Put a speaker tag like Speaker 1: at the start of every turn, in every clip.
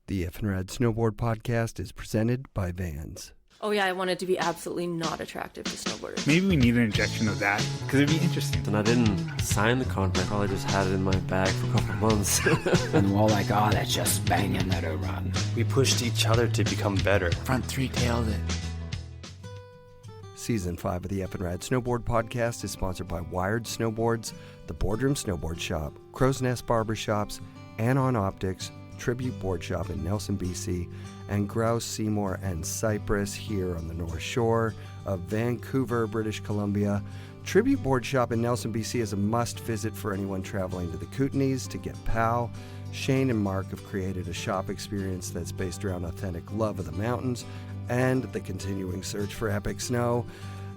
Speaker 1: The FNRad Snowboard Podcast is presented by Vans.
Speaker 2: Oh yeah, I want it to be absolutely not attractive to snowboarders.
Speaker 3: Maybe we need an injection of that, because it'd be interesting.
Speaker 4: And I didn't sign the contract, probably just had it in my bag for a couple of months.
Speaker 5: And we're all like, oh, that's just banging, let her run.
Speaker 6: We pushed each other to become better.
Speaker 5: Front three-tailed it.
Speaker 1: Season 5 of the FNRad Snowboard Podcast is sponsored by Wired Snowboards, the Boardroom Snowboard Shop, Crow's Nest Barbershops, Anon Optics, Tribute Board Shop in Nelson, BC, and Grouse, Seymour, and Cypress here on the North Shore of Vancouver, British Columbia. Tribute Board Shop in Nelson, BC is a must-visit for anyone traveling to the Kootenays to get POW. Shane and Mark have created a shop experience that's based around authentic love of the mountains and the continuing search for epic snow,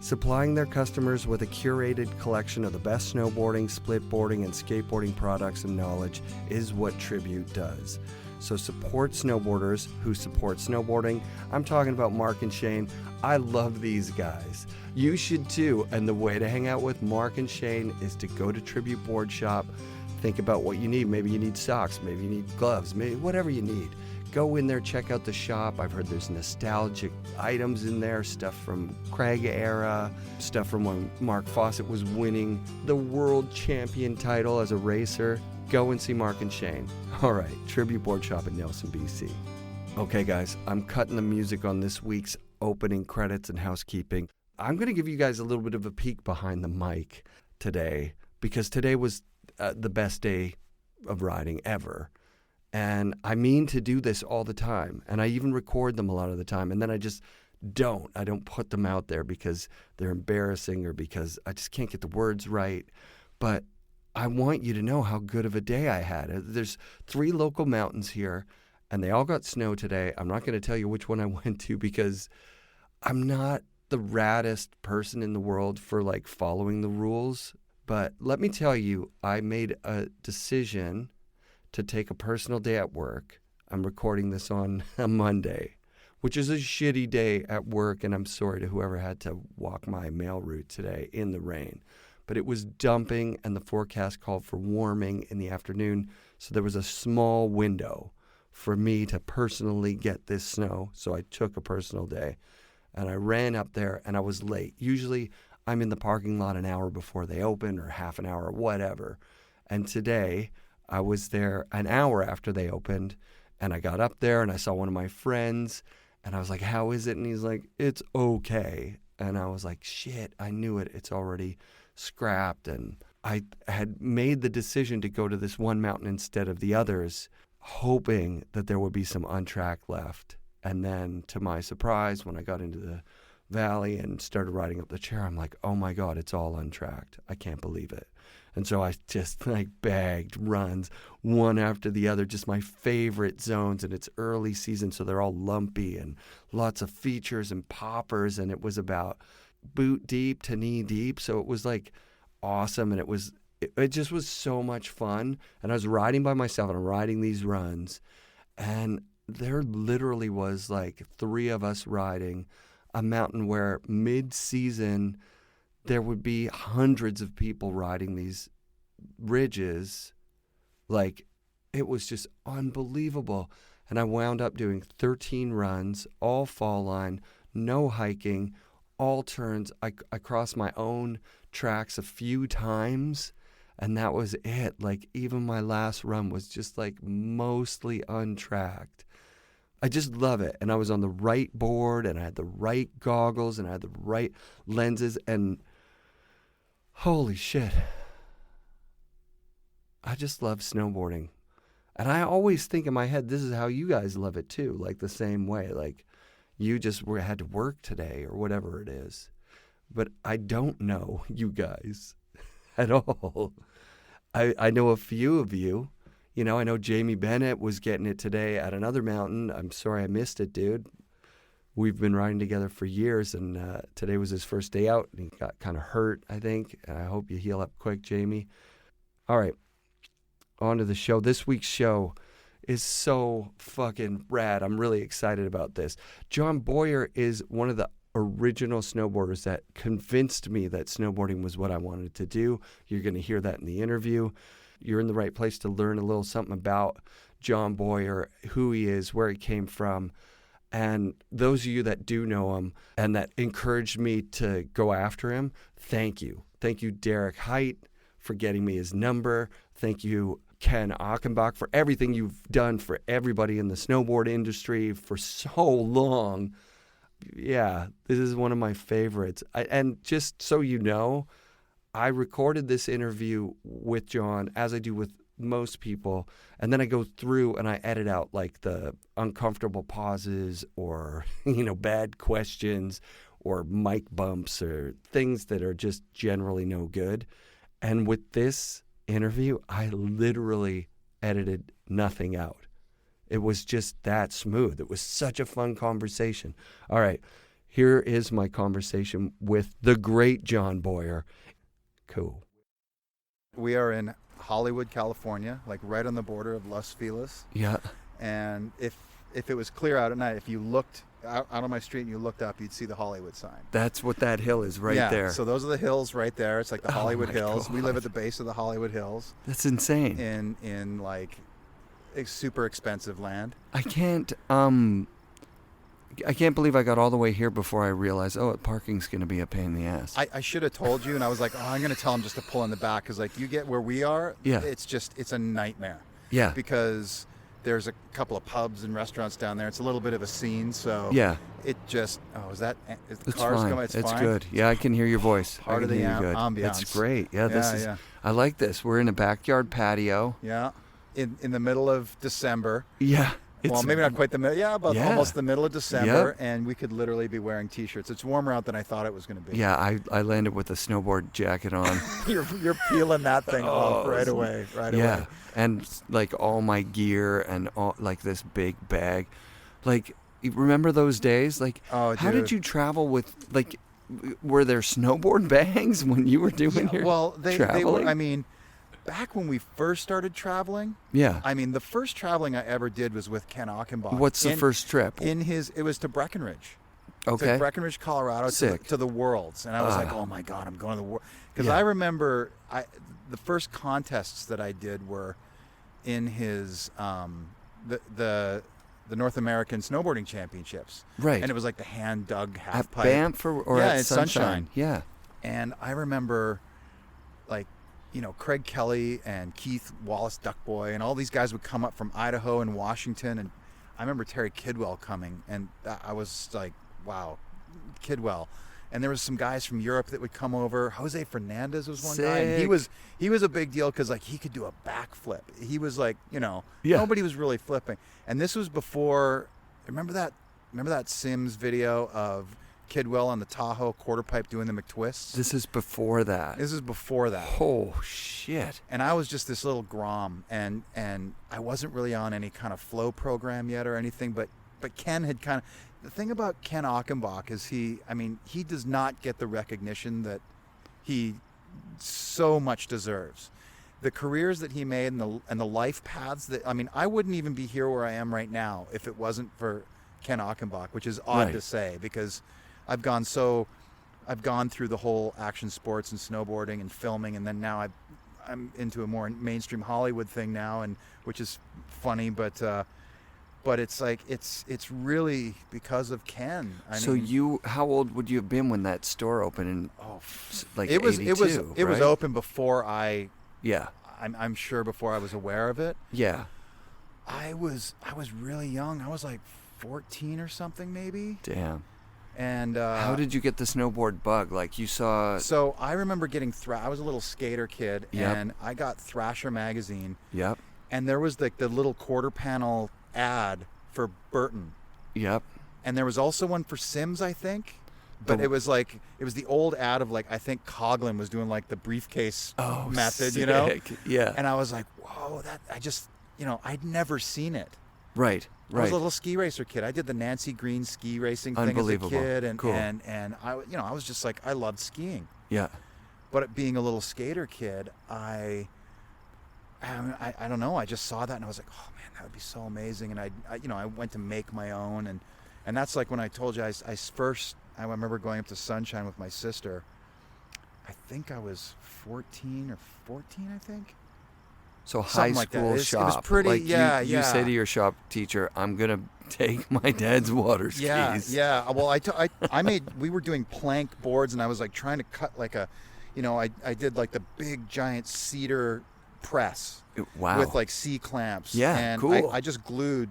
Speaker 1: supplying their customers with a curated collection of the best snowboarding, splitboarding, and skateboarding products and knowledge is what Tribute does. So support snowboarders who support snowboarding. I'm talking about Mark and Shane. I love these guys. You should too. And the way to hang out with Mark and Shane is to go to Tribute Board Shop. Think about what you need. Maybe you need socks. Maybe you need gloves. Maybe whatever you need. Go in there, check out the shop. I've heard there's nostalgic items in there, stuff from Craig era, stuff from when Mark Fawcett was winning the world champion title as a racer. Go and see Mark and Shane. All right, Tribute Board Shop in Nelson, BC. Okay, guys, I'm cutting the music on this week's opening credits and housekeeping. I'm going to give you guys a little bit of a peek behind the mic today, because today was the best day of riding ever. And I mean to do this all the time. And I even record them a lot of the time. And then I just don't. I don't put them out there because they're embarrassing or because I just can't get the words right. But I want you to know how good of a day I had. There's 3 local mountains here, and they all got snow today. I'm not going to tell you which one I went to because I'm not the raddest person in the world for like following the rules. But let me tell you, I made a decision to take a personal day at work. I'm recording this on a Monday, which is a shitty day at work, and I'm sorry to whoever had to walk my mail route today in the rain. But it was dumping, and the forecast called for warming in the afternoon, so there was a small window for me to personally get this snow, so I took a personal day. And I ran up there, and I was late. Usually, I'm in the parking lot an hour before they open, or half an hour, or whatever. And today, I was there an hour after they opened, and I got up there and I saw one of my friends, and I was like, how is it? And he's like, it's okay. And I was like, shit, I knew it. It's already scrapped. And I had made the decision to go to this one mountain instead of the others, hoping that there would be some untrack left. And then to my surprise, when I got into the valley and started riding up the chair, I'm like, oh my God, it's all untracked. I can't believe it. And so I just like bagged runs one after the other, just my favorite zones. And it's early season, so they're all lumpy and lots of features and poppers. And it was about boot deep to knee deep. So it was like awesome. And it just was so much fun. And I was riding by myself and I'm riding these runs. And there literally was like 3 of us riding a mountain where mid-season there would be hundreds of people riding these ridges. Like, it was just unbelievable. And I wound up doing 13 runs, all fall line, no hiking, all turns. I crossed my own tracks a few times, and that was it. Like, even my last run was just like mostly untracked. I just love it. And I was on the right board, and I had the right goggles, and I had the right lenses, and holy shit. I just love snowboarding. And I always think in my head, this is how you guys love it too, like the same way. Like, you just had to work today or whatever it is. But I don't know you guys at all. I know a few of you. You know, I know Jamie Bennett was getting it today at another mountain. I'm sorry I missed it, dude. We've been riding together for years, and today was his first day out, and he got kind of hurt, I think. And I hope you heal up quick, Jamie. All right, on to the show. This week's show is so fucking rad. I'm really excited about this. Jon Boyer is one of the original snowboarders that convinced me that snowboarding was what I wanted to do. You're going to hear that in the interview. You're in the right place to learn a little something about Jon Boyer, who he is, where he came from. And those of you that do know him and that encouraged me to go after him, thank you. Thank you, Derek Height, for getting me his number. Thank you, Ken Achenbach, for everything you've done for everybody in the snowboard industry for so long. Yeah, this is one of my favorites. And just so you know, I recorded this interview with Jon, as I do with most people, and then I go through and I edit out like the uncomfortable pauses or, bad questions or mic bumps or things that are just generally no good. And with this interview, I literally edited nothing out. It was just that smooth. It was such a fun conversation. All right, here is my conversation with the great Jon Boyer. Cool.
Speaker 7: We are in Hollywood, California, like right on the border of Los Feliz.
Speaker 1: Yeah.
Speaker 7: And if it was clear out at night, if you looked out on my street and you looked up, you'd see the Hollywood sign.
Speaker 1: That's what that hill is right
Speaker 7: yeah,
Speaker 1: there.
Speaker 7: So those are the hills right there. It's like the Hollywood Hills.
Speaker 1: God.
Speaker 7: We live at the base of the Hollywood Hills.
Speaker 1: That's insane.
Speaker 7: In like super expensive land.
Speaker 1: I can't believe I got all the way here before I realized, parking's going to be a pain in the ass.
Speaker 7: I should have told you, and I was like, I'm going to tell him just to pull in the back, because like you get where we are,
Speaker 1: yeah.
Speaker 7: it's a nightmare.
Speaker 1: Yeah.
Speaker 7: Because there's a couple of pubs and restaurants down there. It's a little bit of a scene, so
Speaker 1: yeah.
Speaker 7: It just, is the
Speaker 1: it's
Speaker 7: cars
Speaker 1: fine.
Speaker 7: coming? It's
Speaker 1: fine.
Speaker 7: Good.
Speaker 1: Yeah, I can hear your voice.
Speaker 7: Part of the ambiance.
Speaker 1: That's great. Yeah, this is.
Speaker 7: Yeah.
Speaker 1: I like this. We're in a backyard patio.
Speaker 7: Yeah, in the middle of December.
Speaker 1: Yeah.
Speaker 7: Well, maybe not quite the middle. Yeah, but almost the middle of December,
Speaker 1: yep.
Speaker 7: And we could literally be wearing T-shirts. It's warmer out than I thought it was going to be.
Speaker 1: Yeah, I landed with a snowboard jacket on.
Speaker 7: You're peeling that thing off right away.
Speaker 1: Yeah, and like all my gear and all like this big bag. Like, you remember those days? Like, how did you travel with like? Were there snowboard bags when you were doing your
Speaker 7: they were. I mean, back when we first started traveling,
Speaker 1: yeah.
Speaker 7: I mean, the first traveling I ever did was with Ken Achenbach.
Speaker 1: What's the first trip?
Speaker 7: It was to Breckenridge.
Speaker 1: Okay.
Speaker 7: To Breckenridge, Colorado, to the Worlds, and I was like, oh my God, I'm going to the World. Because I remember the first contests that I did were in his the North American Snowboarding Championships.
Speaker 1: Right.
Speaker 7: And it was like the hand dug half
Speaker 1: at
Speaker 7: pipe.
Speaker 1: Banff or at Sunshine. Yeah.
Speaker 7: And I remember, like, Craig Kelly and Keith Wallace Duckboy and all these guys would come up from Idaho and Washington. And I remember Terry Kidwell coming, and I was like, wow, Kidwell. And there was some guys from Europe that would come over. Jose Fernandez was one guy. And he was a big deal because like he could do a backflip. He was like, nobody was really flipping. And this was before. Remember that Sims video of Kidwell on the Tahoe quarter pipe doing the McTwists?
Speaker 1: This is before that.
Speaker 7: Oh
Speaker 1: shit.
Speaker 7: And I was just this little grom, and I wasn't really on any kind of flow program yet or anything, but Ken had kind of. The thing about Ken Achenbach is he does not get the recognition that he so much deserves. The careers that he made and the life paths that, I wouldn't even be here where I am right now if it wasn't for Ken Achenbach, which is odd to say because I've gone through the whole action sports and snowboarding and filming, and then now I'm into a more mainstream Hollywood thing now, and which is funny, but it's like it's really because of Ken.
Speaker 1: How old would you have been when that store opened? Like
Speaker 7: it was
Speaker 1: 82,
Speaker 7: it was open before I.
Speaker 1: Yeah.
Speaker 7: I'm sure before I was aware of it.
Speaker 1: Yeah.
Speaker 7: I was really young. I was like 14 or something maybe.
Speaker 1: Damn.
Speaker 7: And
Speaker 1: how did you get the snowboard bug? Like you saw.
Speaker 7: So I remember getting I was a little skater kid, and I got Thrasher magazine.
Speaker 1: Yep.
Speaker 7: And there was like the little quarter panel ad for Burton.
Speaker 1: Yep.
Speaker 7: And there was also one for Sims, I think. But it was the old ad of like, I think Coughlin was doing like the briefcase method,
Speaker 1: sick. Yeah.
Speaker 7: And I was like, whoa, I'd never seen it.
Speaker 1: Right.
Speaker 7: I was a little ski racer kid. I did the Nancy Green ski racing thing as a kid, and
Speaker 1: cool.
Speaker 7: and I was just like, I loved skiing.
Speaker 1: Yeah.
Speaker 7: But being a little skater kid, I don't know. I just saw that and I was like, oh man, that would be so amazing. And I went to make my own, and that's like when I told you I remember going up to Sunshine with my sister. I think I was 14, I think.
Speaker 1: So high
Speaker 7: something like that.
Speaker 1: school
Speaker 7: It was
Speaker 1: shop.
Speaker 7: pretty,
Speaker 1: like
Speaker 7: yeah,
Speaker 1: you say
Speaker 7: yeah.
Speaker 1: to your shop teacher, I'm going to take my dad's water skis.
Speaker 7: Yeah. Well, we were doing plank boards, and I was like trying to cut like a, I did like the big giant cedar press.
Speaker 1: Wow.
Speaker 7: With like C-clamps.
Speaker 1: Yeah,
Speaker 7: and
Speaker 1: cool.
Speaker 7: I just glued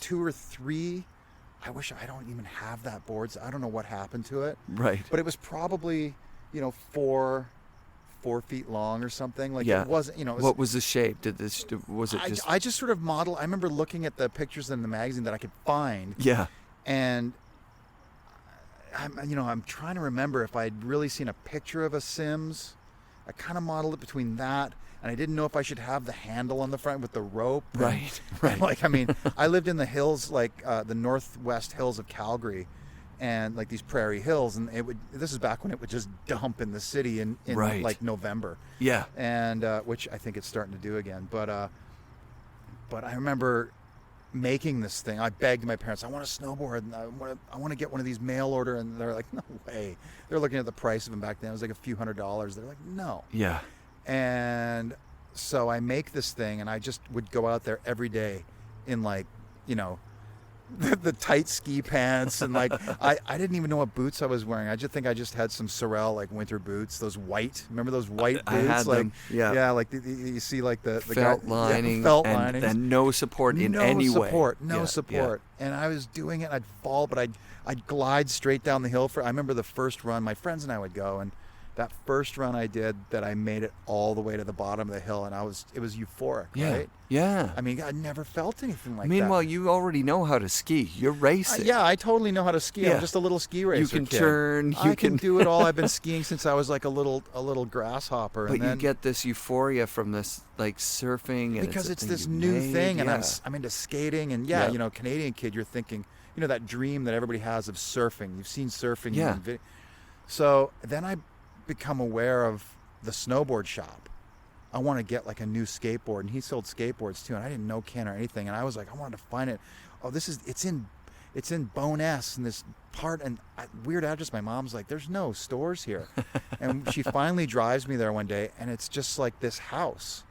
Speaker 7: 2 or 3. I wish I don't even have that board. So I don't know what happened to it.
Speaker 1: Right.
Speaker 7: But it was probably, 4 feet long or something. Like
Speaker 1: Yeah.
Speaker 7: it wasn't, it was,
Speaker 1: What was the shape? Was it just?
Speaker 7: I just sort of modeled. I remember looking at the pictures in the magazine that I could find.
Speaker 1: Yeah.
Speaker 7: And I'm trying to remember if I'd really seen a picture of a Sims. I kind of modeled it between that, and I didn't know if I should have the handle on the front with the rope.
Speaker 1: Right.
Speaker 7: And I lived in the hills, like the northwest hills of Calgary, and like these prairie hills, and this is back when it would just dump in the city in
Speaker 1: Right.
Speaker 7: like November.
Speaker 1: Yeah.
Speaker 7: And which I think it's starting to do again. But I remember making this thing. I begged my parents, I want a snowboard, and I want to get one of these mail order, and they're like, no way. They're looking at the price of them back then. It was like a few $100s. They're like, no.
Speaker 1: Yeah.
Speaker 7: And so I make this thing, and I just would go out there every day in like, the tight ski pants, and like I didn't even know what boots I was wearing. I just had some Sorel like winter boots, those white. Remember those white boots?
Speaker 1: I had
Speaker 7: like
Speaker 1: them. Yeah.
Speaker 7: Yeah, like you see like the
Speaker 1: Felt lining.
Speaker 7: felt
Speaker 1: and,
Speaker 7: linings.
Speaker 1: and no support in any way.
Speaker 7: No
Speaker 1: Yeah,
Speaker 7: support. And I was doing it. I'd fall, but I'd glide straight down the hill. I remember the first run. My friends and I would go, and that first run I did, that I made it all the way to the bottom of the hill, and it was euphoric,
Speaker 1: Yeah.
Speaker 7: right?
Speaker 1: Yeah.
Speaker 7: I mean, I never felt anything like
Speaker 1: Meanwhile,
Speaker 7: that.
Speaker 1: you already know how to ski. You're racing.
Speaker 7: Yeah, I totally know how to ski.
Speaker 1: Yeah.
Speaker 7: I'm just a little ski racer.
Speaker 1: You can
Speaker 7: kid.
Speaker 1: turn.
Speaker 7: I can do it all. I've been skiing since I was like a little grasshopper.
Speaker 1: But
Speaker 7: and then,
Speaker 1: you get this euphoria from this like surfing, and
Speaker 7: because
Speaker 1: a
Speaker 7: it's
Speaker 1: thing
Speaker 7: this
Speaker 1: you
Speaker 7: new
Speaker 1: made.
Speaker 7: thing, and
Speaker 1: Yeah.
Speaker 7: I'm into skating, and Canadian kid, you're thinking, that dream that everybody has of surfing. You've seen surfing.
Speaker 1: Yeah.
Speaker 7: So then I become aware of the snowboard shop. I want to get like a new skateboard, and he sold skateboards too, and I didn't know Ken or anything, and I was like, I wanted to find it. Oh, it's in Bowness, in this part, and weird address. My mom's like, there's no stores here. And she finally drives me there one day, and it's just like this house.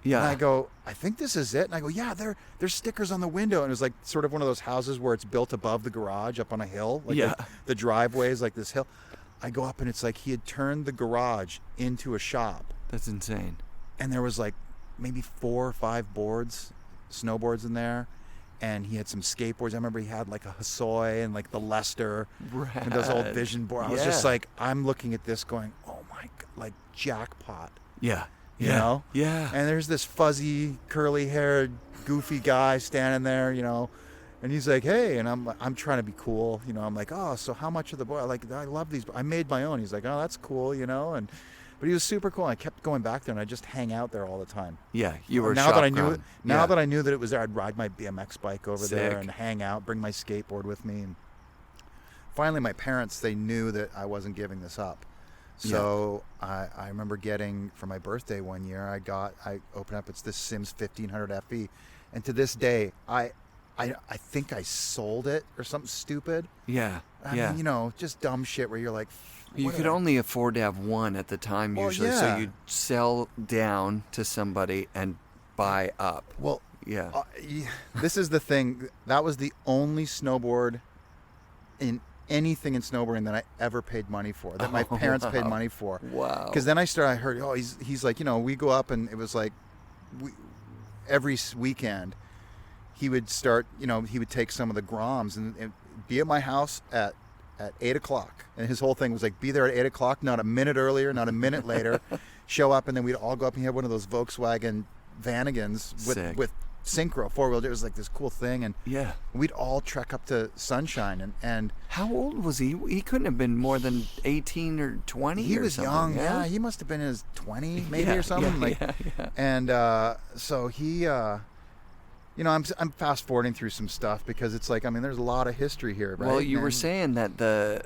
Speaker 1: Yeah.
Speaker 7: And I go, I think this is it. And I go, yeah, there's stickers on the window. And it was like sort of one of those houses where it's built above the garage up on a hill. Like
Speaker 1: Yeah.
Speaker 7: the driveway is like this hill. I go up, and it's like he had turned the garage into a shop.
Speaker 1: That's insane.
Speaker 7: And there was like maybe 4 or 5 snowboards in there. And he had some skateboards. I remember he had like a Hosoi and like the Lester and those old Vision boards. I was just like, I'm looking at this going, oh my God, like jackpot.
Speaker 1: Yeah.
Speaker 7: You know?
Speaker 1: Yeah.
Speaker 7: And there's this fuzzy, curly-haired, goofy guy standing there, and he's like, hey, and I'm trying to be cool, I'm like, oh, so how much of the boy? I love these. I made my own. He's like, oh, that's cool, but he was super cool. I kept going back there, and I just hang out there all the time.
Speaker 1: Yeah. You were
Speaker 7: now
Speaker 1: shop
Speaker 7: that I knew
Speaker 1: ground.
Speaker 7: it. Now that I knew that it was there, I'd ride my BMX bike over
Speaker 1: Sick.
Speaker 7: there and hang out, bring my skateboard with me. And finally, my parents, they knew that I wasn't giving this up. So I remember getting, for my birthday one year, I opened up, it's this Sims 1500 FE. And to this day, I think I sold it or something stupid.
Speaker 1: Yeah.
Speaker 7: I mean, just dumb shit where you're like...
Speaker 1: You could only afford to have one at the time usually.
Speaker 7: yeah.
Speaker 1: So you'd sell down to somebody and buy up.
Speaker 7: Well,
Speaker 1: Yeah.
Speaker 7: This is the thing. That was the only snowboard in anything in snowboarding that I ever paid money for, that my parents paid money for.
Speaker 1: Wow.
Speaker 7: Because then I heard, he's like, we go up, and it was like every weekend he would start, he would take some of the Groms and be at my house at 8 o'clock. And his whole thing was like, be there at 8 o'clock, not a minute earlier, not a minute later, show up, and then we'd all go up, and he had one of those Volkswagen Vanagons with synchro 4-wheel. It was like this cool thing, and we'd all trek up to Sunshine. And
Speaker 1: how old was he? He couldn't have been more than 18 or 20.
Speaker 7: He was young.
Speaker 1: Yeah,
Speaker 7: he must have been in his 20 maybe or something. And so he, I'm fast forwarding through some stuff because it's like, I mean, there's a lot of history here, right?
Speaker 1: Well, you were saying that the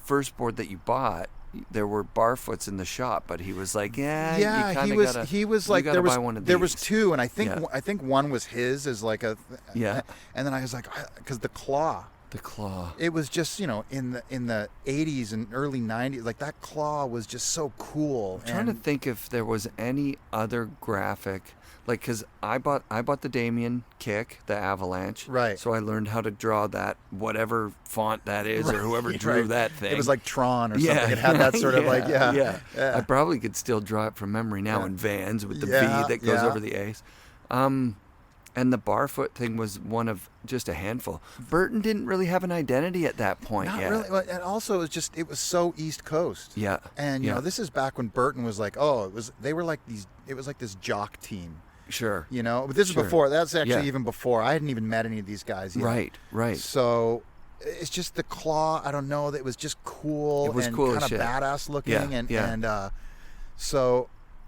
Speaker 1: first board that you bought, there were Barfoots in the shop, but he was like, he was like,
Speaker 7: there was 2, and I think one was his as like a,
Speaker 1: and
Speaker 7: then I was like, because the claw
Speaker 1: The claw.
Speaker 7: It was just, in the 80s and early 90s, like that claw was just so cool.
Speaker 1: I'm trying to think if there was any other graphic, like, because I bought the Damien Kick, the Avalanche.
Speaker 7: Right.
Speaker 1: So I learned how to draw that, whatever font that is, or whoever drew that thing.
Speaker 7: It was like Tron or something. It had that sort of
Speaker 1: yeah. I probably could still draw it from memory now in Vans with the V that goes over the A's. And the Barfoot thing was one of just a handful. Burton didn't really have an identity at that point
Speaker 7: Not
Speaker 1: yet.
Speaker 7: really. And also, it was so East Coast.
Speaker 1: Yeah.
Speaker 7: And, this is back when Burton was like, it was like this jock team.
Speaker 1: Sure.
Speaker 7: But this is before. That's actually even before. I hadn't even met any of these guys yet. Right. So it's just the claw. I don't know. It was just cool.
Speaker 1: It was
Speaker 7: and
Speaker 1: cool
Speaker 7: kind
Speaker 1: as
Speaker 7: of
Speaker 1: shit.
Speaker 7: badass looking.
Speaker 1: Yeah.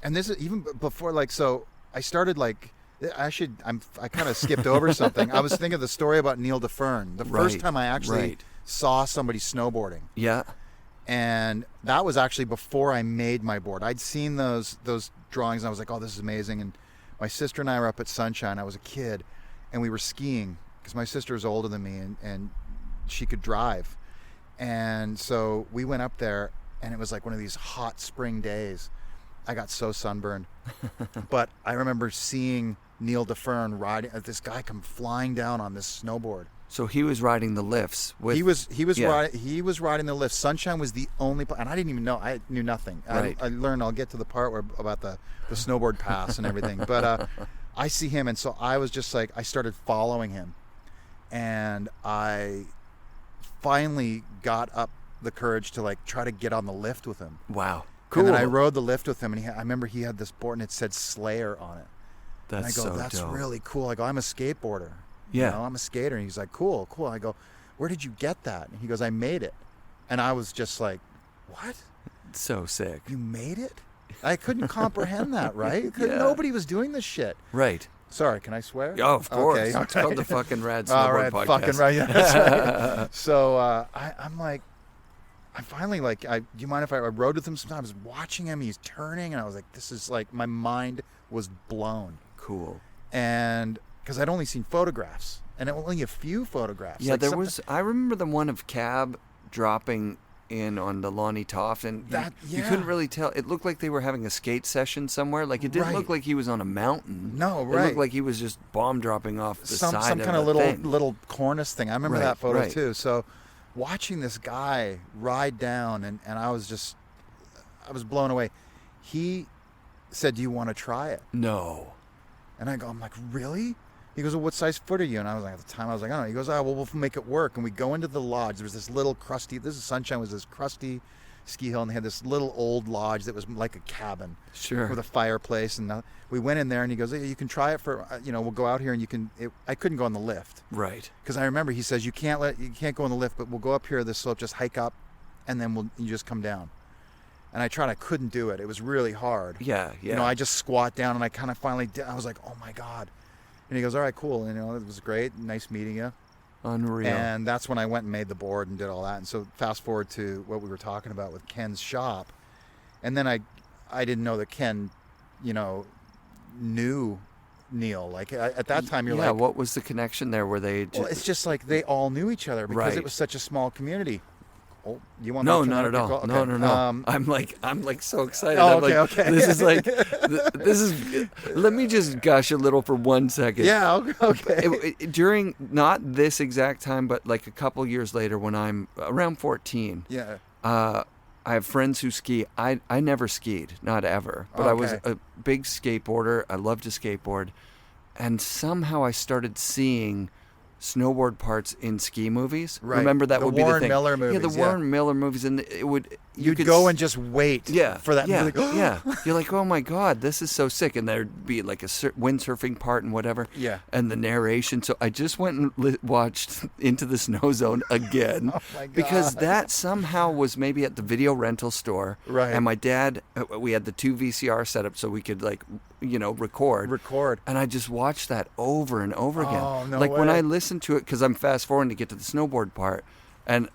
Speaker 7: And this is even before, like, so I started, like, I kind of skipped over something. I was thinking of the story about Neil DeFern. The first time I actually saw somebody snowboarding.
Speaker 1: Yeah.
Speaker 7: And that was actually before I made my board. I'd seen those drawings and I was like, oh, this is amazing. And my sister and I were up at Sunshine. I was a kid and we were skiing because my sister was older than me and she could drive. And so we went up there and it was like one of these hot spring days. I got so sunburned. But I remember seeing Neil DeFern riding, this guy come flying down on this snowboard.
Speaker 1: So he was riding the lifts.
Speaker 7: He was riding the lift. Sunshine was the only, and I didn't even know. I knew nothing.
Speaker 1: Right.
Speaker 7: I learned. I'll get to the part about the snowboard pass and everything. But I see him, and so I was just like, I started following him, and I finally got up the courage to like try to get on the lift with him.
Speaker 1: Wow. Cool.
Speaker 7: And then I rode the lift with him, and I remember he had this board and it said Slayer on it.
Speaker 1: That's
Speaker 7: and I go,
Speaker 1: so
Speaker 7: that's
Speaker 1: dope.
Speaker 7: really cool. I go, I'm a skateboarder.
Speaker 1: Yeah.
Speaker 7: I'm a skater. And he's like, cool. I go, where did you get that? And he goes, I made it. And I was just like, what?
Speaker 1: So sick.
Speaker 7: You made it? I couldn't comprehend that, right?
Speaker 1: Yeah.
Speaker 7: Nobody was doing this shit.
Speaker 1: Right.
Speaker 7: Sorry, can I swear?
Speaker 1: Oh, of course.
Speaker 7: Okay,
Speaker 1: It's called the fucking Rad
Speaker 7: all
Speaker 1: Snowboard
Speaker 7: right,
Speaker 1: Podcast.
Speaker 7: fucking right. Yeah, that's right. So I'm like, I finally like, do you mind if I rode with him sometimes? Watching him, he's turning, and I was like, this is like, my mind was blown.
Speaker 1: Cool.
Speaker 7: And because I'd only seen photographs, and only a few photographs.
Speaker 1: Yeah,
Speaker 7: like
Speaker 1: I remember the one of Cab dropping in on the Lonnie Toft, and you couldn't really tell. It looked like they were having a skate session somewhere. Like, it didn't look like he was on a mountain.
Speaker 7: No,
Speaker 1: It
Speaker 7: right.
Speaker 1: looked like he was just bomb dropping off the side of
Speaker 7: some kind of little cornice thing. I remember that photo too. So watching this guy ride down, and I was blown away. He said, do you want to try it?
Speaker 1: No.
Speaker 7: And I'm like, really? He goes, well, what size foot are you? And I was like, at the time, I was like, I don't know. He goes, well, we'll make it work. And we go into the lodge. There was this little Sunshine was this crusty ski hill, and they had this little old lodge that was like a cabin.
Speaker 1: Sure.
Speaker 7: With a fireplace. And we went in there, and he goes, hey, you can try it for, we'll go out here, and I couldn't go on the lift.
Speaker 1: Right.
Speaker 7: Because I remember he says, you can't go on the lift, but we'll go up here this slope, just hike up, and then you just come down. And I tried, I couldn't do it. It was really hard.
Speaker 1: Yeah.
Speaker 7: I just squat down, and I kind of finally did. I was like, oh my God. And he goes, all right, cool. And, it was great. Nice meeting you.
Speaker 1: Unreal.
Speaker 7: And that's when I went and made the board and did all that. And so fast forward to what we were talking about with Ken's shop. And then I didn't know that Ken, knew Neil. Like, at that time, you're like...
Speaker 1: Yeah, what was the connection there? Were they just...
Speaker 7: Well, it's just like they all knew each other because it was such a small community. Oh, you want
Speaker 1: No,
Speaker 7: me to
Speaker 1: not
Speaker 7: turn
Speaker 1: at
Speaker 7: up
Speaker 1: all.
Speaker 7: your
Speaker 1: No. I'm like so excited.
Speaker 7: Oh,
Speaker 1: I'm
Speaker 7: okay.
Speaker 1: This is like, let me just gush a little for 1 second.
Speaker 7: Yeah, okay.
Speaker 1: During, not this exact time, but like a couple years later when I'm around 14.
Speaker 7: Yeah.
Speaker 1: I have friends who ski. I never skied, not ever. But I was a big skateboarder. I loved to skateboard. And somehow I started seeing snowboard parts in ski movies.
Speaker 7: Right.
Speaker 1: Remember that would be the thing.
Speaker 7: The Warren Miller movies.
Speaker 1: Yeah, the Warren Miller movies, and it would.
Speaker 7: You'd go and just wait. For that.
Speaker 1: Yeah.
Speaker 7: Movie.
Speaker 1: Yeah. You're like, oh my God, this is so sick, and there'd be like a windsurfing part and whatever.
Speaker 7: Yeah.
Speaker 1: And the narration. So I just went and watched Into the Snow Zone again.
Speaker 7: Oh my God.
Speaker 1: Because that somehow was maybe at the video rental store.
Speaker 7: Right.
Speaker 1: And my dad, we had the 2 VCR set up so we could record. And I just watched that over and over again.
Speaker 7: Oh, no
Speaker 1: like
Speaker 7: way.
Speaker 1: when I listened to it, because I'm fast forwarding to get to the snowboard part, and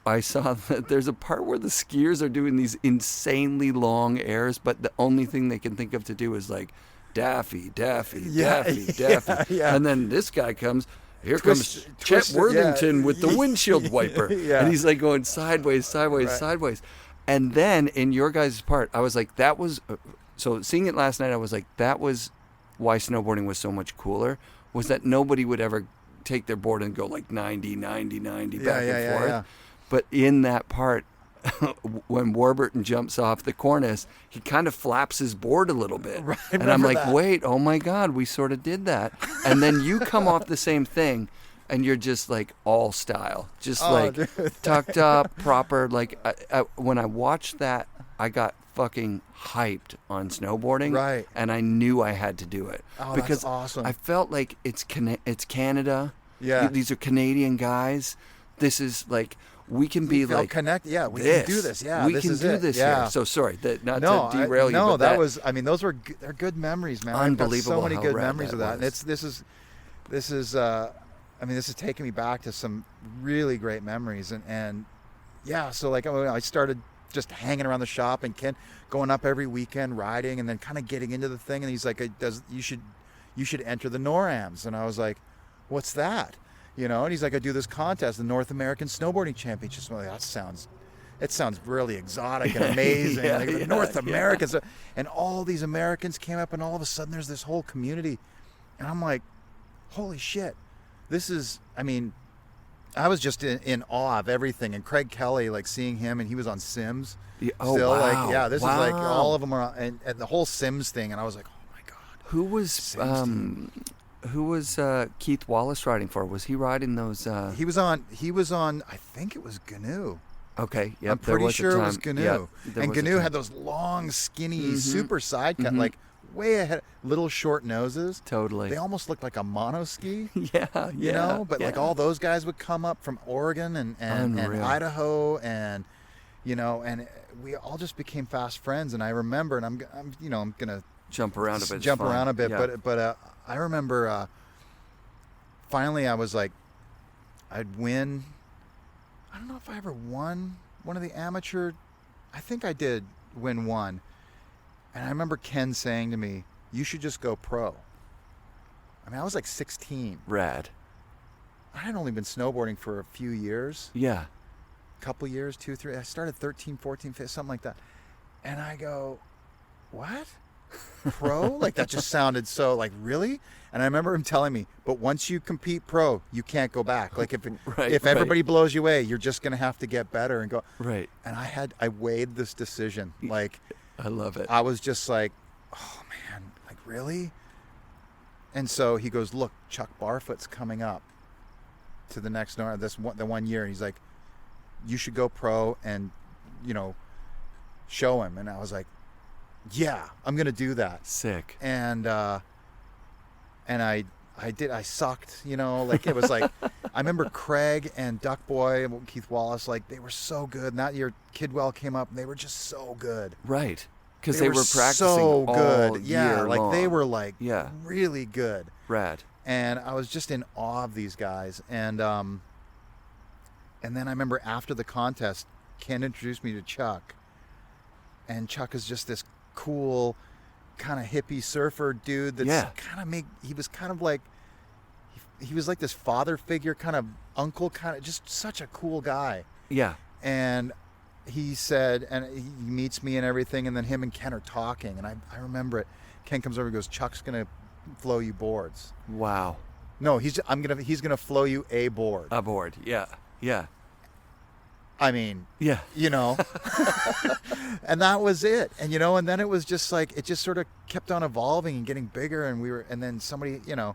Speaker 1: I saw that there's a part where the skiers are doing these insanely long airs, but the only thing they can think of to do is like Daffy.
Speaker 7: Yeah.
Speaker 1: And then this guy comes, here comes Chet Worthington with the windshield wiper.
Speaker 7: Yeah.
Speaker 1: And he's like going sideways. And then in your guys' part, I was like, that was, so seeing it last night, I was like, that was why snowboarding was so much cooler, was that nobody would ever take their board and go like 90, back and forth.
Speaker 7: Yeah.
Speaker 1: But in that part, when Warburton jumps off the cornice, he kind of flaps his board a little bit.
Speaker 7: Right,
Speaker 1: and I'm like,
Speaker 7: that.
Speaker 1: wait, oh my God, we sort of did that. And then you come off the same thing, and you're just like all style. Just
Speaker 7: dude.
Speaker 1: tucked up, proper. Like, when I watched that, I got fucking hyped on snowboarding.
Speaker 7: Right.
Speaker 1: And I knew I had to do it.
Speaker 7: Oh,
Speaker 1: because
Speaker 7: that's awesome.
Speaker 1: I felt like it's Canada.
Speaker 7: Yeah.
Speaker 1: These are Canadian guys. This is like, we can be like
Speaker 7: connect. Yeah, we
Speaker 1: this.
Speaker 7: can do this. Yeah,
Speaker 1: we
Speaker 7: this
Speaker 1: can
Speaker 7: is
Speaker 1: do
Speaker 7: it.
Speaker 1: this
Speaker 7: yeah.
Speaker 1: here. So sorry, not to derail you.
Speaker 7: No,
Speaker 1: but that
Speaker 7: was. I mean, those were they're good memories, man.
Speaker 1: Unbelievable.
Speaker 7: I've got so many
Speaker 1: how
Speaker 7: good
Speaker 1: rad
Speaker 7: memories
Speaker 1: that
Speaker 7: of that. And
Speaker 1: was.
Speaker 7: this is. I mean, this is taking me back to some really great memories, and yeah. So like, I started just hanging around the shop, and Ken going up every weekend riding, and then kind of getting into the thing. And he's like, you should enter the NORAMs, and I was like, what's that? You know, and he's like, I do this contest, the North American Snowboarding Championships. I'm like, it sounds really exotic and amazing.
Speaker 1: Yeah,
Speaker 7: like,
Speaker 1: yeah,
Speaker 7: North
Speaker 1: yeah.
Speaker 7: Americans, and all these Americans came up, and all of a sudden there's this whole community, and I'm like, holy shit, this is. I mean, I was just in awe of everything, and Craig Kelly, like seeing him, and he was on Sims.
Speaker 1: Yeah, oh,
Speaker 7: still,
Speaker 1: wow.
Speaker 7: like, yeah, this is like
Speaker 1: Wow.
Speaker 7: all of them are, and the whole Sims thing, and I was like, oh my god.
Speaker 1: Who was Keith Wallace riding for? Was he riding those?
Speaker 7: He was on. I think it was GNU.
Speaker 1: Okay, yeah,
Speaker 7: I'm pretty sure it was GNU.
Speaker 1: Yeah,
Speaker 7: and GNU had those long, skinny, super side cut, like way ahead, little short noses.
Speaker 1: Totally.
Speaker 7: They almost looked like a mono ski.
Speaker 1: Yeah,
Speaker 7: You know, but like
Speaker 1: yeah.
Speaker 7: all those guys would come up from Oregon and
Speaker 1: Unreal.
Speaker 7: Idaho, and you know, and we all just became fast friends. And I remember, and I'm gonna
Speaker 1: jump around a bit.
Speaker 7: jump
Speaker 1: it's fine.
Speaker 7: around a bit,
Speaker 1: Yeah.
Speaker 7: but I remember finally I was like, I'd win. I don't know if I ever won one of the amateur. I think I did win one. And I remember Ken saying to me, you should just go pro. I mean, I was like 16.
Speaker 1: Rad.
Speaker 7: I had only been snowboarding for a few years,
Speaker 1: Yeah.
Speaker 7: couple years, 2, 3. I started 13, 14, 15, something like that. And I go, what? Pro? Like, that just sounded so, like, really? And I remember him telling me, but once you compete pro, you can't go back. Like, if everybody blows you away, you're just going to have to get better and go.
Speaker 1: Right.
Speaker 7: And I weighed this decision. Like,
Speaker 1: I love it.
Speaker 7: I was just like, oh, man, like, really? And so he goes, look, Chuck Barfoot's coming up to the next, the 1 year. And he's like, you should go pro and, you know, show him. And I was like, yeah, I'm going to do that.
Speaker 1: Sick.
Speaker 7: And I did. I sucked, you know, like it was like, I remember Craig and Duck Boy and Keith Wallace, like they were so good. And that year Kidwell came up and they were just so good.
Speaker 1: Right. Because they were practicing
Speaker 7: so
Speaker 1: all
Speaker 7: good. Yeah,
Speaker 1: year
Speaker 7: like
Speaker 1: long.
Speaker 7: they were like
Speaker 1: Yeah.
Speaker 7: really good.
Speaker 1: Rad.
Speaker 7: And I was just in awe of these guys. And then I remember after the contest, Ken introduced me to Chuck. And Chuck is just this cool kind of hippie surfer dude that's he was kind of like he was like this father figure, kind of uncle, kind of just such a cool guy.
Speaker 1: Yeah.
Speaker 7: And he said, and he meets me and everything, and then him and Ken are talking, and I remember it. Ken comes over and goes, Chuck's gonna flow you boards.
Speaker 1: Wow.
Speaker 7: No, he's gonna flow you a board.
Speaker 1: Aboard. Yeah. Yeah.
Speaker 7: I mean,
Speaker 1: Yeah.
Speaker 7: you know, and that was it. And, you know, and then it was just like, it just sort of kept on evolving and getting bigger. And then somebody, you know,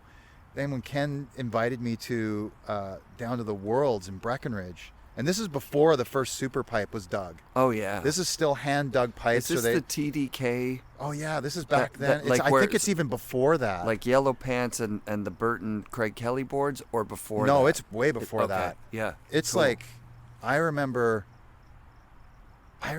Speaker 7: then when Ken invited me to, down to the Worlds in Breckenridge, and this is before the first super pipe was dug.
Speaker 1: Oh yeah.
Speaker 7: This is still hand dug pipes.
Speaker 1: Is this the TDK?
Speaker 7: Oh yeah, this is back
Speaker 1: that-
Speaker 7: then.
Speaker 1: like
Speaker 7: I
Speaker 1: where
Speaker 7: think it's even before that.
Speaker 1: Like Yellow Pants and the Burton Craig Kelly boards, or before?
Speaker 7: No,
Speaker 1: that?
Speaker 7: it's way before
Speaker 1: Okay.
Speaker 7: that.
Speaker 1: Yeah.
Speaker 7: It's
Speaker 1: Cool.
Speaker 7: like, I remember, I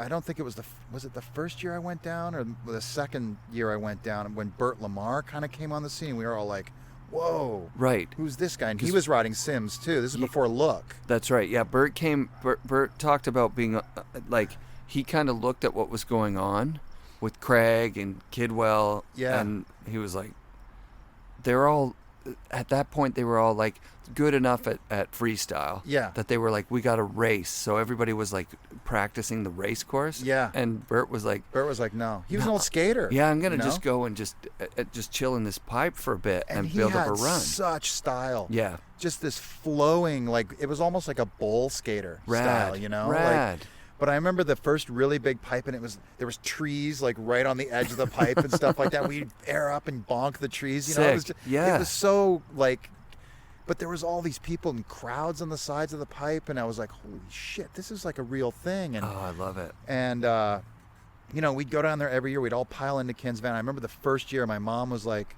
Speaker 7: don't think it was it the first year I went down or the second year I went down when Bert Lamar kind of came on the scene. We were all like, whoa,
Speaker 1: Right.
Speaker 7: who's this guy? And he was riding Sims too. This is before Look.
Speaker 1: That's right. Yeah, Bert talked about being like, he kind of looked at what was going on with Craig and Kidwell.
Speaker 7: Yeah.
Speaker 1: And he was like, they're all at that point they were all like good enough at freestyle.
Speaker 7: Yeah.
Speaker 1: That they were like, we got to race. So everybody was like practicing the race course.
Speaker 7: Yeah.
Speaker 1: And Bert was like,
Speaker 7: no. He was an old skater.
Speaker 1: yeah, I'm gonna
Speaker 7: you know?
Speaker 1: just go and just chill in this pipe for a bit and
Speaker 7: he
Speaker 1: build
Speaker 7: had
Speaker 1: up a run.
Speaker 7: Such style.
Speaker 1: Yeah.
Speaker 7: Just this flowing, like it was almost like a bowl skater style, you know?
Speaker 1: Rad.
Speaker 7: Like, but I remember the first really big pipe, and there was trees like right on the edge of the pipe and stuff like that. We'd air up and bonk the trees, you know. It was
Speaker 1: Sick.
Speaker 7: it was so like, but there was all these people and crowds on the sides of the pipe, and I was like, holy shit, this is like a real thing. And
Speaker 1: Oh, I love it.
Speaker 7: and you know, we'd go down there every year. We'd all pile into Ken's van. I remember the first year, my mom was like,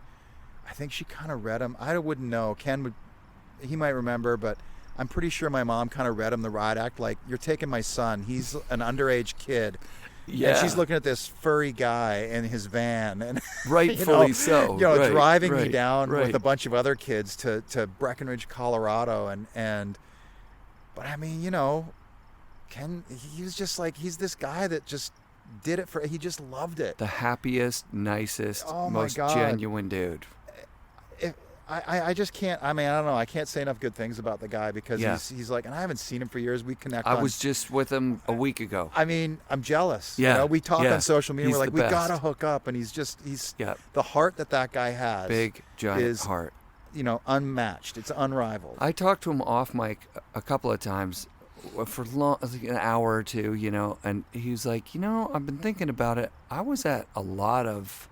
Speaker 7: I think she kind of read him. I wouldn't know. He might remember, but I'm pretty sure my mom kind of read him the riot act. Like, you're taking my son. He's an underage kid.
Speaker 1: Yeah.
Speaker 7: And she's looking at this furry guy in his van, and
Speaker 1: Rightfully so.
Speaker 7: You know,
Speaker 1: Right,
Speaker 7: driving me
Speaker 1: right,
Speaker 7: down
Speaker 1: right.
Speaker 7: with a bunch of other kids to Breckenridge, Colorado, but I mean, you know, Ken, he was just like, he's this guy that just did it he just loved it.
Speaker 1: The happiest, nicest,
Speaker 7: Oh my
Speaker 1: most
Speaker 7: God.
Speaker 1: genuine dude.
Speaker 7: I just can't. I mean, I don't know. I can't say enough good things about the guy because
Speaker 1: Yeah.
Speaker 7: he's like, and I haven't seen him for years. We connect.
Speaker 1: I
Speaker 7: on,
Speaker 1: was just with him a week ago.
Speaker 7: I mean, I'm jealous.
Speaker 1: Yeah,
Speaker 7: You know, we talk
Speaker 1: yeah.
Speaker 7: on social media.
Speaker 1: He's
Speaker 7: We're like,
Speaker 1: the
Speaker 7: we
Speaker 1: best.
Speaker 7: gotta hook up, and he's
Speaker 1: Yeah.
Speaker 7: the heart that guy has.
Speaker 1: Big, giant
Speaker 7: is,
Speaker 1: heart.
Speaker 7: You know, unmatched. It's unrivaled.
Speaker 1: I talked to him off mic a couple of times for like an hour or two, you know, and he was like, you know, I've been thinking about it. I was at a lot of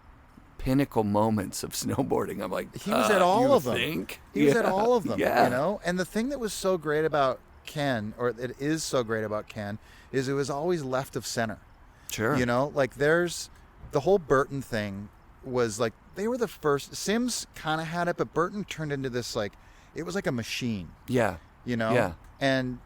Speaker 1: pinnacle moments of snowboarding. I'm like,
Speaker 7: He was at all
Speaker 1: you
Speaker 7: of them.
Speaker 1: think?
Speaker 7: He was at all of them.
Speaker 1: Yeah.
Speaker 7: You know, and the thing that was so great about Ken, or it is so great about Ken, is it was always left of center.
Speaker 1: Sure.
Speaker 7: You know, like there's the whole Burton thing was like they were the first. Sims kind of had it, but Burton turned into this like it was like a machine.
Speaker 1: Yeah.
Speaker 7: You know.
Speaker 1: Yeah.
Speaker 7: And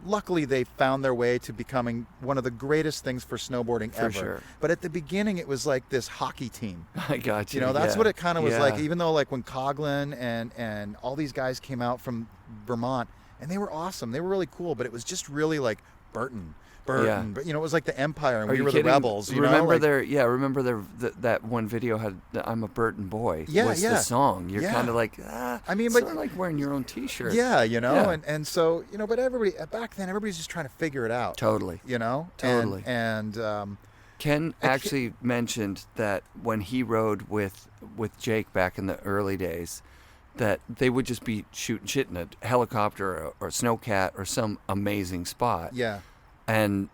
Speaker 7: luckily they found their way to becoming one of the greatest things for snowboarding
Speaker 1: For
Speaker 7: ever.
Speaker 1: sure.
Speaker 7: But at the beginning it was like this hockey team.
Speaker 1: I got you.
Speaker 7: You know, that's
Speaker 1: yeah.
Speaker 7: what it kind of was
Speaker 1: Yeah.
Speaker 7: like. Even though like when Coughlin and all these guys came out from Vermont, and they were awesome. They were really cool, but it was just really like Burton.
Speaker 1: Yeah.
Speaker 7: But you know, it was like the Empire, and
Speaker 1: Are
Speaker 7: we
Speaker 1: you
Speaker 7: were
Speaker 1: kidding?
Speaker 7: the rebels. You
Speaker 1: remember
Speaker 7: know? Like,
Speaker 1: remember that one video had the I'm a Burton boy.
Speaker 7: Yeah,
Speaker 1: was
Speaker 7: yeah.
Speaker 1: the song. You're
Speaker 7: Yeah.
Speaker 1: kind of like,
Speaker 7: I mean,
Speaker 1: sort
Speaker 7: but-
Speaker 1: of like wearing your own T-shirt.
Speaker 7: yeah, you know,
Speaker 1: Yeah.
Speaker 7: and so you know, but everybody back then, everybody's just trying to figure it out.
Speaker 1: Totally.
Speaker 7: You know,
Speaker 1: Totally.
Speaker 7: And
Speaker 1: Ken actually mentioned that when he rode with Jake back in the early days, that they would just be shooting shit in a helicopter or snowcat or some amazing spot.
Speaker 7: yeah,
Speaker 1: And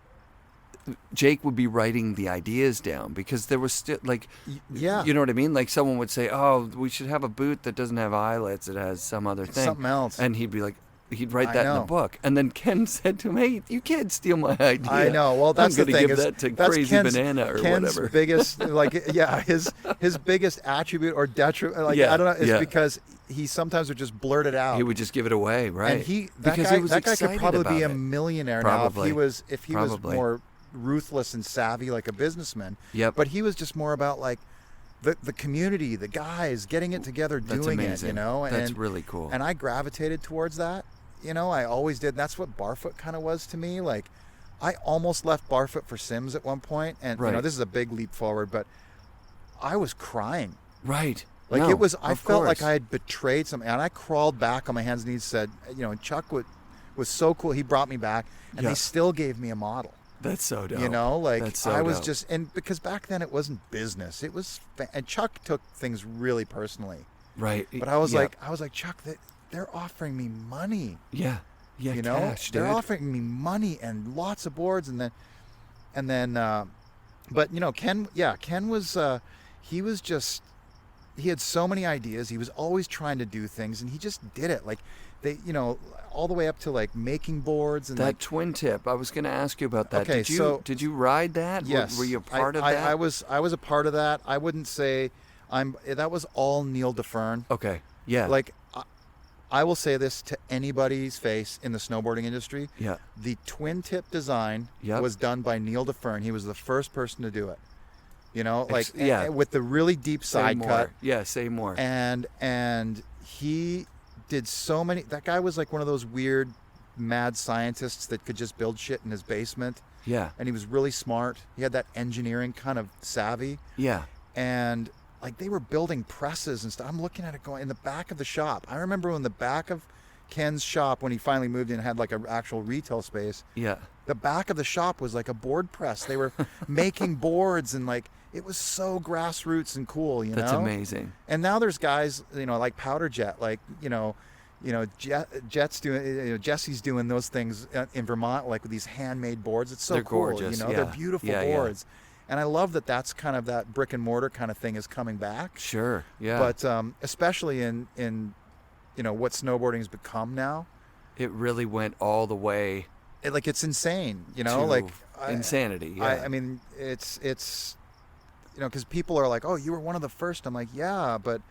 Speaker 1: Jake would be writing the ideas down because there was still like,
Speaker 7: yeah,
Speaker 1: you know what I mean? Like someone would say, "Oh, we should have a boot that doesn't have eyelets; it has some other thing."
Speaker 7: something else.
Speaker 1: And he'd be like, he'd write
Speaker 7: I
Speaker 1: that in the
Speaker 7: know.
Speaker 1: book. And then Ken said to him, "Hey, you can't steal my idea."
Speaker 7: I know. Well, that's
Speaker 1: I'm
Speaker 7: the
Speaker 1: gonna
Speaker 7: thing.
Speaker 1: give
Speaker 7: is
Speaker 1: that to
Speaker 7: that's
Speaker 1: Crazy
Speaker 7: Ken's,
Speaker 1: Banana or
Speaker 7: Ken's
Speaker 1: whatever.
Speaker 7: biggest, like, yeah, his biggest attribute or detriment, like,
Speaker 1: Yeah,
Speaker 7: I don't know, is
Speaker 1: yeah.
Speaker 7: because he sometimes would just blurt it out.
Speaker 1: He would just give it away, right?
Speaker 7: And
Speaker 1: because
Speaker 7: guy,
Speaker 1: he was
Speaker 7: that guy could
Speaker 1: excited
Speaker 7: probably be a
Speaker 1: about it.
Speaker 7: millionaire
Speaker 1: Probably.
Speaker 7: now if he was
Speaker 1: Probably.
Speaker 7: more ruthless and savvy like a businessman.
Speaker 1: Yep.
Speaker 7: But he was just more about like the community, the guys getting it together,
Speaker 1: That's
Speaker 7: doing
Speaker 1: amazing.
Speaker 7: it, you know.
Speaker 1: That's
Speaker 7: and,
Speaker 1: really cool.
Speaker 7: And I gravitated towards that. You know, I always did. That's what Barfoot kind of was to me. Like, I almost left Barfoot for Sims at one point, and you know,
Speaker 1: Right.
Speaker 7: this is a big leap forward, but I was crying.
Speaker 1: Right.
Speaker 7: Like
Speaker 1: No,
Speaker 7: it was, I
Speaker 1: of
Speaker 7: felt like
Speaker 1: course.
Speaker 7: I had betrayed something, and I crawled back on my hands and knees. Said, you know, and Chuck was so cool. He brought me back, and
Speaker 1: Yeah.
Speaker 7: they still gave me a model.
Speaker 1: That's so dope.
Speaker 7: You know, like
Speaker 1: That's so
Speaker 7: I was
Speaker 1: dope.
Speaker 7: just, and because back then it wasn't business, it was, and Chuck took things really personally.
Speaker 1: right.
Speaker 7: But I was
Speaker 1: Yeah.
Speaker 7: like, Chuck, they're offering me money.
Speaker 1: yeah, yeah,
Speaker 7: You know,
Speaker 1: cash,
Speaker 7: they're
Speaker 1: dude.
Speaker 7: offering me money and lots of boards, and then, but you know, Ken was, he had so many ideas. He was always trying to do things, and he just did it. Like they, you know, all the way up to like making boards and
Speaker 1: That
Speaker 7: like,
Speaker 1: twin tip. I was going to ask you about that.
Speaker 7: Okay,
Speaker 1: did you ride that?
Speaker 7: yes,
Speaker 1: Were you a part of that?
Speaker 7: I was a part of that. I wouldn't say that was all Neil DeFern.
Speaker 1: Okay. Yeah.
Speaker 7: Like, I will say this to anybody's face in the snowboarding industry.
Speaker 1: Yeah.
Speaker 7: The twin tip design
Speaker 1: Yep.
Speaker 7: was done by Neil DeFern. He was the first person to do it. You know, like
Speaker 1: yeah.
Speaker 7: with the really deep side
Speaker 1: Seymour.
Speaker 7: cut.
Speaker 1: Yeah, Seymour.
Speaker 7: And he did so many. That guy was like one of those weird mad scientists that could just build shit in his basement.
Speaker 1: Yeah.
Speaker 7: And he was really smart. He had that engineering kind of savvy.
Speaker 1: Yeah.
Speaker 7: And like they were building presses and stuff. I'm looking at it going in the back of the shop. I remember in the back of Ken's shop when he finally moved in and had like an actual retail space.
Speaker 1: Yeah.
Speaker 7: The back of the shop was like a board press. They were making boards, and like it was so grassroots and cool,
Speaker 1: That's amazing.
Speaker 7: And now there's guys, like Powder Jet, like Jet's doing, Jesse's doing those things in Vermont, like with these handmade boards. It's so
Speaker 1: They're
Speaker 7: cool,
Speaker 1: gorgeous,
Speaker 7: They're beautiful boards. And I love that that's kind of that brick and mortar kind of thing is coming back.
Speaker 1: Sure, yeah.
Speaker 7: But especially in what snowboarding has become now.
Speaker 1: It really went all the way.
Speaker 7: It's insane,
Speaker 1: to insanity. Yeah.
Speaker 7: I mean, it's because people are like, oh, you were one of the first. I'm like, yeah, but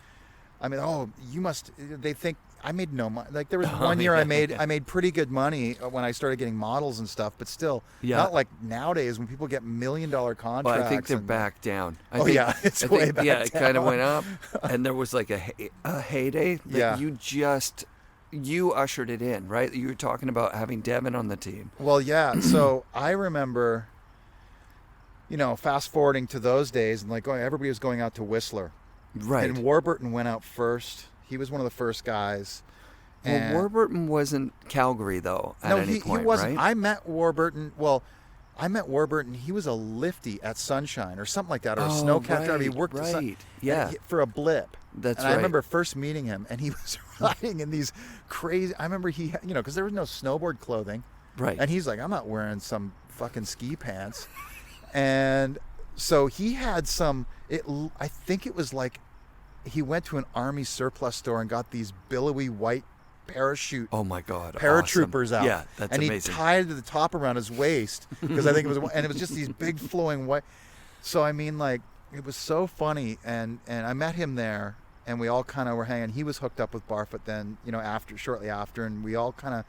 Speaker 7: I mean, you must. They think I made no money. Like there was one year I made pretty good money when I started getting models and stuff, but still, not like nowadays when people get $1 million contracts.
Speaker 1: Well, I think they're back down.
Speaker 7: It's way back down.
Speaker 1: Yeah, it kind of went up, and there was like a heyday that you ushered it in, right? You were talking about having Devun on the team.
Speaker 7: Well, yeah. So I remember, fast forwarding to those days, and like everybody was going out to Whistler.
Speaker 1: Right.
Speaker 7: And Warburton went out first. He was one of the first guys.
Speaker 1: Well, Warburton wasn't Calgary, though, at any point,
Speaker 7: he wasn't.
Speaker 1: Right?
Speaker 7: I met Warburton. He was a lifty at Sunshine or something like that, or a snowcat driver. He worked for a blip.
Speaker 1: That's
Speaker 7: right. I remember first meeting him, and he was riding in these crazy. I remember because there was no snowboard clothing.
Speaker 1: Right.
Speaker 7: And he's like, I'm not wearing some fucking ski pants. And so he had some. I think it was like he went to an army surplus store and got these billowy white parachute.
Speaker 1: Oh my God!
Speaker 7: Paratroopers
Speaker 1: awesome.
Speaker 7: out.
Speaker 1: Yeah, that's amazing.
Speaker 7: And he tied the top around his waist because I think it was, and it was just these big flowing white. So I mean, like it was so funny, and I met him there, and we all kind of were hanging. He was hooked up with Barfoot then, shortly after, and we all kind of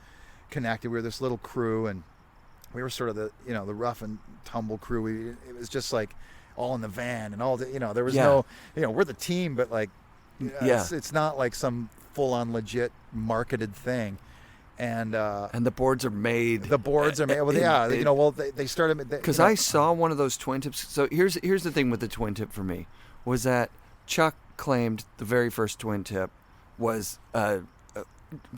Speaker 7: connected. We were this little crew, and we were sort of the rough and tumble crew. It was just like all in the van and all the, there was no, we're the team, but like, it's not like some full-on legit marketed thing. And
Speaker 1: the boards are made.
Speaker 7: The boards are made. Well, they started
Speaker 1: because I saw one of those twin tips. So here's the thing with the twin tip for me was that Chuck claimed the very first twin tip was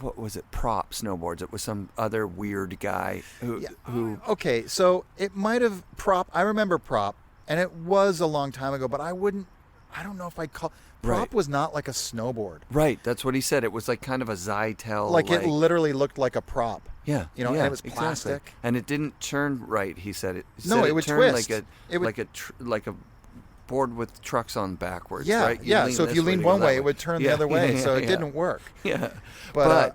Speaker 1: what was it? Prop Snowboards. It was some other weird guy who.
Speaker 7: Okay, so it might have Prop. I remember Prop, and it was a long time ago. But I don't know if I'd call. Prop was not like a snowboard.
Speaker 1: Right, that's what he said. It was like kind of a Zytel.
Speaker 7: Like it literally looked like a prop.
Speaker 1: Yeah,
Speaker 7: and it was plastic.
Speaker 1: Exactly. And it didn't turn right. He said it.
Speaker 7: It would
Speaker 1: turn
Speaker 7: twist.
Speaker 1: like a board with trucks on backwards.
Speaker 7: Yeah,
Speaker 1: right?
Speaker 7: So if you leaned one way, it would turn the other way. So it didn't work.
Speaker 1: Yeah,
Speaker 7: but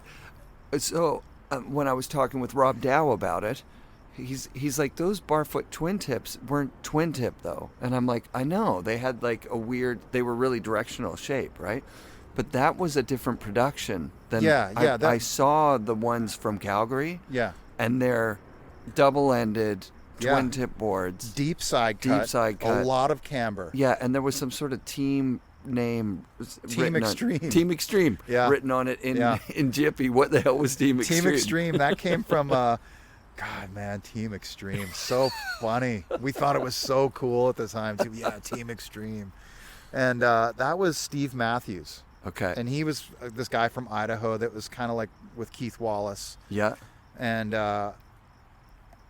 Speaker 1: when I was talking with Rob Dow about it, he's like, those Barfoot twin tips weren't twin tip though, and I'm like, I know they had like a weird. They were really directional shape, right? But that was a different production than I saw the ones from Calgary.
Speaker 7: Yeah,
Speaker 1: and they're double-ended. Twin tip boards,
Speaker 7: deep side cut, a lot of camber.
Speaker 1: Yeah, and there was some sort of team name,
Speaker 7: Team Extreme,
Speaker 1: written on it in Jiffy. What the hell was Team Extreme?
Speaker 7: Team Extreme, that came from God, man, Team Extreme, so funny. We thought it was so cool at the time too. Yeah, Team Extreme, and that was Steve Matthews.
Speaker 1: Okay,
Speaker 7: and he was this guy from Idaho that was kind of like with Keith Wallace.
Speaker 1: Yeah,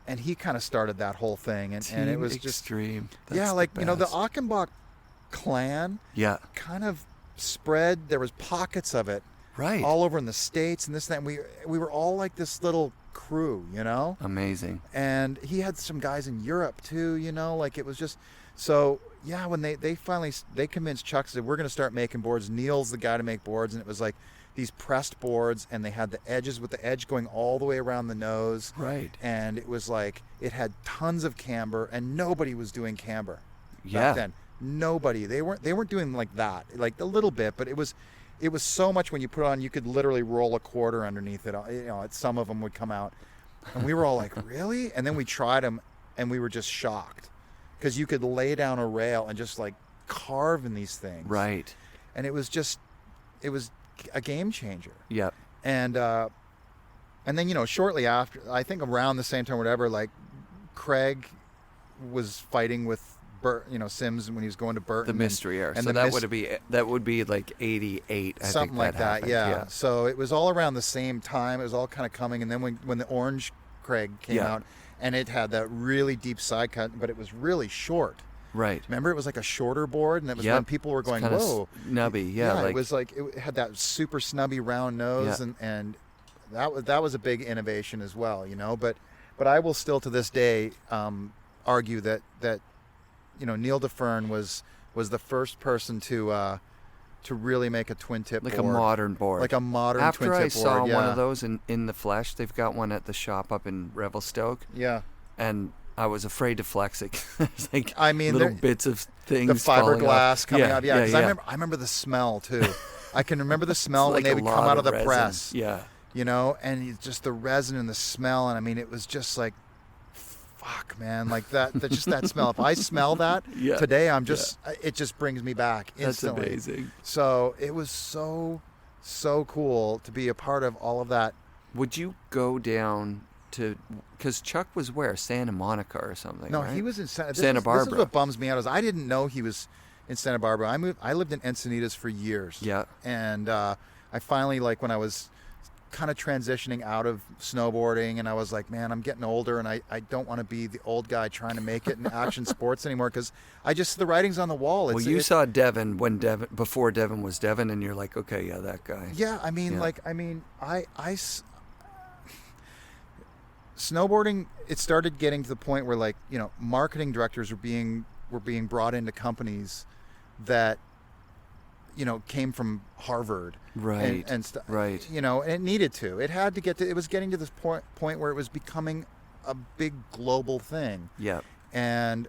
Speaker 7: and he kind of started that whole thing, and it was
Speaker 1: extreme.
Speaker 7: That's the Achenbach clan.
Speaker 1: Yeah,
Speaker 7: kind of spread. There was pockets of it,
Speaker 1: right,
Speaker 7: all over in the States and this and that. We were all like this little crew,
Speaker 1: Amazing.
Speaker 7: And he had some guys in Europe too, like it was just so. Yeah, when they finally convinced Chuck, said we're going to start making boards. Neil's the guy to make boards, and it was like these pressed boards, and they had the edges with the edge going all the way around the nose.
Speaker 1: Right.
Speaker 7: And it was like it had tons of camber, and nobody was doing camber back then. Nobody. They weren't doing like that, like a little bit, but it was so much when you put it on, you could literally roll a quarter underneath it. Some of them would come out, and we were all like, really? And then we tried them, and we were just shocked because you could lay down a rail and just like carve in these things.
Speaker 1: Right.
Speaker 7: And it was a game changer.
Speaker 1: Yep.
Speaker 7: And then shortly after, I think around the same time, whatever, like Craig was fighting with Sims when he was going to Burton.
Speaker 1: The mystery era.
Speaker 7: And
Speaker 1: so
Speaker 7: the
Speaker 1: that would be like 88. I
Speaker 7: something
Speaker 1: think
Speaker 7: like that.
Speaker 1: happened.
Speaker 7: Yeah. So it was all around the same time. It was all kind of coming, and then when the Orange Craig came out, and it had that really deep side cut, but it was really short.
Speaker 1: Right.
Speaker 7: Remember, it was like a shorter board, and it was when people were going, "Whoa,
Speaker 1: snubby." Yeah.
Speaker 7: it was like it had that super snubby round nose, and that was a big innovation as well, But I will still to this day argue that Neil Devun was the first person to really make a twin tip
Speaker 1: like
Speaker 7: board.
Speaker 1: a modern board,
Speaker 7: like a modern
Speaker 1: After
Speaker 7: twin tip
Speaker 1: I saw
Speaker 7: board.
Speaker 1: one of those in the flesh, they've got one at the shop up in Revelstoke.
Speaker 7: Yeah.
Speaker 1: And I was afraid to flex it. It's like little bits of things.
Speaker 7: The fiberglass coming out. Yeah, because
Speaker 1: yeah.
Speaker 7: I remember the smell too. I can remember the smell when
Speaker 1: like
Speaker 7: they would come out of the
Speaker 1: resin.
Speaker 7: press.
Speaker 1: Yeah.
Speaker 7: And it's just the resin and the smell, and I mean, it was just like, fuck, man, like that just that smell. If I smell that today, it just brings me back instantly.
Speaker 1: That's amazing.
Speaker 7: So it was so cool to be a part of all of that.
Speaker 1: Would you go down to, because Chuck was where? Santa Monica or something?
Speaker 7: No,
Speaker 1: right?
Speaker 7: he was in Santa
Speaker 1: Barbara.
Speaker 7: This is what bums me out is I didn't know he was in Santa Barbara. I lived in Encinitas for years.
Speaker 1: Yeah.
Speaker 7: And I finally, like, when I was kind of transitioning out of snowboarding, and I was like, man, I'm getting older, and I don't want to be the old guy trying to make it in action sports anymore, because the writing's on the wall.
Speaker 1: You saw Devun before Devun was Devun, and you're like, okay, yeah, that guy.
Speaker 7: Yeah, snowboarding, it started getting to the point where, marketing directors were being brought into companies that came from Harvard,
Speaker 1: right,
Speaker 7: and stuff,
Speaker 1: right.
Speaker 7: And it needed to. It had to get to. It was getting to this point where it was becoming a big global thing.
Speaker 1: Yeah.
Speaker 7: And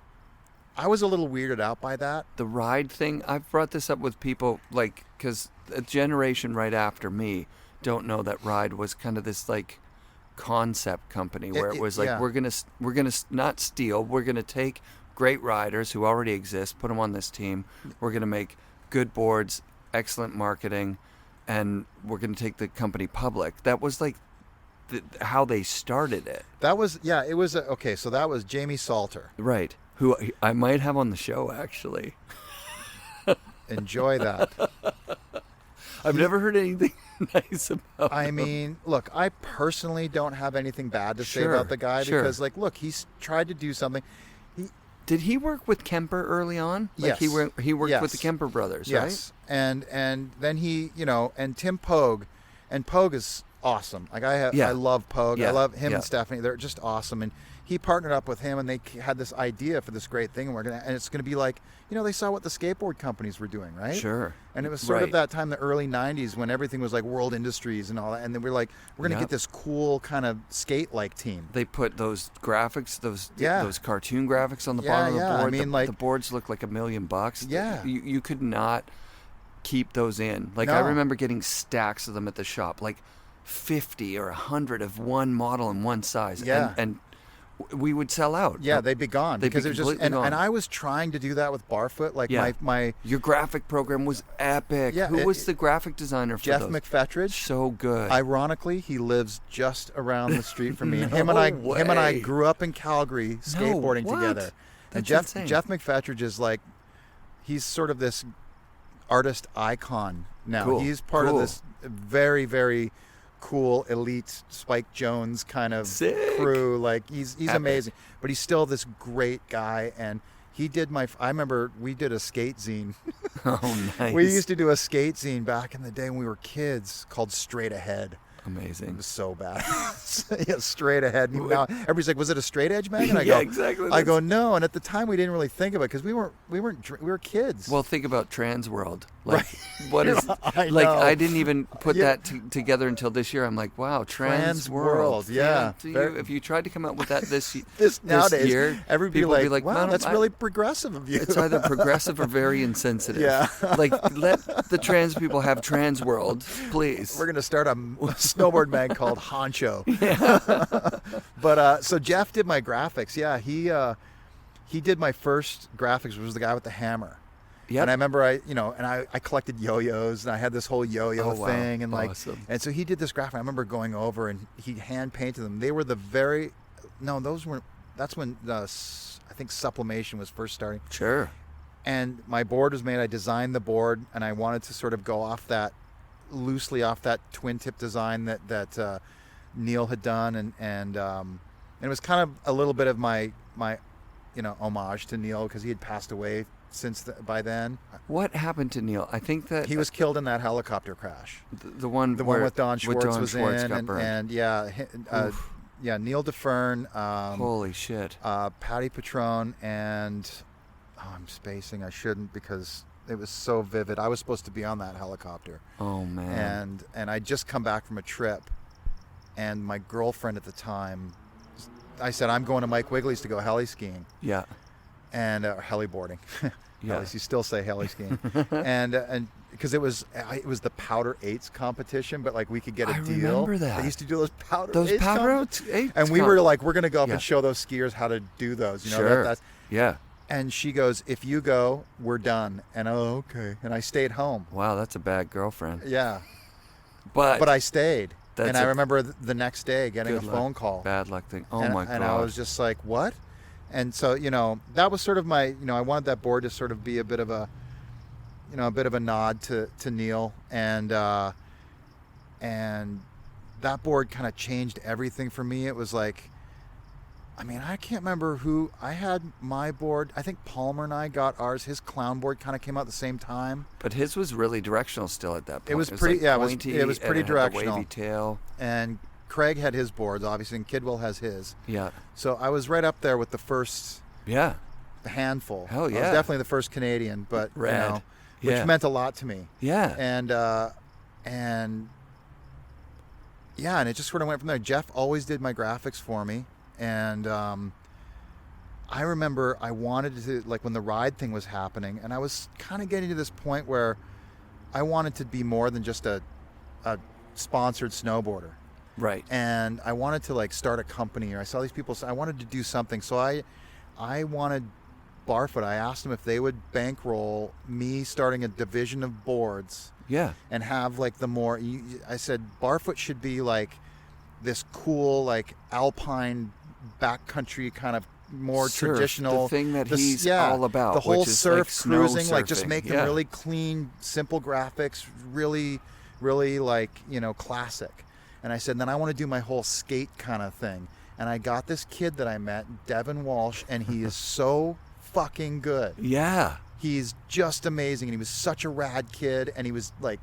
Speaker 7: I was a little weirded out by that.
Speaker 1: The ride thing. I've brought this up with people, because a generation right after me don't know that Ride was kind of this concept company where it was we're gonna not steal. We're gonna take great riders who already exist, put them on this team. We're gonna make good boards, excellent marketing, and we're going to take the company public. That was how they started it.
Speaker 7: That was, it was, okay, so that was Jamie Salter.
Speaker 1: Right, who I might have on the show, actually.
Speaker 7: Enjoy that.
Speaker 1: I've never heard anything nice about him.
Speaker 7: mean, look, I personally don't have anything bad to say about the guy because, look, he's tried to do something.
Speaker 1: Did he work with Kemper early on?
Speaker 7: Yes.
Speaker 1: He worked with the Kemper brothers,
Speaker 7: yes. Right? And then he, and Tim Pogue, and Pogue is awesome. I love Pogue.
Speaker 1: Yeah.
Speaker 7: I love him and Stephanie. They're just awesome. And he partnered up with him, and they had this idea for this great thing, and it's going to be like, they saw what the skateboard companies were doing, right?
Speaker 1: Sure.
Speaker 7: And it was sort of that time, the early 90s, when everything was like World Industries and all that, and then we're like, we're going to get this cool kind of skate-like team.
Speaker 1: They put those graphics, those cartoon graphics on the bottom of the board.
Speaker 7: I mean,
Speaker 1: the boards look like $1 million.
Speaker 7: Yeah.
Speaker 1: You could not keep those in.
Speaker 7: No.
Speaker 1: I remember getting stacks of them at the shop, 50 or 100 of one model in one size.
Speaker 7: Yeah.
Speaker 1: And we would sell out.
Speaker 7: Yeah, they'd be gone. Because it was just, and I was trying to do that with Barfoot. My
Speaker 1: your graphic program was epic.
Speaker 7: Yeah,
Speaker 1: Who was the graphic designer for
Speaker 7: Jeff
Speaker 1: those?
Speaker 7: McFetridge.
Speaker 1: So good.
Speaker 7: Ironically, he lives just around the street from me. And him and I grew up in Calgary skateboarding together. And Jeff McFetridge is he's sort of this artist icon now.
Speaker 1: Cool.
Speaker 7: He's part of this very, very cool elite Spike Jones kind of crew. He's amazing, but he's still this great guy. And he did I remember we did a skate zine.
Speaker 1: Oh, nice.
Speaker 7: We used to do a skate zine back in the day when we were kids called Straight Ahead.
Speaker 1: Amazing.
Speaker 7: It was so bad. Straight ahead. And now everybody's like, was it a straight edge mag? And I
Speaker 1: yeah,
Speaker 7: go,
Speaker 1: exactly.
Speaker 7: I go, no. And at the time we didn't really think of it because we were kids.
Speaker 1: Well, think about Trans World.
Speaker 7: Right.
Speaker 1: What is
Speaker 7: I know.
Speaker 1: I didn't even put that together until this year. I'm like, wow, Trans World.
Speaker 7: Yeah.
Speaker 1: If you tried to come up with that this
Speaker 7: nowadays,
Speaker 1: year,
Speaker 7: everybody
Speaker 1: people would be like,
Speaker 7: wow, that's really progressive of you.
Speaker 1: It's either progressive or very insensitive.
Speaker 7: Yeah.
Speaker 1: Let the trans people have Trans World, please.
Speaker 7: We're going to start a snowboard mag called Honcho. Yeah. But so Jeff did my graphics. Yeah, he did my first graphics, which was the guy with the hammer. Yep. And I remember I collected yo-yos, and I had this whole yo-yo thing, and
Speaker 1: awesome.
Speaker 7: And so he did this graphic. I remember going over, and he hand painted them. They were those weren't that's when I think sublimation was first starting.
Speaker 1: Sure.
Speaker 7: And my board was made. I designed the board, and I wanted to sort of go loosely off that twin tip design that Neil had done, and it was kind of a little bit of my homage to Neil, because he had passed away by then.
Speaker 1: What happened to Neil? I think that
Speaker 7: he was killed in that helicopter crash.
Speaker 1: The one
Speaker 7: with Don Schwartz
Speaker 1: Jon
Speaker 7: was
Speaker 1: Schwartz
Speaker 7: in,
Speaker 1: got burned.
Speaker 7: and Neil DeFern,
Speaker 1: holy shit,
Speaker 7: Patty Patron, and I'm spacing. I shouldn't, because it was so vivid. I was supposed to be on that helicopter.
Speaker 1: Oh man.
Speaker 7: And I'd just come back from a trip, and my girlfriend at the time, I said, I'm going to Mike Wigley's to go heli skiing.
Speaker 1: Yeah.
Speaker 7: And heli boarding.
Speaker 1: Yeah.
Speaker 7: You still say heli skiing. and because it was the Powder 8s competition, but like we could get a deal.
Speaker 1: I remember that.
Speaker 7: They used to do those Powder
Speaker 1: 8s.
Speaker 7: And we were like, we're going to go up and show those skiers how to do those. You know,
Speaker 1: sure. Yeah.
Speaker 7: And she goes, if you go, we're done. And okay. And I stayed home.
Speaker 1: Wow, that's a bad girlfriend.
Speaker 7: Yeah.
Speaker 1: But
Speaker 7: I stayed. And I remember the next day getting a phone call.
Speaker 1: Bad luck thing. Oh my God.
Speaker 7: And I was just like, what? And so, that was sort of my, I wanted that board to sort of be a bit of a nod to Neil. And that board kind of changed everything for me. It was like, I can't remember who I had my board. I think Palmer and I got ours. His clown board kind of came out at the same time.
Speaker 1: But his was really directional still at that point.
Speaker 7: It was pretty,
Speaker 1: pointy,
Speaker 7: it was pretty directional.
Speaker 1: Had the wavy tail.
Speaker 7: And Craig had his boards, obviously, and Kidwell has his.
Speaker 1: Yeah.
Speaker 7: So I was right up there with the first handful.
Speaker 1: Hell yeah.
Speaker 7: I was definitely the first Canadian, but
Speaker 1: Rad.
Speaker 7: Which meant a lot to me.
Speaker 1: Yeah.
Speaker 7: And it just sort of went from there. Jeff always did my graphics for me. And I remember I wanted to, like, when the ride thing was happening, and I was kind of getting to this point where I wanted to be more than just a sponsored snowboarder.
Speaker 1: Right.
Speaker 7: And I wanted to, like, start a company, or I saw these people, so I wanted to do something. So I wanted Barfoot. I asked them if they would bankroll me starting a division of boards.
Speaker 1: Yeah.
Speaker 7: And have, like, I said, Barfoot should be, like, this cool, like, alpine backcountry kind of more
Speaker 1: surf,
Speaker 7: traditional.
Speaker 1: The thing that he's all about.
Speaker 7: The whole
Speaker 1: which is
Speaker 7: surf
Speaker 1: like
Speaker 7: cruising,
Speaker 1: surfing.
Speaker 7: like, just make them really clean, simple graphics, really, really, like, classic. And I said, then I want to do my whole skate kind of thing. And I got this kid that I met, Devun Walsh, and he is so fucking good.
Speaker 1: Yeah.
Speaker 7: He's just amazing. And he was such a rad kid. And he was like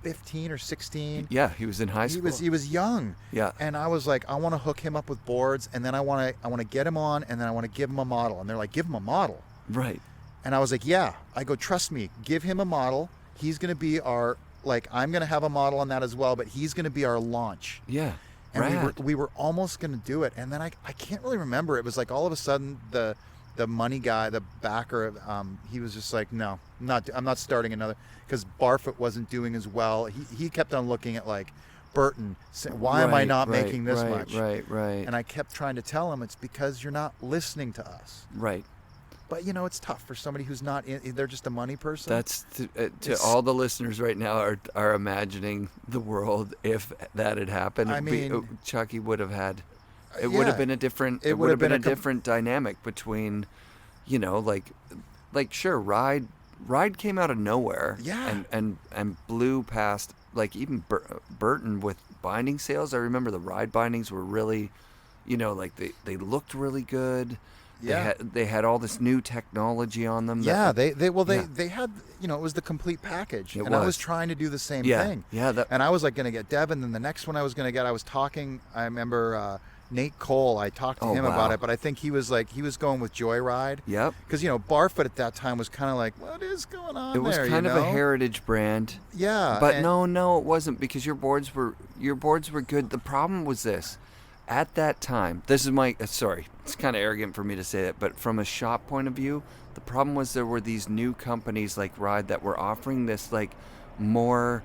Speaker 7: 15 or 16.
Speaker 1: Yeah, he was in high school.
Speaker 7: He was young.
Speaker 1: Yeah.
Speaker 7: And I was like, I want to hook him up with boards, and then I want to get him on, and then I want to give him a model. And they're like, give him a model.
Speaker 1: Right.
Speaker 7: And I was like, yeah. I go, trust me, give him a model. He's going to be our, like, I'm going to have a model on that as well, but he's going to be our launch.
Speaker 1: Yeah.
Speaker 7: And we were almost going to do it. And then I can't really remember. It was like all of a sudden the money guy, the backer, he was just like, no, I'm not starting another, because Barfoot wasn't doing as well. He kept on looking at, like, Burton, saying, why am I not making this much?
Speaker 1: Right.
Speaker 7: And I kept trying to tell him, it's because you're not listening to us.
Speaker 1: Right.
Speaker 7: But, it's tough for somebody who's not they're just a money person.
Speaker 1: That's to all the listeners right now are imagining the world if that had happened.
Speaker 7: I mean,
Speaker 1: Chucky would have had. It would have been a different. It would have been a different dynamic between, like sure, Ride came out of nowhere.
Speaker 7: Yeah.
Speaker 1: And blew past, like, even Burton with binding sales. I remember the Ride bindings were really, like they looked really good.
Speaker 7: Yeah.
Speaker 1: They had all this new technology on them.
Speaker 7: Yeah, they had, it was the complete package. I was trying to do the same thing.
Speaker 1: Yeah.
Speaker 7: And I was like going to get Devin, and the next one I was going to get, I was talking, I remember Nate Cole, I talked to him about it, but I think he was going with Joyride.
Speaker 1: Yep.
Speaker 7: Because, Barfoot at that time was kind of like, what is going on there?
Speaker 1: It was kind of a heritage brand.
Speaker 7: Yeah.
Speaker 1: But no, it wasn't, because your boards were good. The problem was this. At that time, this is sorry, it's kind of arrogant for me to say that, but from a shop point of view, the problem was there were these new companies like Ride that were offering this, like, more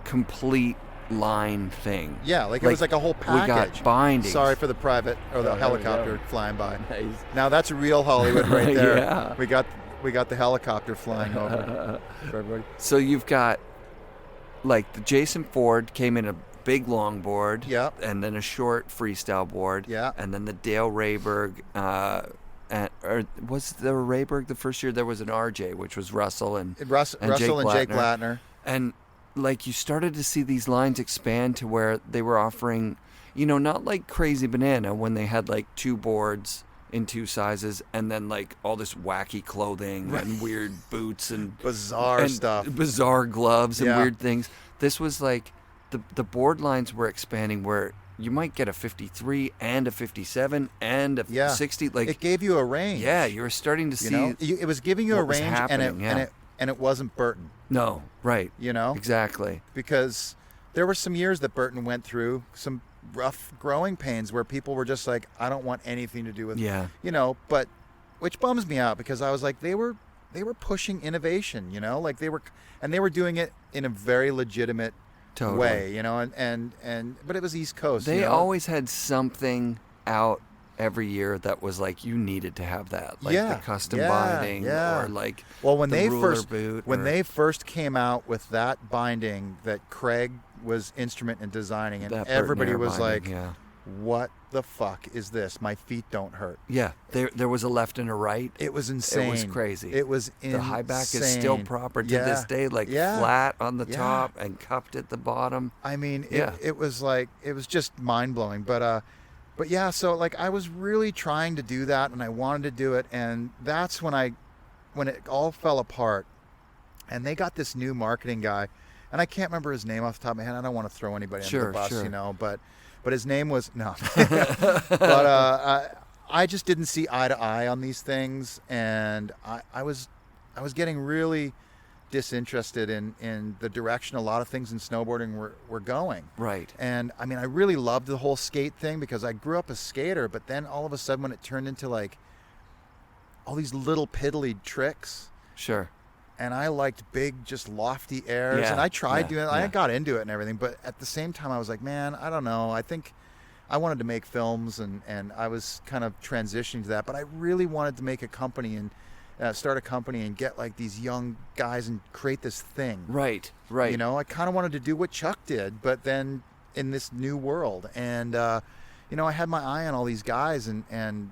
Speaker 1: complete line thing.
Speaker 7: Yeah, like it was like a whole package.
Speaker 1: We got bindings.
Speaker 7: Sorry for the private or the helicopter flying by. Nice. Now that's real Hollywood right there.
Speaker 1: Yeah.
Speaker 7: We got the helicopter flying over for everybody.
Speaker 1: So you've got, like, the Jason Ford came in a big longboard.
Speaker 7: Yep.
Speaker 1: And then a short freestyle board.
Speaker 7: Yeah.
Speaker 1: And then the Dale Rayberg. Or was the Rayberg the first year? There was an RJ, which was Russell and Jake
Speaker 7: Blattner.
Speaker 1: And like you started to see these lines expand to where they were offering, not like Crazy Banana when they had like 2 boards in 2 sizes and then like all this wacky clothing and weird boots and
Speaker 7: bizarre stuff,
Speaker 1: bizarre gloves and
Speaker 7: Yeah.
Speaker 1: weird things. This was like the board lines were expanding where you might get a 53 and a 57 and a 60. Like
Speaker 7: it gave you a range.
Speaker 1: Yeah, you were starting to see.
Speaker 7: It was giving you a
Speaker 1: what was
Speaker 7: range,
Speaker 1: happening,
Speaker 7: and it wasn't Burton.
Speaker 1: No, right.
Speaker 7: Exactly. Because there were some years that Burton went through some rough growing pains where people were just like, I don't want anything to do with but which bums me out because I was like, they were pushing innovation, like they were doing it in a very legitimate way, but it was East Coast.
Speaker 1: They always had something out every year that was like you needed to have that, like the custom binding or like
Speaker 7: when
Speaker 1: the
Speaker 7: they
Speaker 1: ruler
Speaker 7: first
Speaker 1: boot
Speaker 7: they first came out with that binding that Craig was instrument in designing, and everybody was
Speaker 1: binding,
Speaker 7: like, what the fuck is this? My feet don't hurt.
Speaker 1: Yeah, there was a left and a right.
Speaker 7: It was insane.
Speaker 1: It was crazy.
Speaker 7: It was insane.
Speaker 1: The high back is still proper to this day, like flat on the top and cupped at the bottom.
Speaker 7: I mean, it was like, it was just mind blowing. But yeah, so like I was really trying to do that, and I wanted to do it, and that's when it all fell apart, and they got this new marketing guy, and I can't remember his name off the top of my head. I don't want to throw anybody under the bus, but his name was but I just didn't see eye to eye on these things, and I was getting really disinterested in the direction a lot of things in snowboarding were going.
Speaker 1: Right.
Speaker 7: And I mean, I really loved the whole skate thing because I grew up a skater, but then all of a sudden when it turned into like all these little piddly tricks.
Speaker 1: Sure.
Speaker 7: And I liked big, just lofty airs, and I tried doing it. I got into it and everything, but at the same time, I was like, man, I don't know. I think I wanted to make films, and I was kind of transitioning to that. But I really wanted to make a company and start a company and get like these young guys and create this thing.
Speaker 1: Right.
Speaker 7: I kind of wanted to do what Chuck did, but then in this new world. And I had my eye on all these guys, and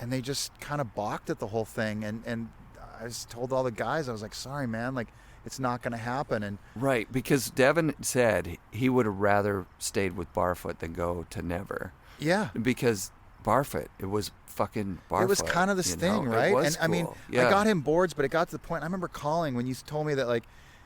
Speaker 7: they just kind of balked at the whole thing, and I just told all the guys, I was like, sorry, man, like, it's not going to happen. And
Speaker 1: right, because Devun said he would have rather stayed with Barfoot than go to Never.
Speaker 7: Yeah.
Speaker 1: Because Barfoot, it was fucking Barfoot.
Speaker 7: It was kind of this thing, right?
Speaker 1: And
Speaker 7: cool. I mean, I got him boards, but it got to the point, I remember calling when you told me that, like,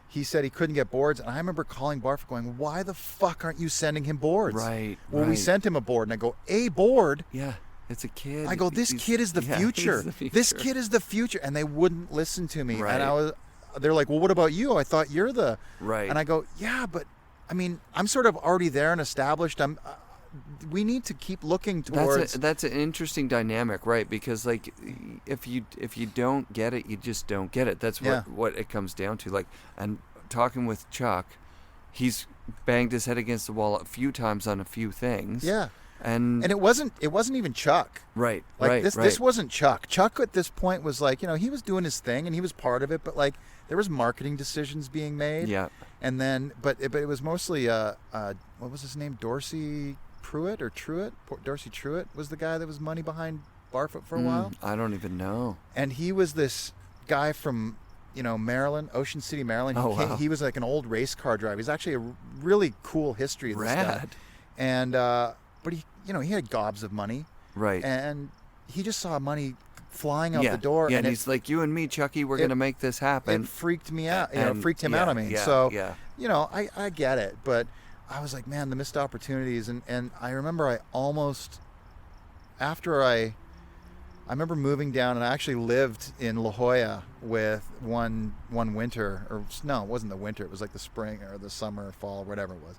Speaker 7: he said he couldn't get boards, and I remember calling Barfoot going, why the fuck aren't you sending him boards?
Speaker 1: Right.
Speaker 7: Well, we sent him a board, and I go, a board?
Speaker 1: Yeah. It's a kid.
Speaker 7: I go, this kid is the future. This kid is the future. And they wouldn't listen to me.
Speaker 1: Right.
Speaker 7: And they're like, well, what about you? I thought you're the...
Speaker 1: Right.
Speaker 7: And I go, yeah, but I mean, I'm sort of already there and established. We need to keep looking towards...
Speaker 1: That's an interesting dynamic, right? Because like, if you don't get it, you just don't get it. That's what it comes down to. Like, and talking with Chuck, he's banged his head against the wall a few times on a few things.
Speaker 7: Yeah.
Speaker 1: And
Speaker 7: it wasn't even Chuck.
Speaker 1: Right.
Speaker 7: Like this wasn't Chuck. Chuck at this point was like, he was doing his thing and he was part of it, but like there was marketing decisions being made.
Speaker 1: Yeah.
Speaker 7: And then but it was mostly what was his name? Dorsey Pruitt or Truitt? Dorsey Truitt was the guy that was money behind Barfoot for a while.
Speaker 1: I don't even know.
Speaker 7: And he was this guy from Maryland, Ocean City, Maryland.
Speaker 1: Wow.
Speaker 7: He was like an old race car driver. He's actually a really cool history of this guy. And but he had gobs of money.
Speaker 1: Right.
Speaker 7: And he just saw money flying out the door.
Speaker 1: Yeah,
Speaker 7: and
Speaker 1: he's like, you and me, Chucky, we're going to make this happen.
Speaker 7: It freaked me out. It freaked him out, I mean. I get it. But I was like, man, the missed opportunities. And I remember I remember moving down, and I actually lived in La Jolla with one winter. Or no, it wasn't the winter. It was like the spring or the summer or fall, whatever it was.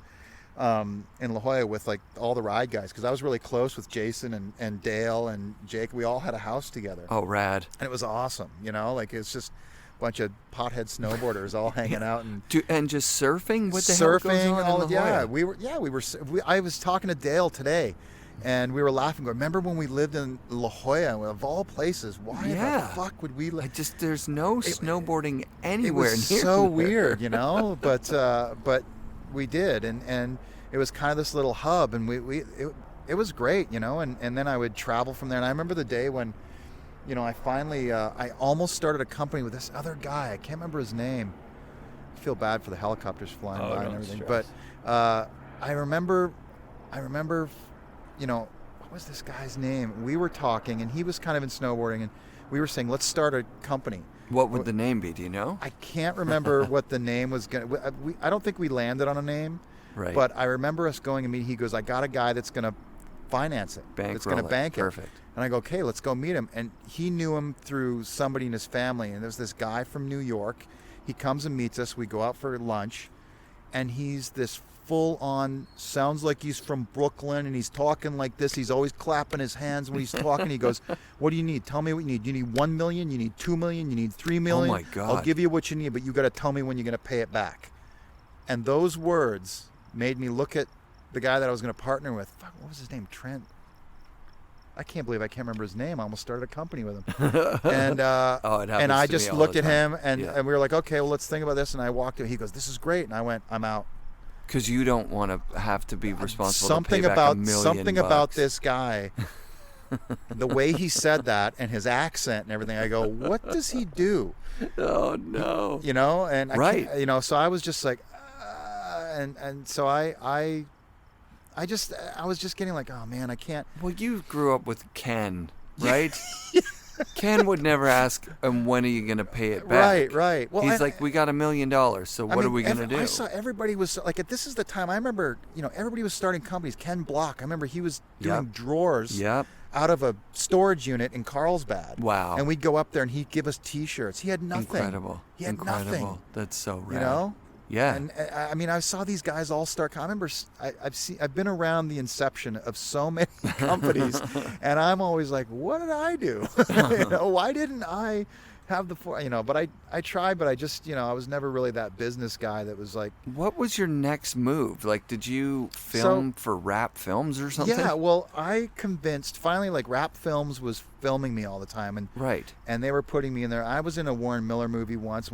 Speaker 7: In La Jolla with like all the ride guys, because I was really close with Jason and Dale and Jake. We all had a house together.
Speaker 1: Oh, rad.
Speaker 7: And it was awesome, like it's just a bunch of pothead snowboarders all hanging out
Speaker 1: and just surfing. What the
Speaker 7: hell
Speaker 1: goes on in La Jolla?
Speaker 7: I was talking to Dale today, and we were laughing. Remember when we lived in La Jolla, of all places? Why the fuck would we live?
Speaker 1: There's no snowboarding anywhere near.
Speaker 7: It was so weird, but we did, and it was kind of this little hub, and it was great, you know. And then I would travel from there. And I remember the day when, you know, I finally I almost started a company with this other guy. I can't remember his name. I feel bad for the helicopters flying by and everything.
Speaker 4: Stress.
Speaker 7: But I remember, you know, what was this guy's name? We were talking, and he was kind of in snowboarding, and we were saying, let's start a company.
Speaker 1: What would the name be? Do you know?
Speaker 7: I can't remember what the name was going to... I don't think we landed on a name.
Speaker 1: Right.
Speaker 7: But I remember us going and meeting. He goes, I got a guy that's going to finance it. That's going to bank it.
Speaker 1: Perfect.
Speaker 7: And I go, okay, let's go meet him. And he knew him through somebody in his family. And there's this guy from New York. He comes and meets us. We go out for lunch. And he's this full-on, sounds like he's from Brooklyn, and he's talking like this. He's always clapping his hands when he's talking. He goes, what do you need? Tell me what you need. You need $1 million? You need $2 million? You need $3 million?
Speaker 1: Oh, my God.
Speaker 7: I'll give you what you need, but you got to tell me when you're going to pay it back. And those words made me look at the guy that I was going to partner with. Fuck, what was his name? Trent. I can't believe I can't remember his name. I almost started a company with him. And and I just looked at him, and we were like, okay, well, let's think about this. And I walked in. He goes, this is great. And I went, I'm out.
Speaker 1: Because you don't want to have to be responsible
Speaker 7: something
Speaker 1: to pay back
Speaker 7: about
Speaker 1: $1 million
Speaker 7: something about
Speaker 1: bucks.
Speaker 7: this guy, the way he said that and his accent and everything. I go, what does he do?
Speaker 1: Oh no!
Speaker 7: You know, and
Speaker 1: right.
Speaker 7: You know, so I was just like, and so I was just getting like, oh man, I can't.
Speaker 1: Well, you grew up with Ken, right? Ken would never ask him, when are you going to pay it back?
Speaker 7: Right. Well,
Speaker 1: he's like, we got $1 million, so what are we going to do?
Speaker 7: I saw everybody was like, this is the time. I remember, you know, everybody was starting companies. Ken Block, I remember he was doing drawers out of a storage unit in Carlsbad.
Speaker 1: Wow.
Speaker 7: And we'd go up there and he'd give us T-shirts. He had nothing.
Speaker 1: Incredible.
Speaker 7: He had nothing.
Speaker 1: That's so rad.
Speaker 7: You know?
Speaker 1: Yeah.
Speaker 7: And I mean, I saw these guys all start. I remember I've been around the inception of so many companies, and I'm always like, what did I do? You know, why didn't I have the, you know? But I tried, but I just, you know, I was never really that business guy that was like.
Speaker 1: What was your next move? Like, did you film for Rap Films or something?
Speaker 7: Yeah. Well, I convinced finally, like, Rap Films was filming me all the time, and and they were putting me in there. I was in a Warren Miller movie once.